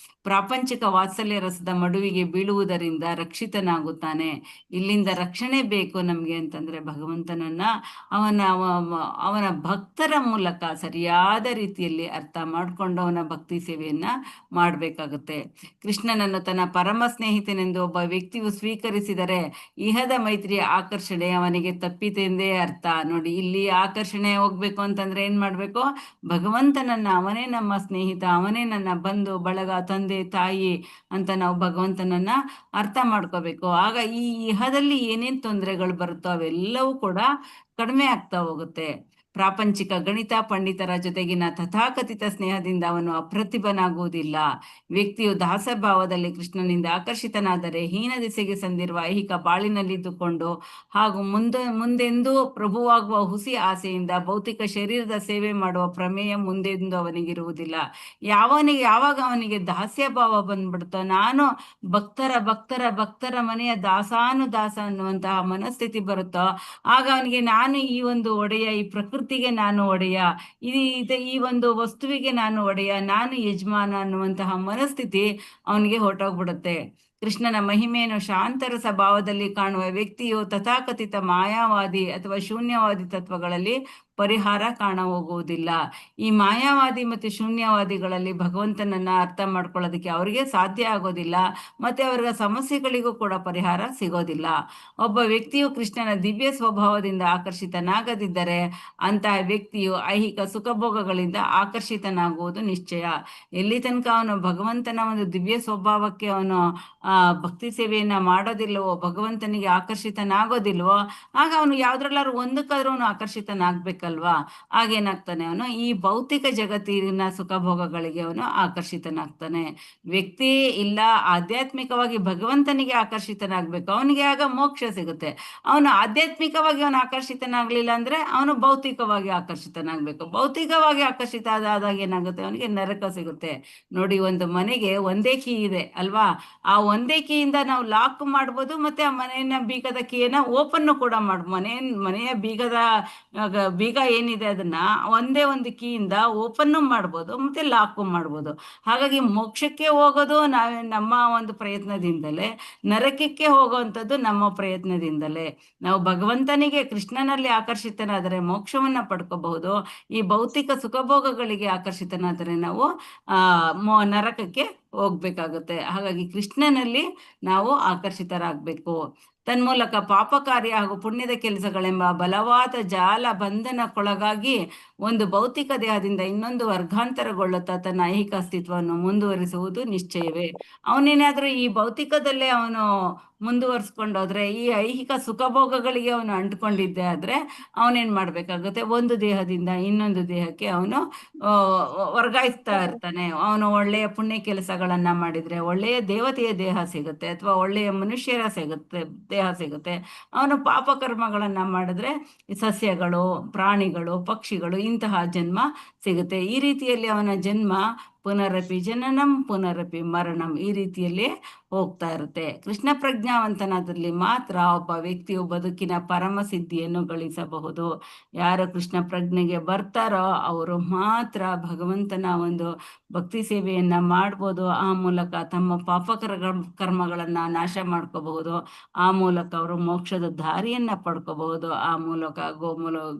ಪ್ರಾಪಂಚಿಕ ವಾತ್ಸಲ್ಯ ರಸದ ಮಡುವಿಗೆ ಬೀಳುವುದರಿಂದ ರಕ್ಷಿತನಾಗುತ್ತಾನೆ. ಇಲ್ಲಿಂದ ರಕ್ಷಣೆ ಬೇಕು ನಮ್ಗೆ ಅಂತಂದ್ರೆ ಭಗವಂತನನ್ನ ಅವನ ಭಕ್ತರ ಮೂಲಕ ಸರಿಯಾದ ರೀತಿಯಲ್ಲಿ ಅರ್ಥ ಮಾಡ್ಕೊಂಡು ಅವನ ಭಕ್ತಿ ಸೇವೆಯನ್ನ ಮಾಡ್ಬೇಕಾಗುತ್ತೆ. ಕೃಷ್ಣನನ್ನು ತನ್ನ ಪರಮ ಸ್ನೇಹಿತನೆಂದು ಒಬ್ಬ ವ್ಯಕ್ತಿಯು ಸ್ವೀಕರಿಸಿದರೆ ಇಹದ ಮೈತ್ರಿಯ ಆಕರ್ಷಣೆ ಅವನಿಗೆ ತಪ್ಪಿತೆಂದೇ ಅರ್ಥ. ನೋಡಿ, ಇಲ್ಲಿ ಆಕರ್ಷಣೆ ಹೋಗ್ಬೇಕು ಅಂತಂದ್ರೆ ಏನ್ ಮಾಡ್ಬೇಕು? ಭಗವಂತನನ್ನ, ಅವನೇ ನಮ್ಮ ಸ್ನೇಹಿತ, ಅವನೇ ನನ್ನ ಬಂಧು ಬಳಗ, ತಂದೆ ತಾಯಿ ಅಂತ ನಾವು ಭಗವಂತನನ್ನ ಅರ್ಥ ಮಾಡ್ಕೋಬೇಕು. ಆಗ ಈ ಇಹದಲ್ಲಿ ಏನೇನ್ ತೊಂದರೆಗಳು ಬರುತ್ತೋ ಅವೆಲ್ಲವೂ ಕೂಡ ಕಡಿಮೆ ಆಗ್ತಾ ಹೋಗುತ್ತೆ. ಪ್ರಾಪಂಚಿಕ ಗಣಿತ ಪಂಡಿತರ ಜೊತೆಗಿನ ತಥಾಕಥಿತ ಸ್ನೇಹದಿಂದ ಅವನು ಅಪ್ರತಿಭನಾಗುವುದಿಲ್ಲ. ವ್ಯಕ್ತಿಯು ದಾಸಭಾವದಲ್ಲಿ ಕೃಷ್ಣನಿಂದ ಆಕರ್ಷಿತನಾದರೆ ಹೀನ ದಿಸೆಗೆ ಸಂದಿರುವ ಐಹಿಕ ಬಾಳಿನಲ್ಲಿದ್ದುಕೊಂಡು ಹಾಗೂ ಮುಂದೆಂದೂ ಪ್ರಭುವಾಗುವ ಹುಸಿ ಆಸೆಯಿಂದ ಭೌತಿಕ ಶರೀರದ ಸೇವೆ ಮಾಡುವ ಪ್ರಮೇಯ ಮುಂದೆಂದು ಅವನಿಗಿರುವುದಿಲ್ಲ. ಯಾವಾಗ ಅವನಿಗೆ ದಾಸ್ಯ ಭಾವ ಬಂದ್ಬಿಡ್ತೋ, ನಾನು ಭಕ್ತರ ಮನೆಯ ದಾಸಾನುದಾಸ ಅನ್ನುವಂತಹ ಮನಸ್ಥಿತಿ ಬರುತ್ತೋ ಆಗ ಅವನಿಗೆ ನಾನು ಈ ಒಂದು ಒಡೆಯ, ಈ ಪ್ರಕೃತಿ ಮೂರ್ತಿಗೆ ನಾನು ಒಡೆಯ, ಈ ಒಂದು ವಸ್ತುವಿಗೆ ನಾನು ಒಡೆಯ, ನಾನು ಯಜಮಾನ ಅನ್ನುವಂತಹ ಮನಸ್ಥಿತಿ ಅವನಿಗೆ ಹೊರಟೋಗ್ಬಿಡುತ್ತೆ. ಕೃಷ್ಣನ ಮಹಿಮೆಯನ್ನು ಶಾಂತರಸ ಭಾವದಲ್ಲಿ ಕಾಣುವ ವ್ಯಕ್ತಿಯು ತಥಾಕಥಿತ ಮಾಯಾವಾದಿ ಅಥವಾ ಶೂನ್ಯವಾದಿ ತತ್ವಗಳಲ್ಲಿ ಪರಿಹಾರ ಕಾಣ ಹೋಗುವುದಿಲ್ಲ. ಈ ಮಾಯಾವಾದಿ ಮತ್ತು ಶೂನ್ಯವಾದಿಗಳಲ್ಲಿ ಭಗವಂತನನ್ನ ಅರ್ಥ ಮಾಡ್ಕೊಳ್ಳೋದಕ್ಕೆ ಅವರಿಗೆ ಸಾಧ್ಯ ಆಗೋದಿಲ್ಲ, ಮತ್ತೆ ಅವರ ಸಮಸ್ಯೆಗಳಿಗೂ ಕೂಡ ಪರಿಹಾರ ಸಿಗೋದಿಲ್ಲ. ಒಬ್ಬ ವ್ಯಕ್ತಿಯು ಕೃಷ್ಣನ ದಿವ್ಯ ಸ್ವಭಾವದಿಂದ ಆಕರ್ಷಿತನಾಗದಿದ್ದರೆ ಅಂತಹ ವ್ಯಕ್ತಿಯು ಐಹಿಕ ಸುಖಭೋಗಗಳಿಂದ ಆಕರ್ಷಿತನಾಗುವುದು ನಿಶ್ಚಯ. ಎಲ್ಲಿ ತನಕ ಅವನು ಭಗವಂತನ ಒಂದು ದಿವ್ಯ ಸ್ವಭಾವಕ್ಕೆ ಅವನು ಭಕ್ತಿ ಸೇವೆಯನ್ನ ಮಾಡೋದಿಲ್ವೋ, ಭಗವಂತನಿಗೆ ಆಕರ್ಷಿತನಾಗೋದಿಲ್ವೋ, ಆಗ ಅವನು ಯಾವ್ದ್ರಲ್ಲಾರು ಒಂದಕ್ಕಾದ್ರೂ ಅವನು ಆಕರ್ಷಿತನಾಗ್ಬೇಕಲ್ವಾ. ಆಗೇನಾಗ್ತಾನೆ, ಅವನು ಈ ಭೌತಿಕ ಜಗತ್ತಿನ ಸುಖಭೋಗಗಳಿಗೆ ಅವನು ಆಕರ್ಷಿತನಾಗ್ತಾನೆ. ವ್ಯಕ್ತಿ ಇಲ್ಲ ಆಧ್ಯಾತ್ಮಿಕವಾಗಿ ಭಗವಂತನಿಗೆ ಆಕರ್ಷಿತನಾಗ್ಬೇಕು, ಅವನಿಗೆ ಆಗ ಮೋಕ್ಷ ಸಿಗುತ್ತೆ. ಅವನು ಆಧ್ಯಾತ್ಮಿಕವಾಗಿ ಅವನು ಆಕರ್ಷಿತನಾಗ್ಲಿಲ್ಲ ಅಂದ್ರೆ ಅವನು ಭೌತಿಕವಾಗಿ ಆಕರ್ಷಿತನಾಗ್ಬೇಕು. ಭೌತಿಕವಾಗಿ ಆಕರ್ಷಿತ ಆದಾಗ ಏನಾಗುತ್ತೆ, ಅವನಿಗೆ ನರಕ ಸಿಗುತ್ತೆ. ನೋಡಿ, ಒಂದು ಮನೆಗೆ ಒಂದೇ ಕೀ ಇದೆ ಅಲ್ವಾ, ಆ ಒಂದೇ ಕೀಯಿಂದ ನಾವು ಲಾಕ್ ಮಾಡ್ಬೋದು, ಮತ್ತೆ ಆ ಮನೆಯ ಬೀಗದ ಕೀಯನ್ನ ಓಪನ್ ಕೂಡ ಮಾಡ್ಬೋದು. ಮನೆಯ ಬೀಗ ಏನಿದೆ ಅದನ್ನ ಒಂದೇ ಒಂದು ಕೀಯಿಂದ ಓಪನ್ನು ಮಾಡ್ಬೋದು, ಮತ್ತೆ ಲಾಕು ಮಾಡ್ಬೋದು. ಹಾಗಾಗಿ ಮೋಕ್ಷಕ್ಕೆ ಹೋಗೋದು ನಮ್ಮ ಒಂದು ಪ್ರಯತ್ನದಿಂದಲೇ, ನರಕಕ್ಕೆ ಹೋಗುವಂಥದ್ದು ನಮ್ಮ ಪ್ರಯತ್ನದಿಂದಲೇ. ನಾವು ಭಗವಂತನಿಗೆ ಕೃಷ್ಣನಲ್ಲಿ ಆಕರ್ಷಿತನಾದರೆ ಮೋಕ್ಷವನ್ನ ಪಡ್ಕೋಬಹುದು. ಈ ಭೌತಿಕ ಸುಖಭೋಗಗಳಿಗೆ ಆಕರ್ಷಿತನಾದರೆ ನಾವು ನರಕಕ್ಕೆ ಹೋಗ್ಬೇಕಾಗುತ್ತೆ. ಹಾಗಾಗಿ ಕೃಷ್ಣನಲ್ಲಿ ನಾವು ಆಕರ್ಷಿತರಾಗಬೇಕು. ತನ್ಮೂಲಕ ಪಾಪ ಕಾರ್ಯ ಹಾಗೂ ಪುಣ್ಯದ ಕೆಲಸಗಳೆಂಬ ಬಲವಾದ ಜಾಲ ಬಂಧನಕ್ಕೊಳಗಾಗಿ ಒಂದು ಭೌತಿಕ ದೇಹದಿಂದ ಇನ್ನೊಂದು ವರ್ಗಾಂತರಗೊಳ್ಳುತ್ತಾ ತನ್ನ ಐಹಿಕ ಅಸ್ತಿತ್ವವನ್ನು ಮುಂದುವರಿಸುವುದು ನಿಶ್ಚಯವೇ. ಅವನೇನಾದ್ರೂ ಈ ಭೌತಿಕದಲ್ಲೇ ಅವನು ಮುಂದುವರ್ಸ್ಕೊಂಡೋದ್ರೆ, ಈ ಐಹಿಕ ಸುಖಭೋಗಗಳಿಗೆ ಅವನು ಅಂಟ್ಕೊಂಡಿದ್ದೆ ಆದ್ರೆ ಅವನೇನ್ ಮಾಡ್ಬೇಕಾಗುತ್ತೆ, ಒಂದು ದೇಹದಿಂದ ಇನ್ನೊಂದು ದೇಹಕ್ಕೆ ಅವನು ವರ್ಗಾಯಿಸ್ತಾ ಇರ್ತಾನೆ. ಅವನು ಒಳ್ಳೆಯ ಪುಣ್ಯ ಕೆಲಸಗಳನ್ನ ಮಾಡಿದ್ರೆ ಒಳ್ಳೆಯ ದೇವತೆಯ ದೇಹ ಸಿಗುತ್ತೆ, ಅಥವಾ ಒಳ್ಳೆಯ ಮನುಷ್ಯರ ದೇಹ ಸಿಗುತ್ತೆ. ಅವನು ಪಾಪಕರ್ಮಗಳನ್ನ ಮಾಡಿದ್ರೆ ಸಸ್ಯಗಳು, ಪ್ರಾಣಿಗಳು, ಪಕ್ಷಿಗಳು ಇಂತಹ ಜನ್ಮ ಸಿಗುತ್ತೆ. ಈ ರೀತಿಯಲ್ಲಿ ಅವನ ಜನ್ಮ ಪುನರಪಿ ಜನನಂ ಪುನರಪಿ ಮರಣಂ ಈ ರೀತಿಯಲ್ಲಿ ಹೋಗ್ತಾ ಇರುತ್ತೆ. ಕೃಷ್ಣ ಪ್ರಜ್ಞಾವಂತನಾದಲ್ಲಿ ಮಾತ್ರ ಒಬ್ಬ ವ್ಯಕ್ತಿಯು ಬದುಕಿನ ಪರಮ ಸಿದ್ಧಿಯನ್ನು ಗಳಿಸಬಹುದು. ಯಾರು ಕೃಷ್ಣ ಪ್ರಜ್ಞೆಗೆ ಬರ್ತಾರೋ ಅವರು ಮಾತ್ರ ಭಗವಂತನ ಒಂದು ಭಕ್ತಿ ಸೇವೆಯನ್ನ ಮಾಡ್ಬೋದು. ಆ ಮೂಲಕ ತಮ್ಮ ಕರ್ಮಗಳನ್ನ ನಾಶ ಮಾಡ್ಕೋಬಹುದು. ಆ ಮೂಲಕ ಅವರು ಮೋಕ್ಷದ ದಾರಿಯನ್ನ ಪಡ್ಕೋಬಹುದು. ಆ ಮೂಲಕ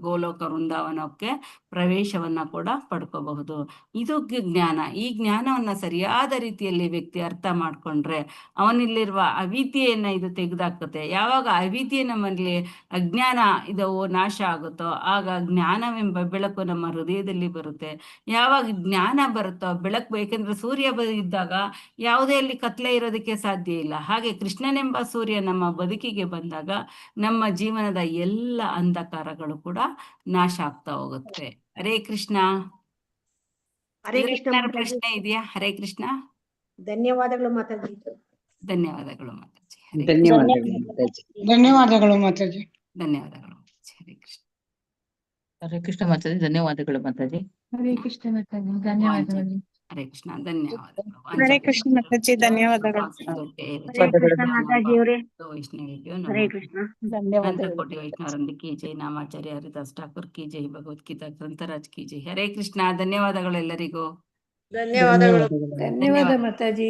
ಗೋಲೋಕ ವೃಂದಾವನಕ್ಕೆ ಪ್ರವೇಶವನ್ನ ಕೂಡ ಪಡ್ಕೋಬಹುದು. ಇದು ಜ್ಞಾನ. ಈ ಜ್ಞಾನವನ್ನ ಸರಿಯಾದ ರೀತಿಯಲ್ಲಿ ವ್ಯಕ್ತಿ ಅರ್ಥ ಮಾಡ್ಕೊಂಡ್ರೆ ಅವನಲ್ಲಿರುವ ಅವಿದ್ಯೆಯನ್ನ ಇದು ತೆಗೆದಾಕುತ್ತೆ. ಯಾವಾಗ ಅವಿದ್ಯೆ ನಮ್ಮಲ್ಲಿ ಅಜ್ಞಾನ ಇದು ನಾಶ ಆಗುತ್ತೋ ಆಗ ಜ್ಞಾನವೆಂಬ ಬೆಳಕು ನಮ್ಮ ಹೃದಯದಲ್ಲಿ ಬರುತ್ತೆ. ಯಾವಾಗ ಜ್ಞಾನ ಬರುತ್ತೋ ಬೆಳಕು, ಏಕೆಂದ್ರೆ ಸೂರ್ಯ ಇದ್ದಾಗ ಯಾವುದೇ ಅಲ್ಲಿ ಕತ್ಲೆ ಇರೋದಕ್ಕೆ ಸಾಧ್ಯ ಇಲ್ಲ. ಹಾಗೆ ಕೃಷ್ಣನೆಂಬ ಸೂರ್ಯ ನಮ್ಮ ಬದುಕಿಗೆ ಬಂದಾಗ ನಮ್ಮ ಜೀವನದ ಎಲ್ಲ ಅಂಧಕಾರಗಳು ಕೂಡ ನಾಶ ಆಗ್ತಾ ಹೋಗುತ್ತೆ. ಹರೇ ಕೃಷ್ಣ. ಹರೇ ಕೃಷ್ಣ. ಪ್ರಶ್ನೆ ಇದೆಯಾ? ಹರೇ ಕೃಷ್ಣ. ಧನ್ಯವಾದಗಳು ಮಾತಾಜಿ. ಧನ್ಯವಾದಗಳು ಮಾತಾಜಿ. ಧನ್ಯವಾದಗಳು ಮಾತಾಜಿ. ಧನ್ಯವಾದಗಳು ಮಾತಾಜಿ. ಧನ್ಯವಾದಗಳು ಮಾತಾಜಿ. ಹರೇ ಕೃಷ್ಣ. ಹರೇ ಕೃಷ್ಣ ಮಾತಾಜಿ. ಧನ್ಯವಾದಗಳು ಮಾತಾಜಿ. ಹರೇ ಕೃಷ್ಣ ಮಾತಾಜಿ. ಧನ್ಯವಾದಗಳು. ಹರೇ ಕೃಷ್ಣ. ಧನ್ಯವಾದಗಳು. ಹರೇ ಕೃಷ್ಣ ಮಾತಾಜಿ. ಧನ್ಯವಾದಗಳು. ಹರೇ ಕೃಷ್ಣ ಮಾತಾಜಿ ಅವರೇ. ವೈಷ್ಣವಿಗೆ ಹರೇ ಕೃಷ್ಣ. ಕೋಟಿ ವೈಷ್ಣವರಿಂದ ಕಿ ಜೈ. ನಾಮಾಚಾರ್ಯ ಹರಿದಾಸ್ ಠಾಕೂರ್ ಕಿ ಜೈ. ಭಗವದ್ಗೀತಾ ಗ್ರಂಥರಾಜ್ ಕಿ ಜೈ. ಹರೇ ಕೃಷ್ಣ. ಧನ್ಯವಾದಗಳು ಎಲ್ಲರಿಗೂ. ಧನ್ಯವಾದಗಳು. ಧನ್ಯವಾದ ಮಾತಾಜಿ.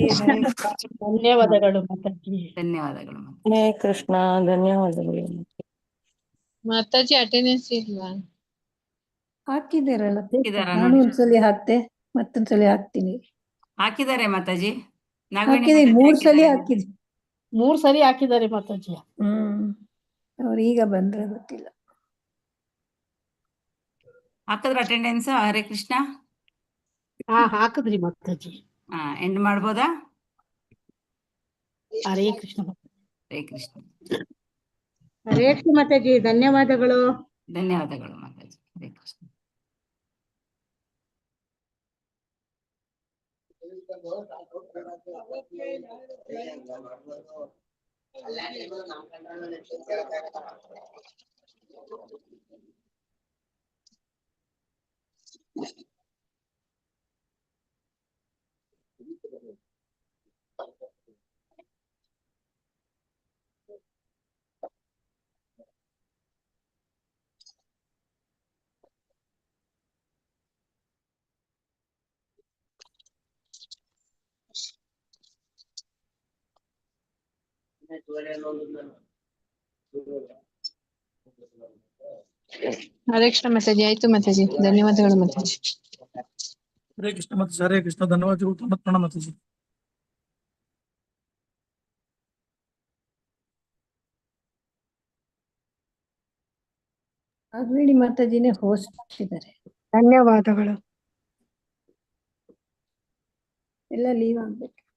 ಧನ್ಯವಾದಗಳು ಮಾತಾಜಿ. ಧನ್ಯವಾದಗಳು. ಹರೇ ಕೃಷ್ಣ. ಧನ್ಯವಾದಗಳು. ಮಾತಾಜಿ ಅಟೆಂಡೆನ್ಸ್ ಇಲ್ವಾ? ಹಾಕಿದಾರಲ್ಲ, ಹಾಕಿದಾರ ನಾನು ನೋಡಿ. ಒಂದ್ಸಲಿ ಹಾಕ್ತೆ, ಮತ್ತೊಂದ್ಸಲಿ ಹಾಕ್ತೀನಿ. ಹಾಕಿದ್ದಾರೆ ಮಾತಾಜಿ. ಹಾಕಿದೀನಿ, 3 ಸಲಿ ಹಾಕಿದ್ವಿ. 3 ಸರಿ ಹಾಕಿದ್ದಾರೆ ಮಾತಾಜಿ. ಅವ್ರು ಈಗ ಬಂದ್ರೆ ಗೊತ್ತಿಲ್ಲ. ಹಾಕಿದ್ರ ಅಟೆಂಡೆನ್ಸ್? ಹರೇ ಕೃಷ್ಣ. ಹಾಕಿದ್ರಿ ಮಾತಾಜಿ. ಎಂಡ್ ಮಾಡ್ಬೋದಾ? ಹರೇ ಕೃಷ್ಣ. ಹರೇ ಕೃಷ್ಣ. ಹರೇ ಕೃಷ್ಣ ಮಾತಾಜಿ. ಧನ್ಯವಾದಗಳು. ಧನ್ಯವಾದಗಳು ಮಾತಾಜಿ. ಹರೇ ಕೃಷ್ಣ. ಹರೇ ಕೃಷ್ಣ ಮಾತಾಜಿ. ಆಯ್ತು ಮಾತಾಜಿ, ಧನ್ಯವಾದಗಳು ಮಾತಾಜಿ. ಹರೇ ಕೃಷ್ಣ ಮಾತಾಜಿ. ಹರೇ ಕೃಷ್ಣ. ಧನ್ಯವಾದಗಳು. ಪ್ರಣಾಮ ಮಾತಾಜಿ. ಆಗ್ಬೇಡಿ ಮಾತಾಜಿನೇ ಹೋಸ್ಟ್ ಇದ್ದಾರೆ. ಧನ್ಯವಾದಗಳು. ಎಲ್ಲ ಲೀವ್ ಆಗ್ಬೇಕು.